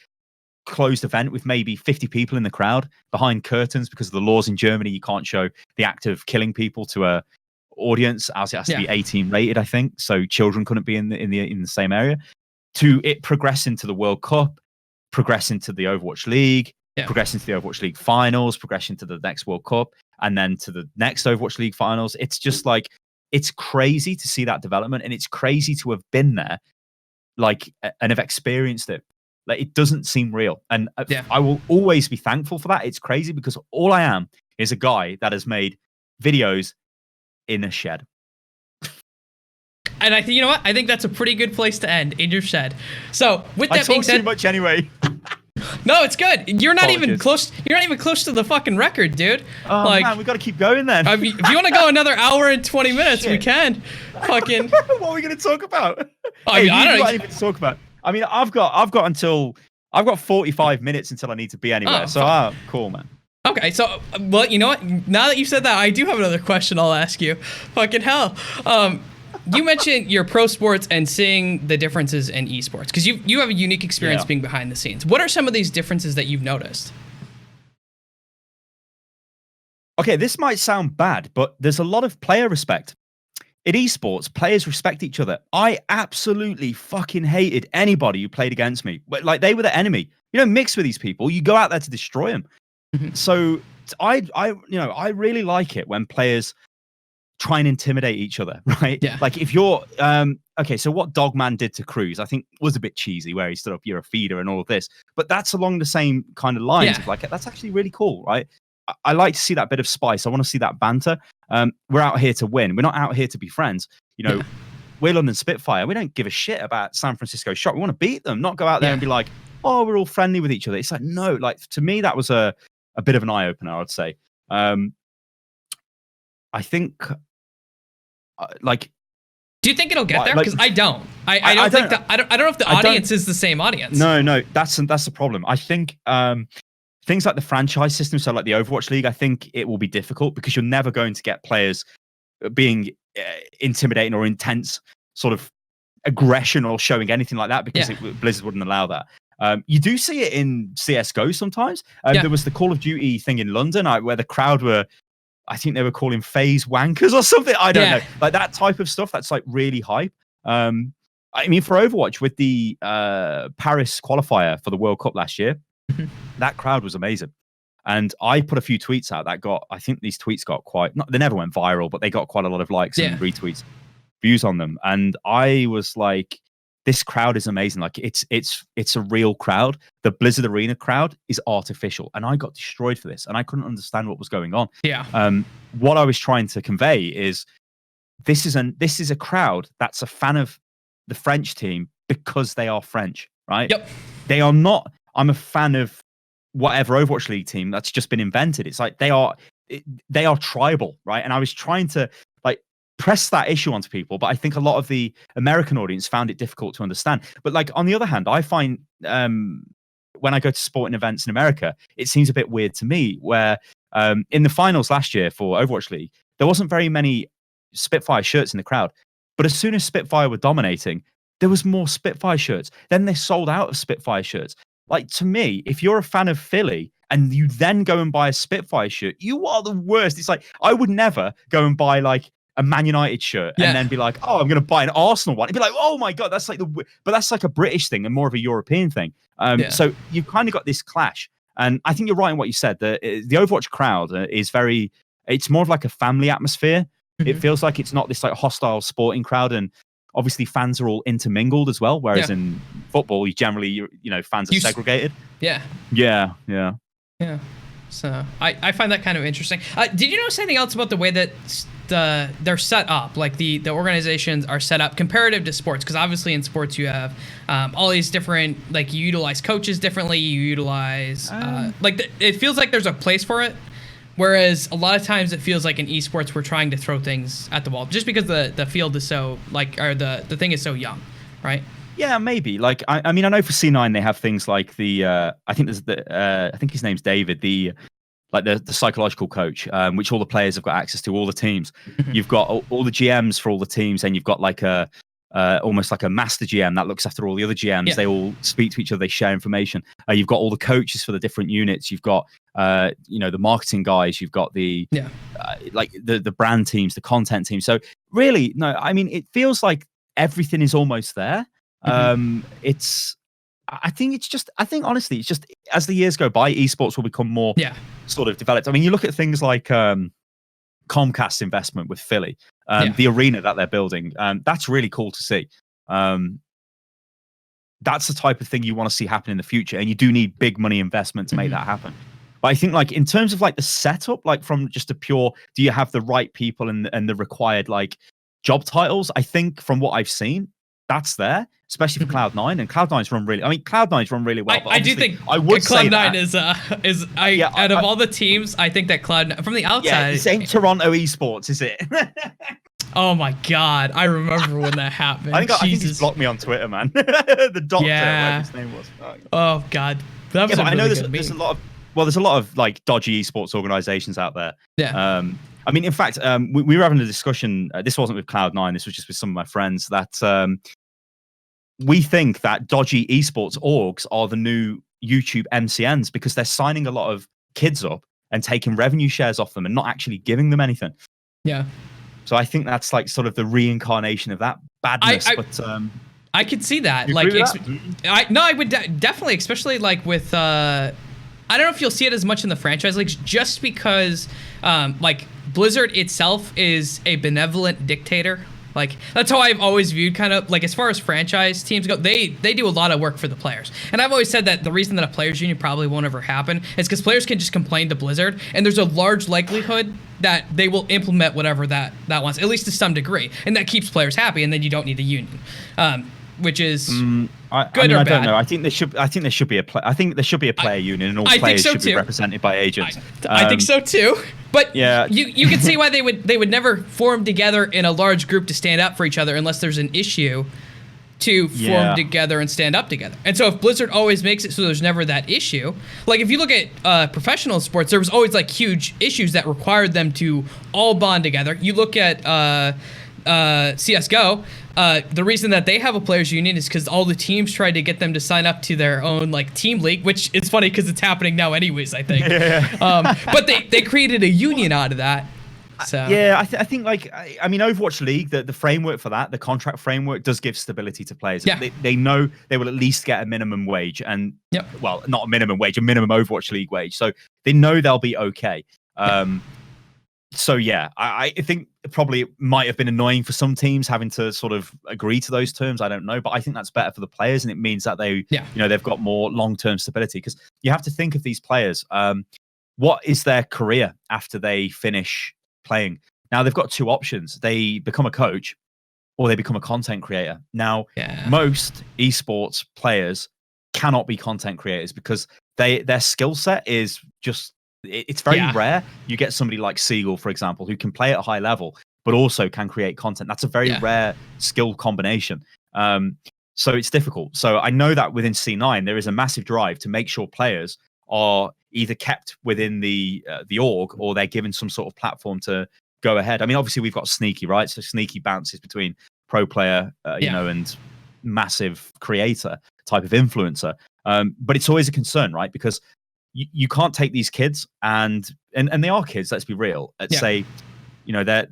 closed event with maybe 50 people in the crowd behind curtains because of the laws in Germany. You can't show the act of killing people to a audience as it has to be 18 rated, I think, so children couldn't be in the same area, to it progressing to the World Cup, progressing to the Overwatch League, progressing to the Overwatch League finals, progressing to the next World Cup, and then to the next Overwatch League finals. It's just like, it's crazy to see that development, and it's crazy to have been there, like, and have experienced it. Like, it doesn't seem real, and I will always be thankful for that. It's crazy because all I am is a guy that has made videos in a shed. And I think, you know what? I think that's a pretty good place to end, in your shed. So with that being said, too much anyway. No, it's good. You're not even close. You're not even close to the fucking record, dude. Oh man, we got to keep going then. I mean, if you want to go another hour and 20 minutes, we can. Fucking. What are we going to talk about? I mean, I don't know. Anything to talk about. I mean, I've got 45 minutes until I need to be anywhere. Cool, man. Okay, so, well, you know what? Now that you said that, I do have another question I'll ask you. Fucking hell. You mentioned your pro sports and seeing the differences in esports, because you have a unique experience being behind the scenes. What are some of these differences that you've noticed? Okay, this might sound bad, but there's a lot of player respect. In esports, players respect each other. I absolutely fucking hated anybody who played against me. Like, they were the enemy. You don't mix with these people. You go out there to destroy them. So I really like it when players try and intimidate each other, right? Yeah. Like if you're okay, so what Dogman did to Cruz, I think was a bit cheesy, where he stood up, you're a feeder and all of this, but that's along the same kind of lines of like, that's actually really cool, right? I like to see that bit of spice. I want to see that banter. We're out here to win. We're not out here to be friends. We're London Spitfire. We don't give a shit about San Francisco Shock. We want to beat them, not go out there and be like, oh, we're all friendly with each other. It's like, no, like to me, that was a bit of an eye-opener, I'd say. I think like Do you think it'll get there? Like- Because I don't. I don't think that. I don't know if the audience is the same audience. No, that's the problem. I think things like the franchise system, so like the Overwatch League, I think it will be difficult because you're never going to get players being intimidating or intense sort of aggression or showing anything like that because Blizzard wouldn't allow that. You do see it in CS:GO sometimes. There was the Call of Duty thing in London where the crowd were, I think they were calling phase wankers or something. I don't know. Like that type of stuff, that's like really hype. I mean, for Overwatch, with the Paris qualifier for the World Cup last year, that crowd was amazing. And I put a few tweets out that I think these tweets got they never went viral, but they got quite a lot of likes and retweets, views on them. And I was like, this crowd is amazing. Like it's a real crowd. The Blizzard Arena crowd is artificial. And I got destroyed for this. And I couldn't understand what was going on. Yeah. What I was trying to convey is this is a crowd that's a fan of the French team because they are French, right? Yep. They are not, I'm a fan of whatever Overwatch League team that's just been invented. It's like they are tribal, right? And I was trying to like press that issue onto people, but I think a lot of the American audience found it difficult to understand. But like on the other hand, I find when I go to sporting events in America, it seems a bit weird to me where in the finals last year for Overwatch League, there wasn't very many Spitfire shirts in the crowd. But as soon as Spitfire were dominating, there was more Spitfire shirts. Then they sold out of Spitfire shirts. Like, to me, if you're a fan of Philly and you then go and buy a Spitfire shirt, you are the worst. It's like, I would never go and buy like a Man United shirt and then be like, oh, I'm going to buy an Arsenal one. It'd be like, oh my God, that's like but that's like a British thing and more of a European thing. So you've kind of got this clash. And I think you're right in what you said. The Overwatch crowd is it's more of like a family atmosphere. It feels like it's not this like hostile sporting crowd, and obviously fans are all intermingled as well. Whereas in football, fans are segregated. Yeah. So I find that kind of interesting. Did you notice anything else about the way that they're set up? Like the organizations are set up comparative to sports, because obviously in sports you have all these different, like you utilize coaches differently. You utilize it feels like there's a place for it. Whereas a lot of times it feels like in esports we're trying to throw things at the wall just because the field is so the thing is so young, right? Yeah, maybe. Like I mean, I know for C9 they have things like I think his name's David, the psychological coach, which all the players have got access to, all the teams. You've got all the GMs for all the teams, and you've got like almost like a master GM that looks after all the other GMs. Yeah. They all speak to each other, they share information. You've got all the coaches for the different units. You've got the marketing guys. You've got the brand teams, the content teams. So really, no, I mean, it feels like everything is almost there. I think honestly, it's just as the years go by, esports will become more sort of developed. I mean, you look at things like Comcast's investment with Philly, the arena that they're building. That's really cool to see. That's the type of thing you want to see happen in the future, and you do need big money investment to make that happen. But I think, like, in terms of like the setup, like from just a pure, do you have the right people and the required like job titles? I think from what I've seen, that's there, especially for Cloud9, and Cloud9's run really. I mean, Cloud9's run really well. I do think I would say Cloud9 is out of all the teams, I think that Cloud9 from the outside. Yeah, this ain't Toronto Esports, is it? Oh my God, I remember when that happened. I think he's blocked me on Twitter, man. The doctor, whatever his name was. Oh God, that was. I know there's a lot of like dodgy esports organizations out there. Yeah. I mean, in fact, we were having a discussion. This wasn't with Cloud9. This was just with some of my friends that we think that dodgy esports orgs are the new YouTube MCNs because they're signing a lot of kids up and taking revenue shares off them and not actually giving them anything. Yeah. So I think that's like sort of the reincarnation of that badness. I could see that. Like, I would definitely, especially like with. I don't know if you'll see it as much in the franchise leagues, just because like Blizzard itself is a benevolent dictator. Like, that's how I've always viewed kind of, like, as far as franchise teams go, they do a lot of work for the players. And I've always said that the reason that a players union probably won't ever happen is because players can just complain to Blizzard, and there's a large likelihood that they will implement whatever that wants, at least to some degree. And that keeps players happy, and then you don't need a union, which is Good or I bad? don't know. I think there should be a player union, and all players should be represented by agents. I think so too. But yeah, you can see why they would never form together in a large group to stand up for each other unless there's an issue to form together and stand up together. And so if Blizzard always makes it so there's never that issue, like if you look at professional sports, there was always like huge issues that required them to all bond together. You look at CSGO, the reason that they have a players union is because all the teams tried to get them to sign up to their own like team league, which is funny because it's happening now anyways, I think. But they created a union out of that. So yeah, I think like I mean Overwatch League, the framework for that, the contract framework does give stability to players. Yeah. They know they will at least get a minimum wage, and well, not a minimum wage, a minimum Overwatch League wage. So they know they'll be okay. So yeah, I think probably it might have been annoying for some teams having to sort of agree to those terms. I don't know, but I think that's better for the players, and it means that they, they've got more long-term stability, because you have to think of these players. What is their career after they finish playing? Now they've got two options: they become a coach, or they become a content creator. Now, most esports players cannot be content creators because their skill set is just. It's very rare. You get somebody like Siegel, for example, who can play at a high level, but also can create content. That's a very rare skill combination. So it's difficult. So I know that within C9, there is a massive drive to make sure players are either kept within the org, or they're given some sort of platform to go ahead. I mean, obviously we've got Sneaky, right? So Sneaky bounces between pro player, you know, and massive creator type of influencer. But it's always a concern, right? Because you can't take these kids and they are kids, let's be real. Let's say, you know, they're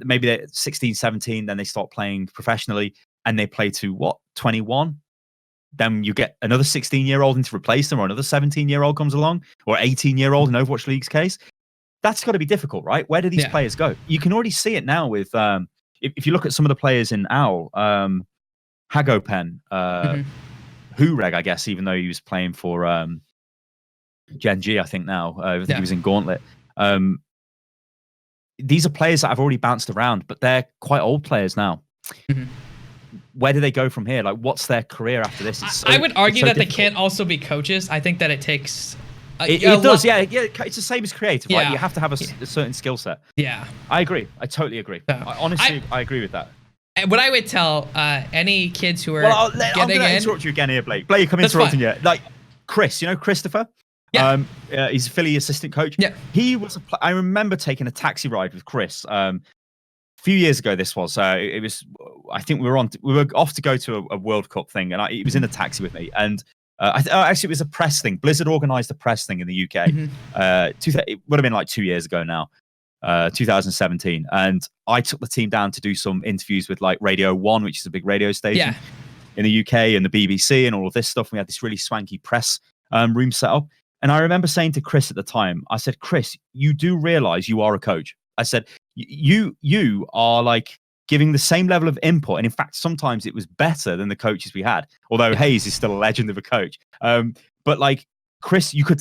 16, 17, then they start playing professionally and they play to 21. Then you get another 16-year-old in to replace them, or another 17-year-old comes along, or 18-year-old in Overwatch League's case. That's got to be difficult, right? Where do these players go? You can already see it now with, if you look at some of the players in OWL, Hagopen, Hureg, I guess, even though he was playing for Gen G, I think now. I think he was in Gauntlet. These are players that have already bounced around, but they're quite old players now. Where do they go from here? Like, what's their career after this? I would argue that they can't also be coaches. I think that it takes... It does, yeah. It's the same as creative. Right? You have to have a certain skill set. Yeah. I agree. I totally agree. Honestly, I agree with that. And what I would tell any kids who are I'm going to interrupt you again here, Blake. Blake, I'm interrupting you. Like, Chris, you know Christopher? Yeah. He's a Philly assistant coach. Yeah. He was. I remember taking a taxi ride with Chris. A few years ago, this was. It was. I think we were off to go to a World Cup thing, and he was in the taxi with me. And actually, it was a press thing. Blizzard organised a press thing in the UK. It would have been like 2 years ago now, 2017. And I took the team down to do some interviews with like Radio 1, which is a big radio station in the UK, and the BBC, and all of this stuff. We had this really swanky press room set up. And I remember saying to Chris at the time, I said, Chris, you do realize you are a coach. I said, you are like giving the same level of input. And in fact, sometimes it was better than the coaches we had, although Hayes is still a legend of a coach. But like, Chris, you could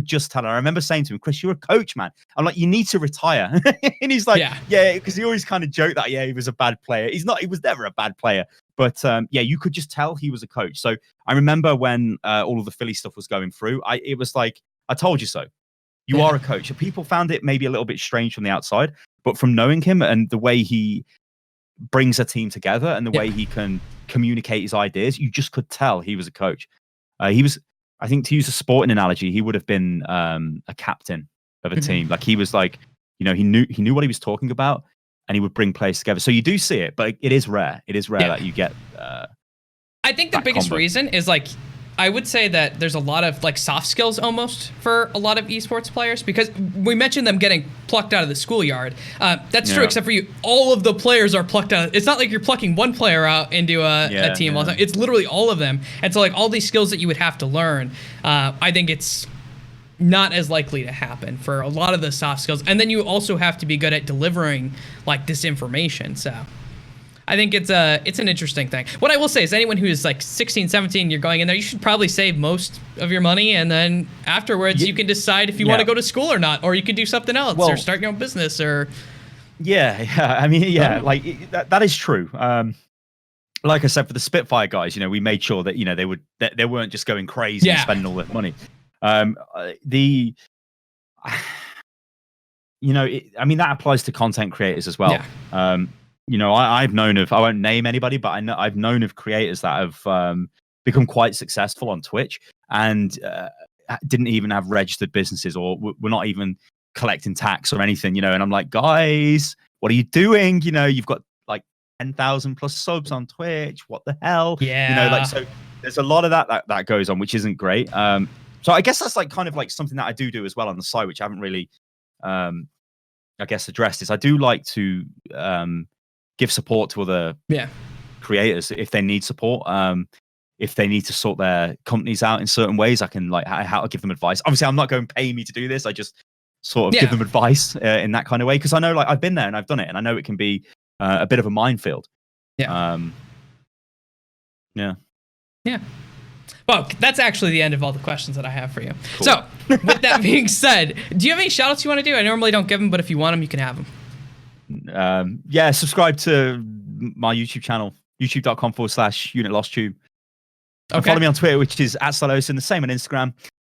just tell. And I remember saying to him, Chris, you're a coach, man. I'm like, you need to retire. And he's like, because he always kind of joked that, he was a bad player. He was never a bad player. But you could just tell he was a coach. So I remember when all of the Philly stuff was going through, it was like, I told you so. You are a coach. People found it maybe a little bit strange from the outside, but from knowing him and the way he brings a team together and the way he can communicate his ideas, you just could tell he was a coach. He was, I think, to use a sporting analogy, he would have been a captain of a team. Like, he was like, you know, he knew what he was talking about, and he would bring players together. So you do see it, but it is rare. It is rare that you get. I think the biggest reason is like, I would say that there's a lot of like soft skills almost for a lot of esports players, because we mentioned them getting plucked out of the schoolyard. That's true, except for you. All of the players are plucked out. It's not like you're plucking one player out into a team all the time. It's literally all of them. And so like all these skills that you would have to learn, I think it's not as likely to happen for a lot of the soft skills. And then you also have to be good at delivering like this information. So I think it's an interesting thing. What I will say is anyone who is like 16, 17, you're going in there, you should probably save most of your money. And then afterwards you can decide if you want to go to school or not, or you can do something else or start your own business or. I mean, like that is true. like I said, for the Spitfire guys, we made sure that they weren't just going crazy and spending all that money. I mean, that applies to content creators as well. Yeah. I've known of, I won't name anybody, but I've known of creators that have become quite successful on Twitch and didn't even have registered businesses, or were not even collecting tax or anything, and I'm like, guys, what are you doing? You've got like 10,000 plus subs on Twitch. What the hell? Yeah. So there's a lot of that goes on, which isn't great. So I guess that's like kind of like something that I do as well on the side, which I haven't really, I guess, addressed, is I do like to give support to other creators if they need support. If they need to sort their companies out in certain ways, I can like how to give them advice. Obviously, I'm not going to pay me to do this. I just sort of give them advice in that kind of way, because I know, like, I've been there and I've done it, and I know it can be a bit of a minefield. Yeah. Well, that's actually the end of all the questions that I have for you. Cool. So, with that being said, do you have any shout outs you want to do? I normally don't give them, but if you want them, you can have them. Subscribe to my YouTube channel, youtube.com/UnitLostTube. And follow me on Twitter, which is @Stylosa, and the same on Instagram.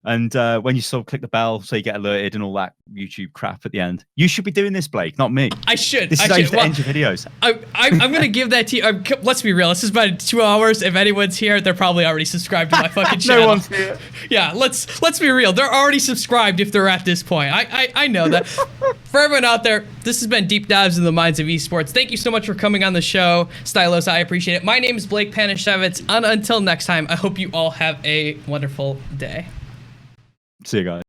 And when you sort of click the bell so you get alerted and all that YouTube crap at the end. You should be doing this, Blake, not me. I should. This is how you end your videos. I'm going to give that to you. Let's be real. This is about 2 hours. If anyone's here, they're probably already subscribed to my fucking channel. No one's here. Yeah, let's be real. They're already subscribed if they're at this point. I know that. For everyone out there, this has been Deep Dives in the Minds of Esports. Thank you so much for coming on the show, Stylosa. I appreciate it. My name is Blake Panashevitz. And until next time, I hope you all have a wonderful day. See you guys.